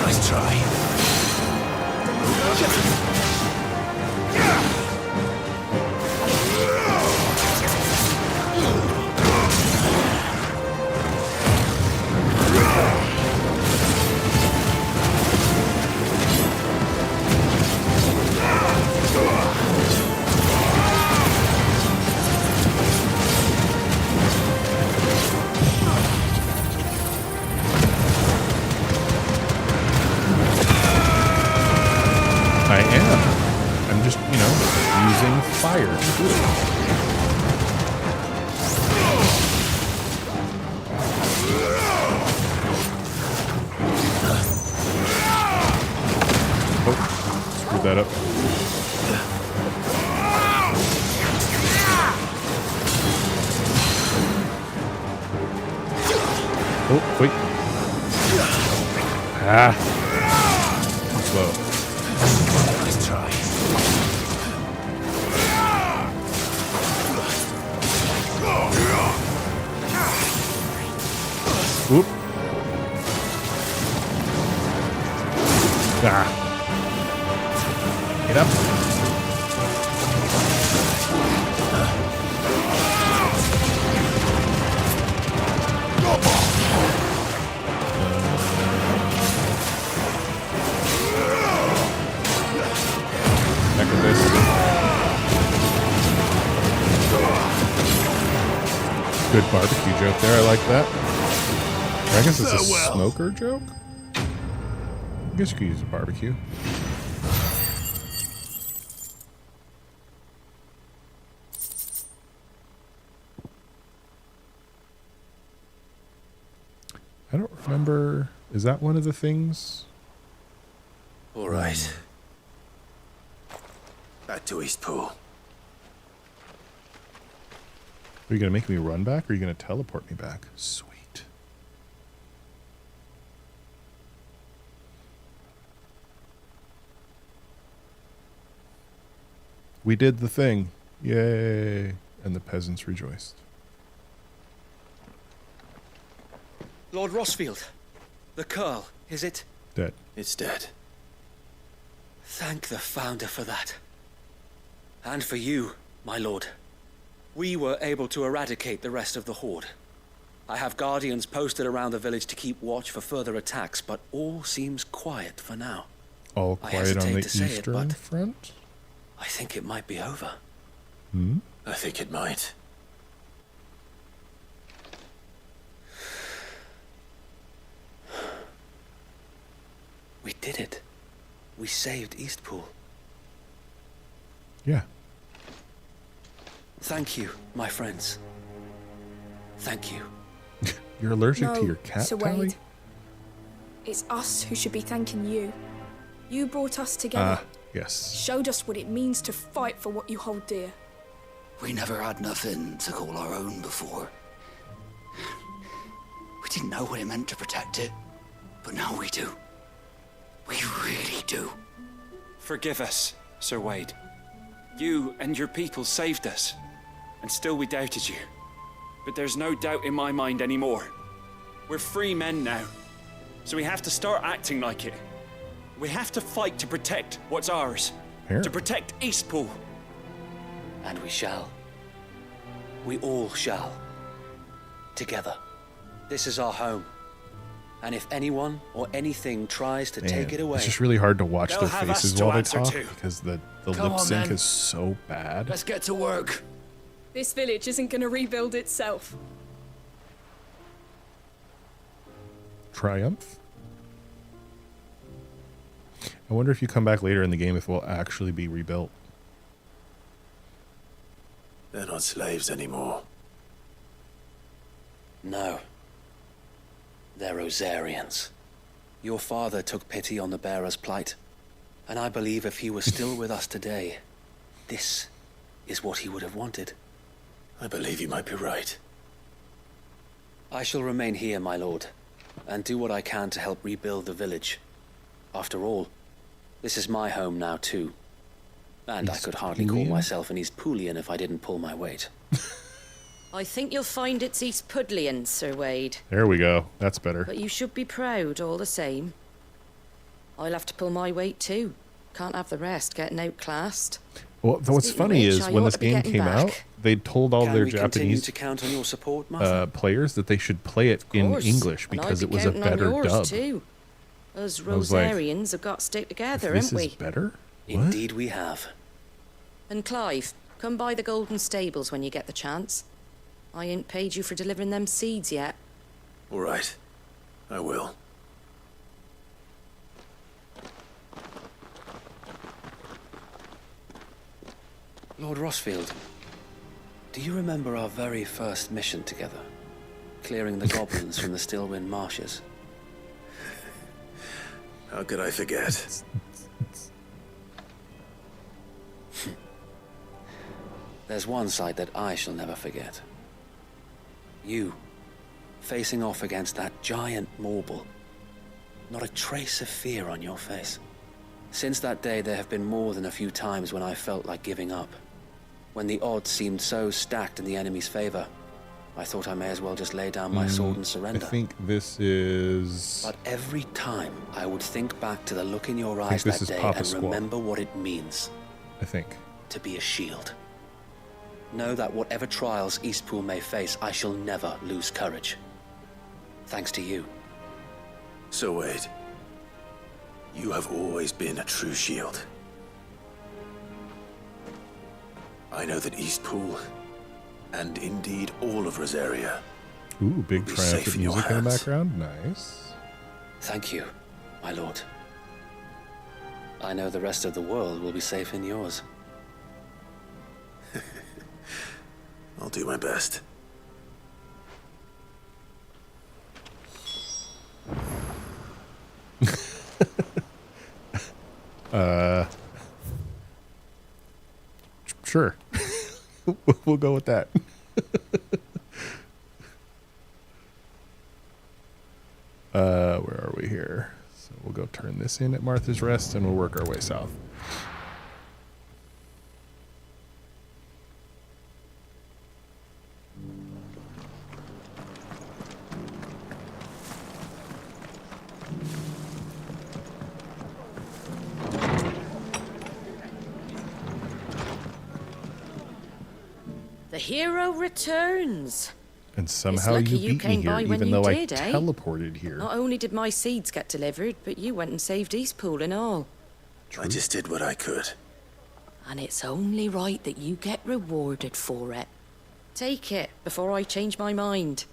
Nice try. I am. I'm just, using fire to do it. Oh, screwed that up. Oh, wait. Ah. Too slow. Nice try. Whoop. Ah. Get up. Back with this. Good barbecue joke there. I like that. Or I guess it's a smoker joke. I guess you could use a barbecue. I don't remember. Is that one of the things? All right. Back to Eastpool. Are you going to make me run back, or are you going to teleport me back? Sweet. We did the thing. Yay. And the peasants rejoiced. Lord Rossfield, the Curl, is it? Dead. It's dead. Thank the Founder for that. And for you, my lord. We were able to eradicate the rest of the Horde. I have guardians posted around the village to keep watch for further attacks, but all seems quiet for now. All quiet on the Eastern but Front? I think it might be over. Hmm? I think it might. We did it. We saved Eastpool. Yeah. Thank you, my friends. Thank you. You're allergic No, to your cat, Sir Tally? Wade. It's us who should be thanking you. You brought us together. Yes. Showed us what it means to fight for what you hold dear. We never had nothing to call our own before. We didn't know what it meant to protect it, but now we do. We really do. Forgive us, Sir Wade. You and your people saved us, and still we doubted you. But there's no doubt in my mind anymore. We're free men now, so we have to start acting like it. We have to fight to protect what's ours. To protect Eastpool. And we shall. We all shall. Together. This is our home. And if anyone or anything tries to take it away... It's just really hard to watch they'll their have us faces to while they answer talk to. because the Come lip on, sync then. is so bad. Let's get to work. This village isn't going to rebuild itself. Triumph? I wonder if you come back later in the game if it will actually be rebuilt. They're not slaves anymore. No. They're Rosarians. Your father took pity on the bearer's plight. And I believe if he was still with us today, this is what he would have wanted. I believe you might be right. I shall remain here, my lord, and do what I can to help rebuild the village. After all, this is my home now too. And I could hardly call myself an Eastpoolian if I didn't pull my weight. I think you'll find it's East Pudlian, Sir Wade. There we go. That's better. But you should be proud all the same. I'll have to pull my weight too. Can't have the rest getting outclassed. Well, what's Speaking funny of which, is I when ought this to be game getting came back. out, they told all Can their we continue Japanese to count on your support, Master? players that they should play it in Course. English And because I'd it be was a counting on better yours dub. Too. Us I was like, Rosarians have got to stick together, This haven't is we? better? Indeed we have. And Clive, come by the Golden Stables when you get the chance. I ain't paid you for delivering them seeds yet. All right. I will. Lord Rossfield, do you remember our very first mission together? Clearing the goblins from the Stillwind marshes? How could I forget? There's one sight that I shall never forget. You, facing off against that giant Morble. Not a trace of fear on your face. Since that day, there have been more than a few times when I felt like giving up. When the odds seemed so stacked in the enemy's favor, I thought I may as well just lay down my sword and surrender. I think this is... But every time, I would think back to the look in your eyes this that is day Papa and Squall. remember what it means I think. to be a shield. Know that whatever trials Eastpool may face, I shall never lose courage. Thanks to you. So Wade, you have always been a true shield. I know that Eastpool and indeed all of Rosaria. Ooh, big will be triumphant safe in your music in the hands. background. Nice. Thank you, my lord. I know the rest of the world will be safe in yours. I'll do my best. Sure. We'll go with that. Where are we here? So we'll go turn this in at Martha's Rest and we'll work our way south. The hero returns. And somehow lucky you you beat me came here, by when even you though did, I eh? teleported here. Not only did my seeds get delivered, but you went and saved Eastpool and all. I just did what I could. And it's only right that you get rewarded for it. Take it before I change my mind.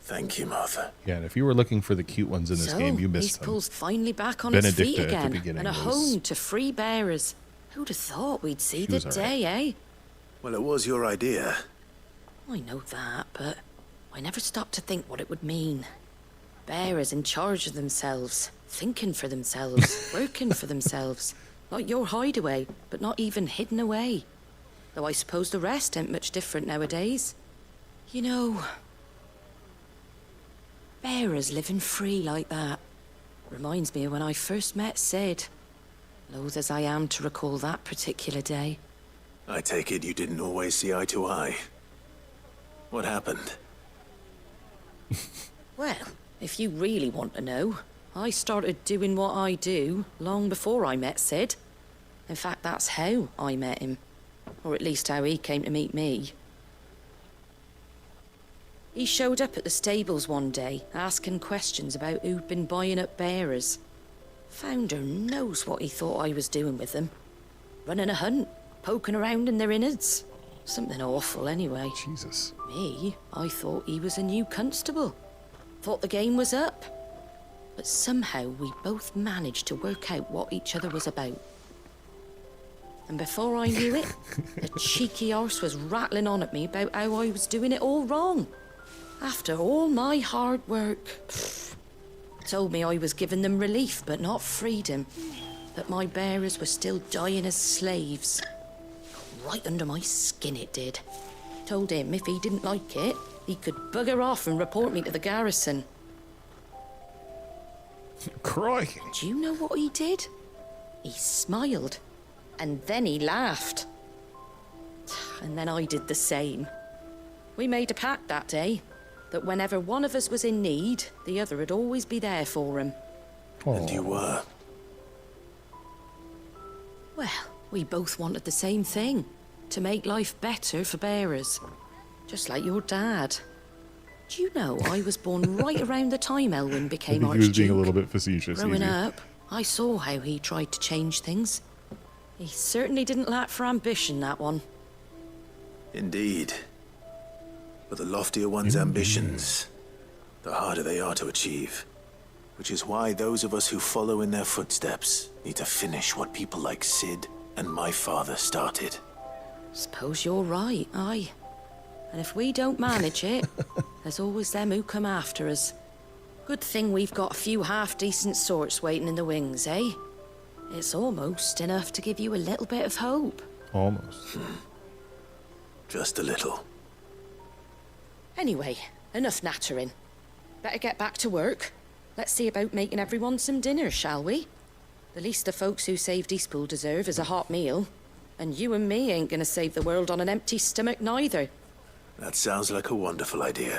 Thank you, Martha. Yeah, and if you were looking for the cute ones in this game, you missed them. Eastpool's finally back on its feet Benedicta at the again, beginning and a was- home to free bearers. Who'd have thought we'd see She the was all day, eh? Well, it was your idea. I know that, but I never stopped to think what it would mean. Bearers in charge of themselves, thinking for themselves, working for themselves. Like your hideaway, but not even hidden away. Though I suppose the rest ain't much different nowadays. You know, bearers living free like that reminds me of when I first met Sid. Loath as I am to recall that particular day. I take it you didn't always see eye to eye. What happened? Well, if you really want to know, I started doing what I do long before I met Sid. In fact, that's how I met him. Or at least how he came to meet me. He showed up at the stables one day, asking questions about who'd been buying up bearers. Founder knows what he thought I was doing with them. Running a hunt, poking around in their innards. Something awful, anyway. Jesus. Me, I thought he was a new constable. Thought the game was up. But somehow we both managed to work out what each other was about. And before I knew it, the cheeky arse was rattling on at me about how I was doing it all wrong. After all my hard work. Told me I was giving them relief, but not freedom. That my bearers were still dying as slaves. Right under my skin it did. Told him if he didn't like it, he could bugger off and report me to the garrison. Crikey. Do you know what he did? He smiled. And then he laughed. And then I did the same. We made a pact that day, that whenever one of us was in need, the other would always be there for him. And you were. Well, we both wanted the same thing. To make life better for bearers. Just like your dad. Do you know I was born right around the time Elwyn I became think he was being a Archduke? little bit facetious. Growing easy. up, I saw how he tried to change things. He certainly didn't lack for ambition, that one. Indeed. But the loftier one's ambitions, the harder they are to achieve. Which is why those of us who follow in their footsteps need to finish what people like Sid and my father started. Suppose you're right, aye. And if we don't manage it, there's always them who come after us. Good thing we've got a few half-decent sorts waiting in the wings, eh? It's almost enough to give you a little bit of hope. Almost. Just a little. Anyway, enough nattering. Better get back to work. Let's see about making everyone some dinner, shall we? The least the folks who saved Eastpool deserve is a hot meal. And you and me ain't gonna save the world on an empty stomach neither. That sounds like a wonderful idea.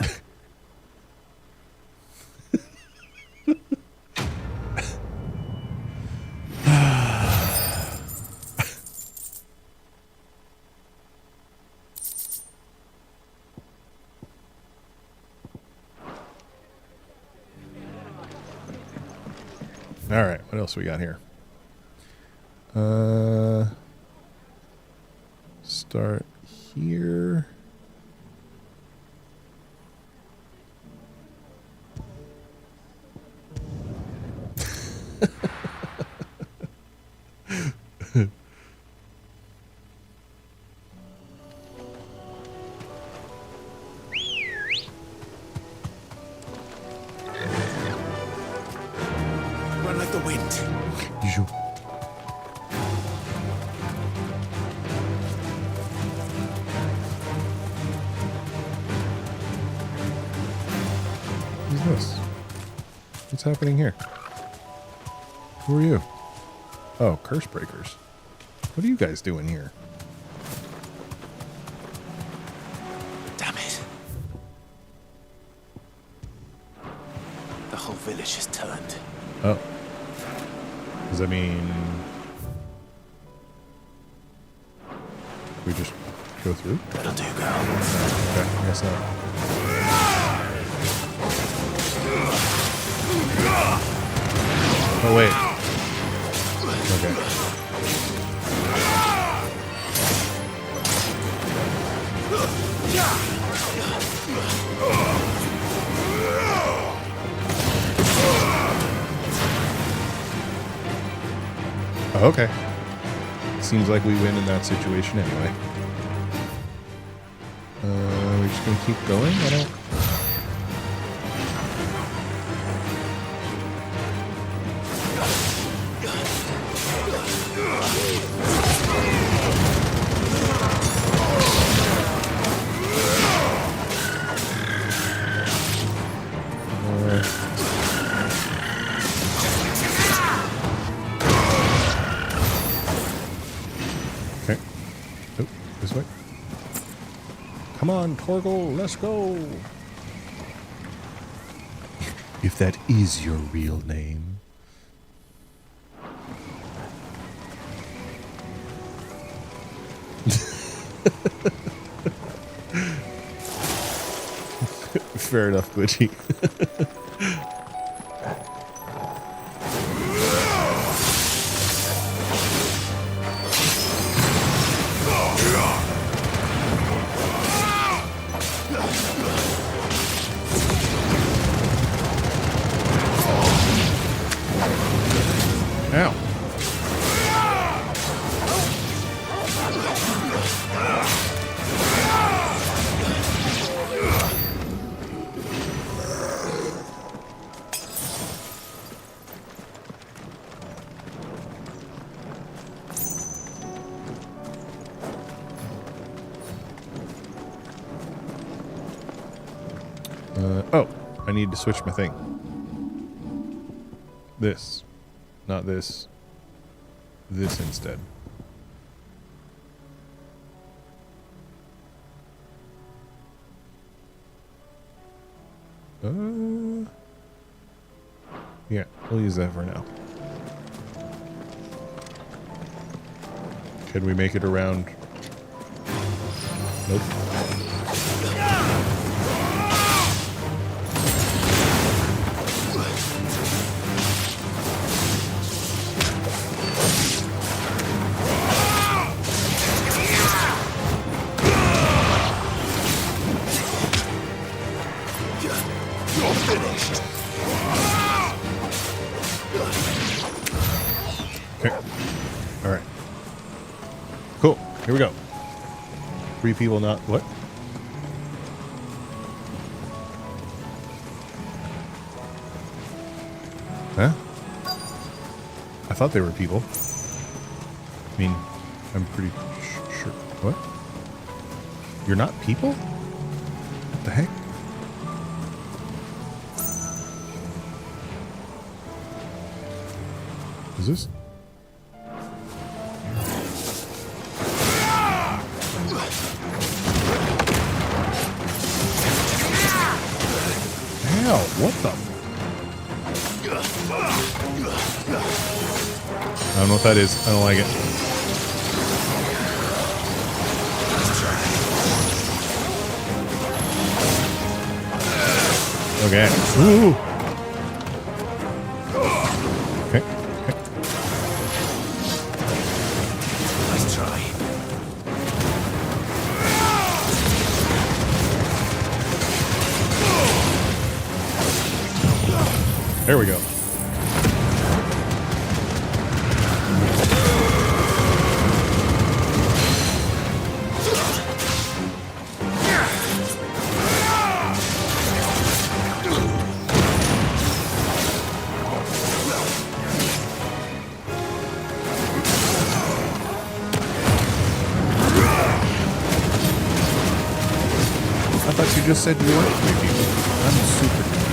All right, what else we got here? Start here. Run like the wind. Who's this? What's happening here? Who are you? Oh, curse breakers. What are you guys doing here? Damn it. The whole village has turned. Oh. Does that mean we just go through? That'll do, girl. Okay, I guess not. Oh, wait. Okay. Okay. Seems like we win in that situation anyway. We're just gonna keep going? I don't... Okay. Oh, this way. Come on, Torgal, let's go. If that is your real name. Fair enough, Glitchy. Ow. Oh, I need to switch my thing. This. Not this. This instead. Yeah, we'll use that for now. Can we make it around? Nope. Okay. All right. Cool. Here we go. 3 people not... What? Huh? I thought they were people. I mean, I'm pretty sure... What? You're not people? What the heck? Is this... Ow, what the... I don't know what that is. I don't like it. Okay. Ooh. Okay. Okay. Nice try. There we go. I thought you just said you weren't 3 people. I'm super confused.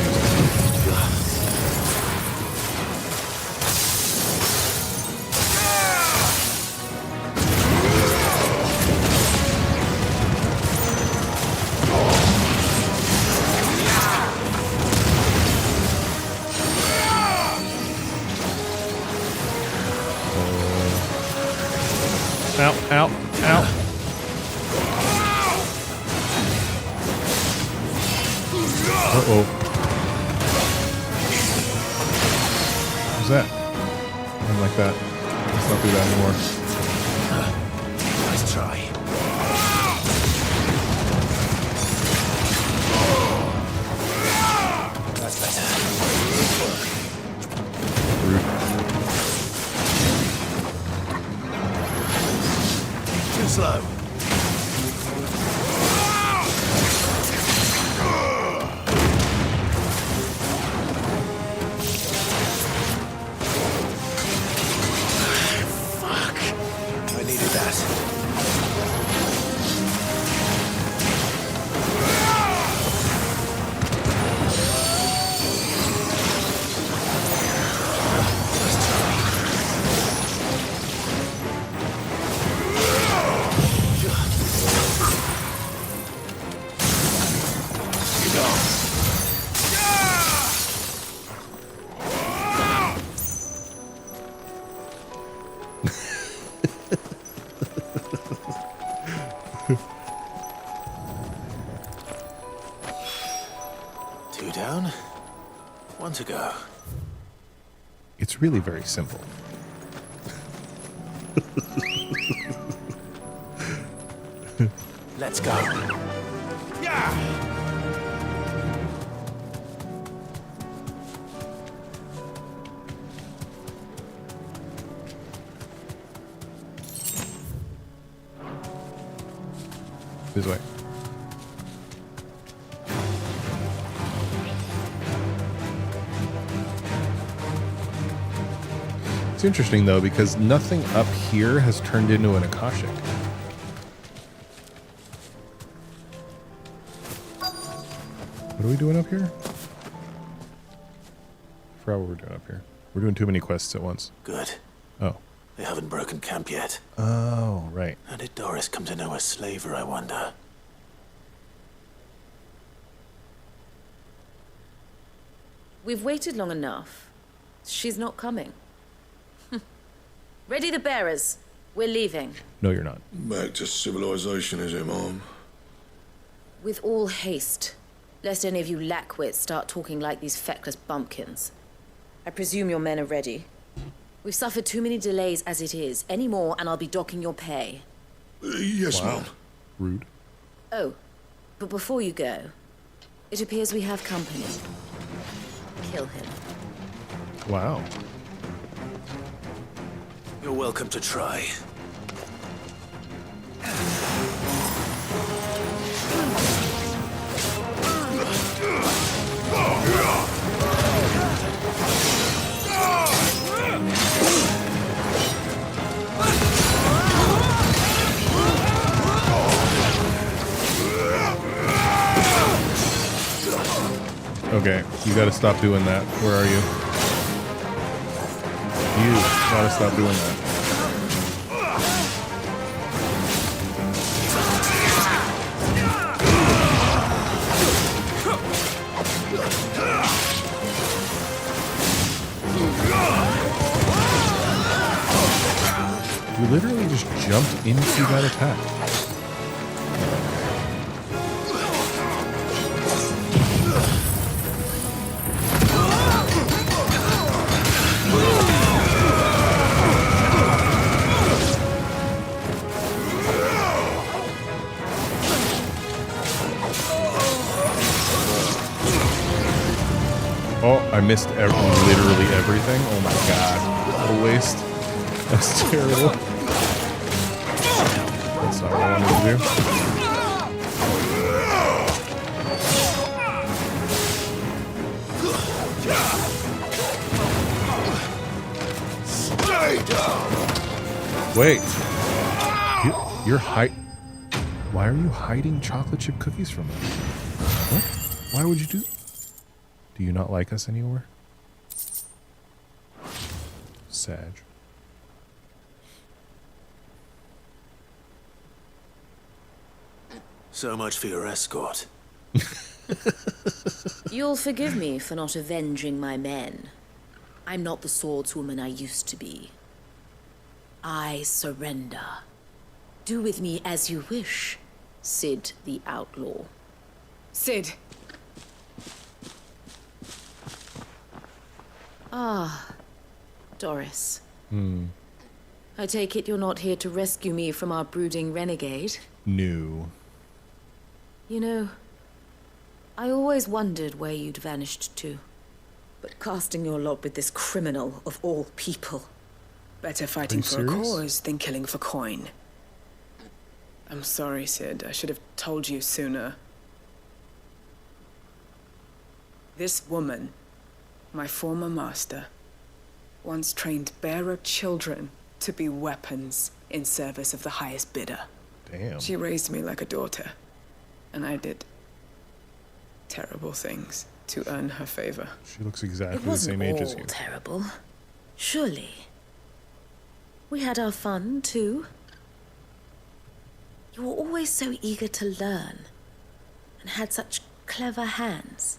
Ow, ow, ow. Uh-oh. What's that? I don't like that. Let's not do that anymore. Nice try. That's better. Rude. Too slow. Two down, one to go. It's really very simple. Let's go. Yeah. This way. It's interesting though because nothing up here has turned into an Akashic. What are we doing up here? I forgot what we're doing up here. We're doing too many quests at once. Good. Oh. They haven't broken camp yet. Oh, right. How did Doris come to know a slaver, I wonder? We've waited long enough. She's not coming. Ready the bearers. We're leaving. No, you're not. Back to civilization, is it, Mom? With all haste, lest any of you lackwits start talking like these feckless bumpkins. I presume your men are ready. We've suffered too many delays as it is. Any more, and I'll be docking your pay. Yes, Mom. Rude. Oh, but before you go, it appears we have company. Kill him. Wow. You're welcome to try. Okay, you gotta stop doing that. Where are you? You gotta stop doing that. You literally just jumped into that attack. Oh. I missed literally everything. Oh my god. What a waste. That's terrible. That's not what I wanted to do. Wait. You're Why are you hiding chocolate chip cookies from us? What? Why would you do? Do you not like us anymore? Sag. So much for your escort. You'll forgive me for not avenging my men. I'm not the swordswoman I used to be. I surrender. Do with me as you wish, Sid the Outlaw. Sid. Ah, Doris. Hmm. I take it you're not here to rescue me from our brooding renegade? No. You know, I always wondered where you'd vanished to. But casting your lot with this criminal of all people. Better fighting for a cause than killing for coin. I'm sorry, Sid. I should have told you sooner. This woman, my former master, once trained bearer children to be weapons in service of the highest bidder. Damn. She raised me like a daughter, and I did terrible things to earn her favor. She looks exactly the same age as you. It wasn't all terrible. Surely. We had our fun, too. You were always so eager to learn, and had such clever hands.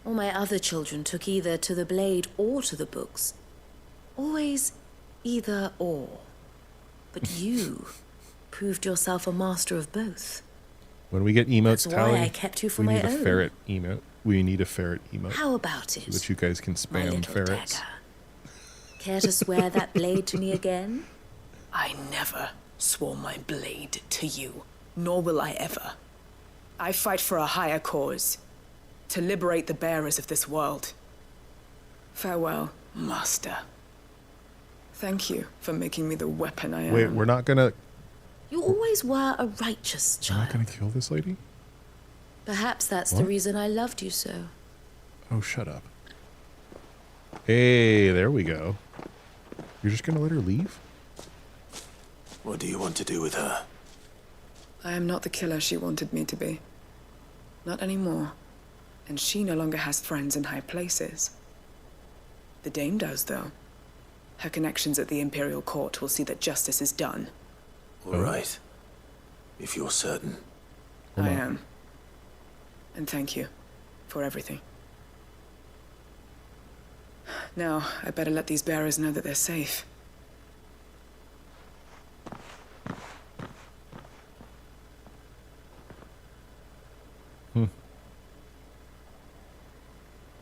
All my other children took either to the blade or to the books. Always either or. But you proved yourself a master of both. When we get emotes, That's Tally, why I kept you for we my need a own. ferret emote. We need a ferret emote. How about it, so that you guys can my spam little ferrets. dagger? Care to swear that blade to me again? I never swore my blade to you, nor will I ever. I fight for a higher cause, to liberate the bearers of this world. Farewell, Master. Thank you for making me the weapon I am. Wait, we're not gonna... You always were a righteous We're not child. gonna kill this lady? Perhaps that's the What? reason I loved you so. Oh, shut up. Hey, there we go. You're just gonna let her leave? What do you want to do with her? I am not the killer she wanted me to be. Not anymore. And she no longer has friends in high places. The Dame does, though. Her connections at the Imperial Court will see that justice is done. All right. If you're certain. I am. And thank you for everything. Now, I better let these bearers know that they're safe.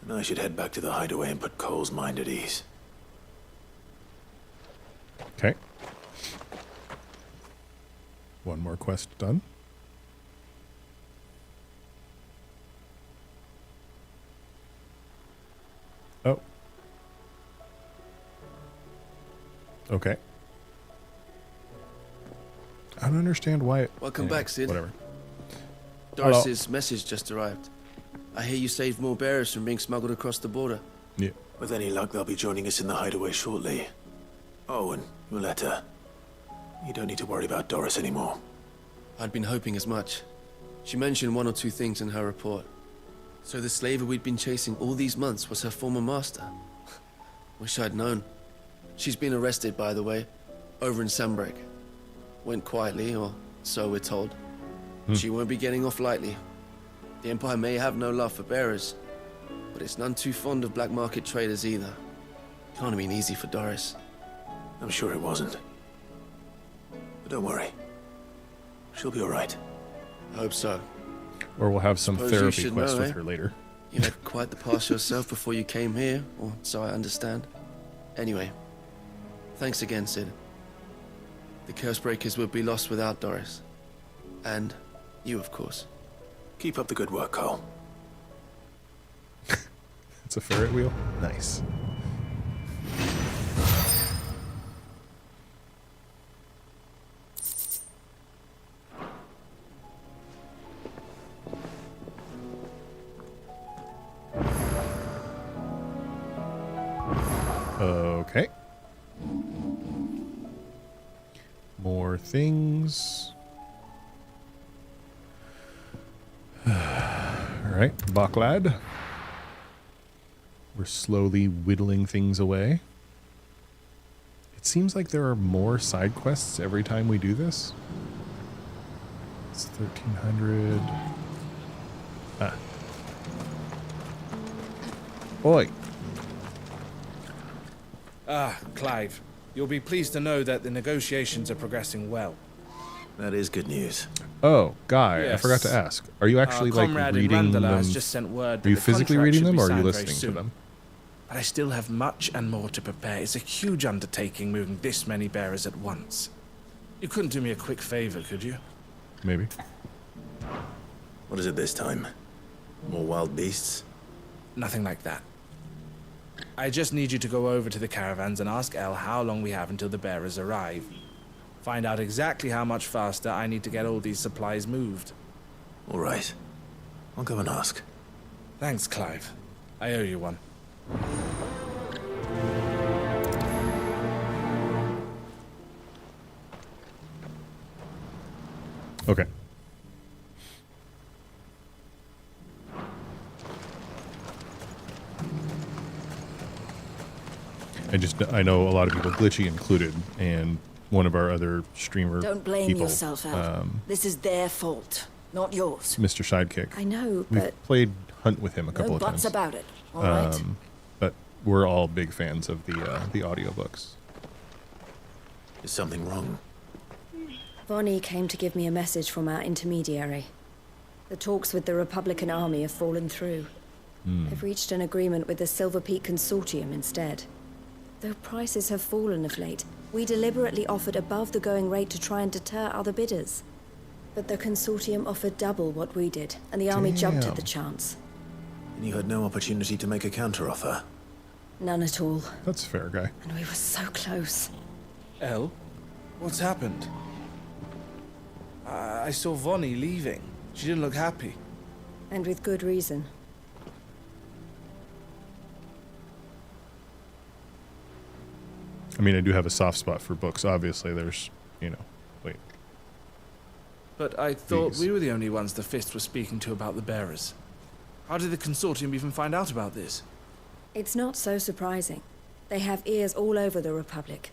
And I should head back to the hideaway and put Cole's mind at ease. Okay. One more quest done. Oh. Okay. I don't understand why it... Welcome anyway, back, Sid. Whatever. Doris's message just arrived. I hear you saved more bearers from being smuggled across the border. Yeah. With any luck, they'll be joining us in the hideaway shortly. Oh, and your letter. You don't need to worry about Doris anymore. I'd been hoping as much. She mentioned one or two things in her report. So the slaver we'd been chasing all these months was her former master. Wish I'd known. She's been arrested, by the way, over in Sandbreak. Went quietly, or so we're told. She won't be getting off lightly. The Empire may have no love for bearers, but it's none too fond of black market traders either. Can't have been easy for Doris. I'm sure it wasn't. But don't worry. She'll be all right. I hope so. Or we'll have some Suppose you therapy should quest know, with eh? her later. You had quite the past yourself before you came here, or so I understand. Anyway, thanks again, Sid. The Cursebreakers would be lost without Doris. And you, of course. Keep up the good work, Cole. It's a ferret wheel. Nice. Okay. More things. All right, Baklad. We're slowly whittling things away. It seems like there are more side quests every time we do this. It's 1300. Ah. Oi. Ah, Clive. You'll be pleased to know that the negotiations are progressing well. That is good news. Oh, Guy, I Yes. forgot to ask. Are you actually Our like comrade in reading Randala them? has just sent word that Are you the physically contract reading should them be or are you signed very listening to soon. them? But I still have much and more to prepare. It's a huge undertaking moving this many bearers at once. You couldn't do me a quick favor, could you? Maybe. What is it this time? More wild beasts? Nothing like that. I just need you to go over to the caravans and ask El how long we have until the bearers arrive. Find out exactly how much faster I need to get all these supplies moved. All right. I'll go and ask. Thanks, Clive. I owe you one. Okay. I know a lot of people, Glitchy included, and one of our other streamer Don't blame people, yourself, Al. This is their fault, not yours. Mr. Sidekick. I know, We've but played Hunt with him a couple no of buts times. about it. All right. But we're all big fans of the audiobooks. Is something wrong? Vonnie came to give me a message from our intermediary. The talks with the Republican Army have fallen through. They've reached an agreement with the Silver Peak Consortium instead. Though prices have fallen of late, we deliberately offered above the going rate to try and deter other bidders. But the Consortium offered double what we did, and the Army jumped at the chance. And you had no opportunity to make a counteroffer? None at all. That's fair, Guy. And we were so close. El? What's happened? I saw Vonnie leaving. She didn't look happy. And with good reason. I mean, I do have a soft spot for books. Obviously, there's, wait. But I thought These. we were the only ones the Fist was speaking to about the bearers. How did the Consortium even find out about this? It's not so surprising. They have ears all over the Republic.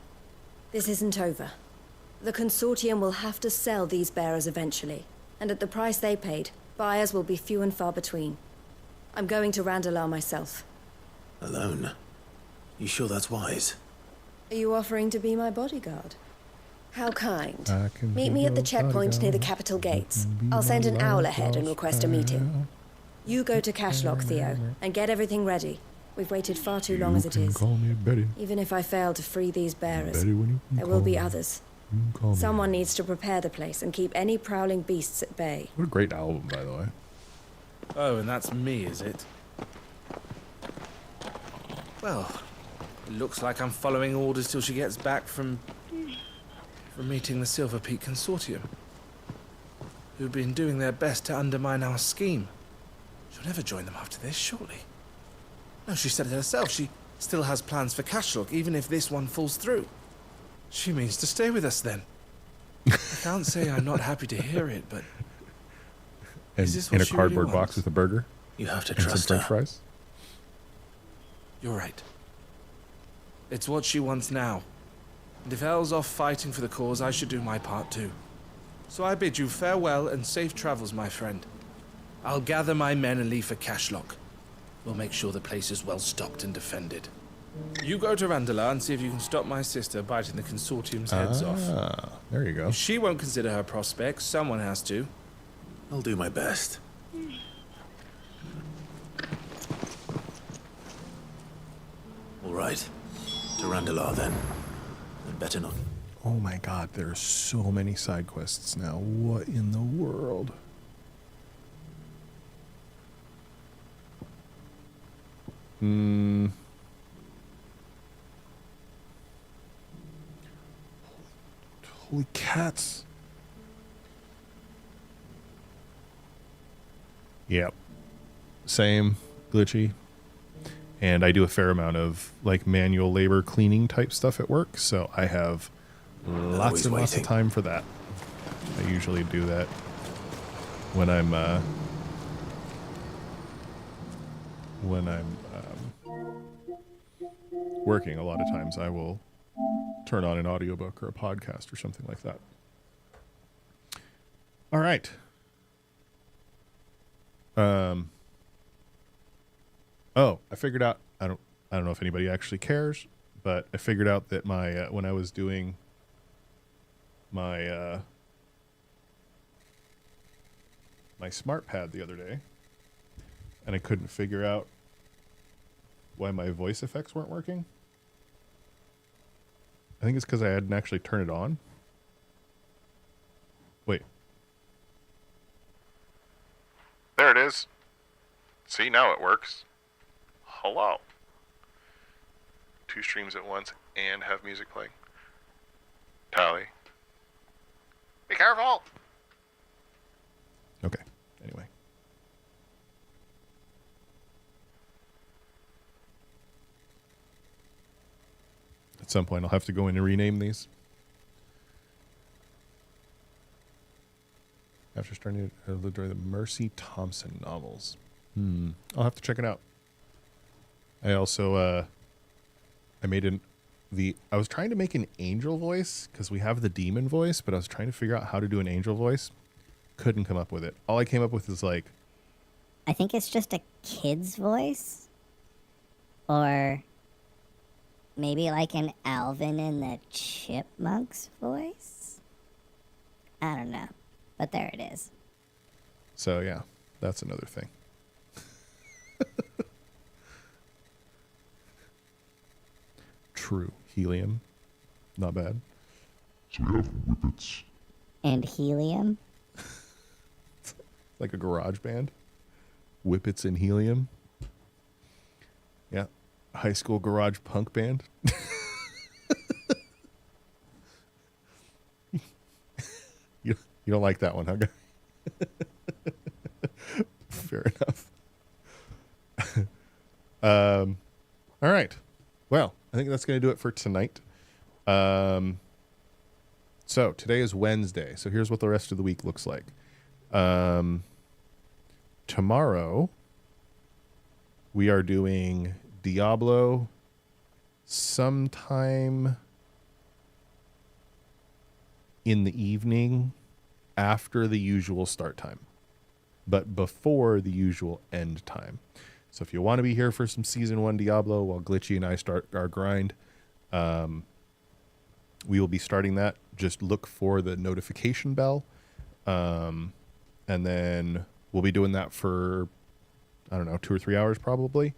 This isn't over. The Consortium will have to sell these bearers eventually, and at the price they paid, buyers will be few and far between. I'm going to Randalar myself. Alone? You sure that's wise? Are you offering to be my bodyguard? How kind. I can Meet be me at the your checkpoint near the bodyguard. capital gates. be I'll send my an owl love ahead and request a meeting. spell. You go to Cashlock, Theo, and get everything ready. We've waited far too long as it You can is. call me Betty. Even if I fail to free these bearers, Betty when you can there will call be me. others. You can call me. Someone needs to prepare the place and keep any prowling beasts at bay. What a great album, by the way. Oh, and that's me, is it? Well, it looks like I'm following orders till she gets back from meeting the Silver Peak Consortium, who've been doing their best to undermine our scheme. She'll never join them after this, surely. No, she said it herself. She still has plans for Cashlock, even if this one falls through. She means to stay with us then. I can't say I'm not happy to hear it, but And is this in what a she really cardboard box wants? with a burger. You have to and some trust French her. fries. You're right. It's what she wants now. And if Elle's off fighting for the cause, I should do my part too. So I bid you farewell and safe travels, my friend. I'll gather my men and leave for Cashlock. We'll make sure the place is well stocked and defended. You go to Randalar and see if you can stop my sister biting the Consortium's heads off. There you go. If she won't consider her prospects, someone has to. I'll do my best. All right. To Randalar, then. I'd better not. Oh my god, there are so many side quests now. What in the world? Holy cats. Yep. Same. Glitchy. And I do a fair amount of like manual labor cleaning type stuff at work, so I have lots and lots of time for that. I usually do that when I'm working. A lot of times I will turn on an audiobook or a podcast or something like that. All right. Oh, I figured out, I don't know if anybody actually cares, but I figured out that my when I was doing my my smart pad the other day, and I couldn't figure out why my voice effects weren't working. I think it's because I hadn't actually turned it on. Wait. There it is. See, now it works. Hello. 2 streams at once and have music playing. Tally. Be careful! Okay, anyway. At some point I'll have to go in and rename these. After starting to enjoy the Mercy Thompson novels. I'll have to check it out. I also, I was trying to make an angel voice because we have the demon voice, but I was trying to figure out how to do an angel voice. Couldn't come up with it. All I came up with is like, I think it's just a kid's voice. Or maybe like an Alvin and the Chipmunks voice. I don't know. But there it is. So yeah, that's another thing. True. Helium. Not bad. So we have whippets. And helium. Like a garage band. Whippets and helium. Yeah. High school garage punk band. You don't like that one, huh, guy? Fair enough. All right. Well, I think that's going to do it for tonight. So today is Wednesday. So here's what the rest of the week looks like. Tomorrow, we are doing Diablo sometime in the evening after the usual start time, but before the usual end time. So if you want to be here for some Season 1 Diablo while Glitchy and I start our grind, we will be starting that. Just look for the notification bell. And then we'll be doing that for, I don't know, 2 or 3 hours probably.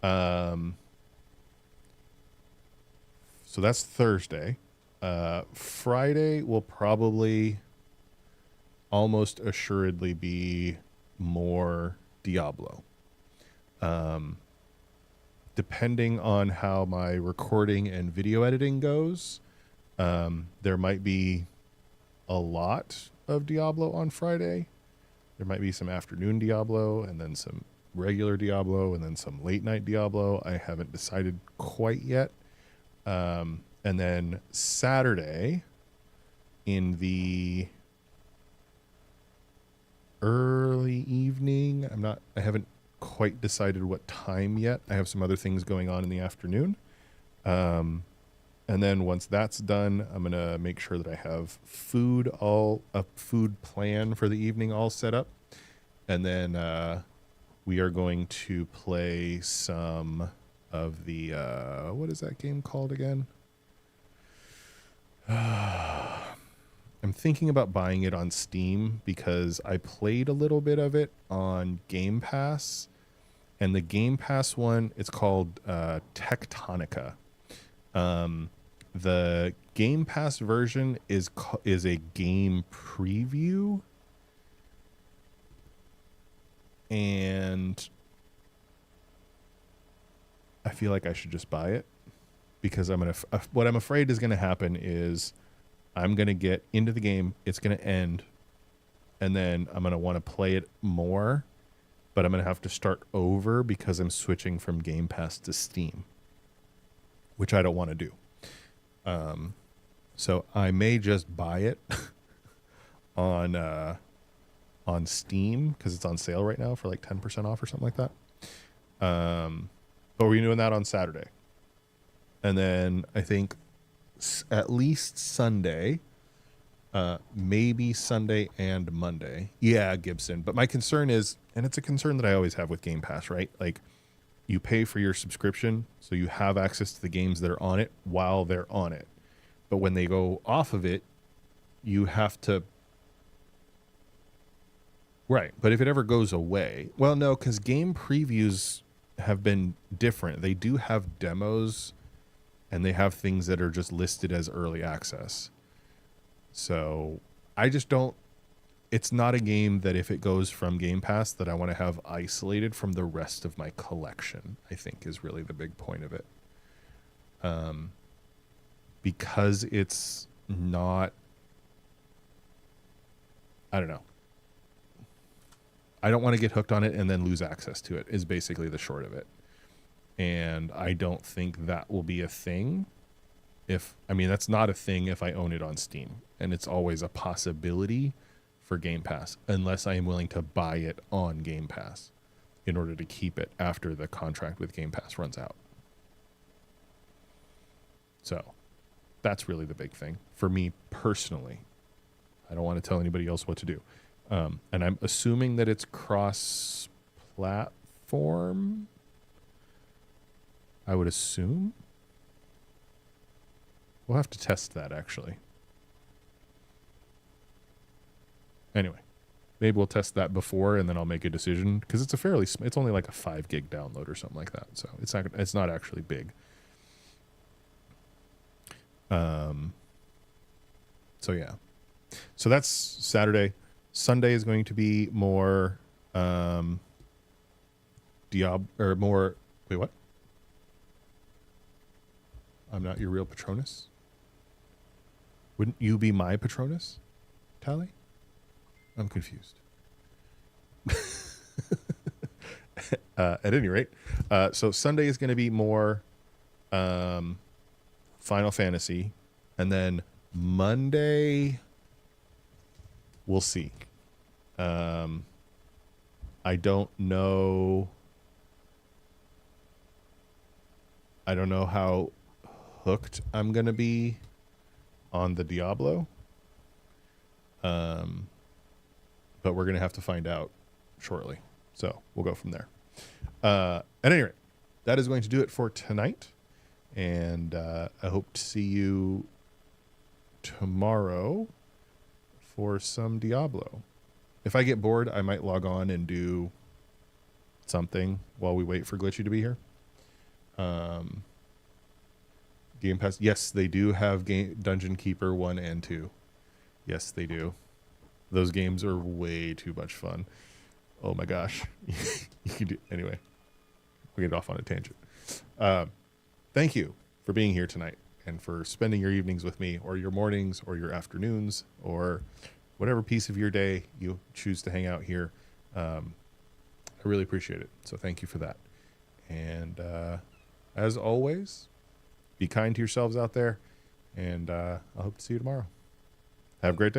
So that's Thursday. Friday will probably almost assuredly be more Diablo. Depending on how my recording and video editing goes, there might be a lot of Diablo on Friday. There might be some afternoon Diablo and then some regular Diablo and then some late night Diablo. I haven't decided quite yet. And then Saturday in the early evening, I haven't quite decided what time yet. I have some other things going on in the afternoon. And then once that's done, I'm going to make sure that I have a food plan for the evening all set up. And then we are going to play some of the, what is that game called again? I'm thinking about buying it on Steam because I played a little bit of it on Game Pass, and the Game Pass one, it's called Tectonica. The Game Pass version is a game preview, and I feel like I should just buy it, because what I'm afraid is gonna happen is I'm gonna get into the game, it's gonna end, and then I'm gonna want to play it more, but I'm gonna have to start over because I'm switching from Game Pass to Steam, which I don't want to do. So I may just buy it on Steam because it's on sale right now for like 10% off or something like that. But we're doing that on Saturday, and then I think at least Sunday, maybe Sunday and Monday. Yeah, Gibson. But my concern is, and it's a concern that I always have with Game Pass, right? Like, you pay for your subscription, so you have access to the games that are on it while they're on it. But when they go off of it, you have to... Right, but if it ever goes away... Well, no, because game previews have been different. They do have demos, and they have things that are just listed as early access. So I just don't... It's not a game that if it goes from Game Pass that I want to have isolated from the rest of my collection, I think is really the big point of it. Because it's not... I don't know. I don't want to get hooked on it and then lose access to it, is basically the short of it. And I don't think that will be a thing that's not a thing if I own it on Steam. And it's always a possibility for Game Pass, unless I am willing to buy it on Game Pass in order to keep it after the contract with Game Pass runs out. So that's really the big thing for me personally. I don't want to tell anybody else what to do. And I'm assuming that it's cross-platform. I would assume. We'll have to test that, actually. Anyway, maybe we'll test that before, and then I'll make a decision, because it's it's only like a 5 gig download or something like that. So it's not actually big. So yeah. So that's Saturday. Sunday is going to be more wait, what? I'm not your real Patronus? Wouldn't you be my Patronus, Tally? I'm confused. At any rate, so Sunday is going to be more Final Fantasy, and then Monday we'll see. I don't know how hooked I'm going to be on the Diablo. But we're going to have to find out shortly. So we'll go from there. At any rate, that is going to do it for tonight. And I hope to see you tomorrow for some Diablo. If I get bored, I might log on and do something while we wait for Glitchy to be here. Game Pass. Yes, they do have Dungeon Keeper 1 and 2. Yes, they do. Those games are way too much fun. Oh my gosh. You can do anyway. We'll get off on a tangent. Thank you for being here tonight and for spending your evenings with me, or your mornings, or your afternoons, or whatever piece of your day you choose to hang out here. I really appreciate it. So thank you for that. And as always, be kind to yourselves out there, and I hope to see you tomorrow. Have a great day.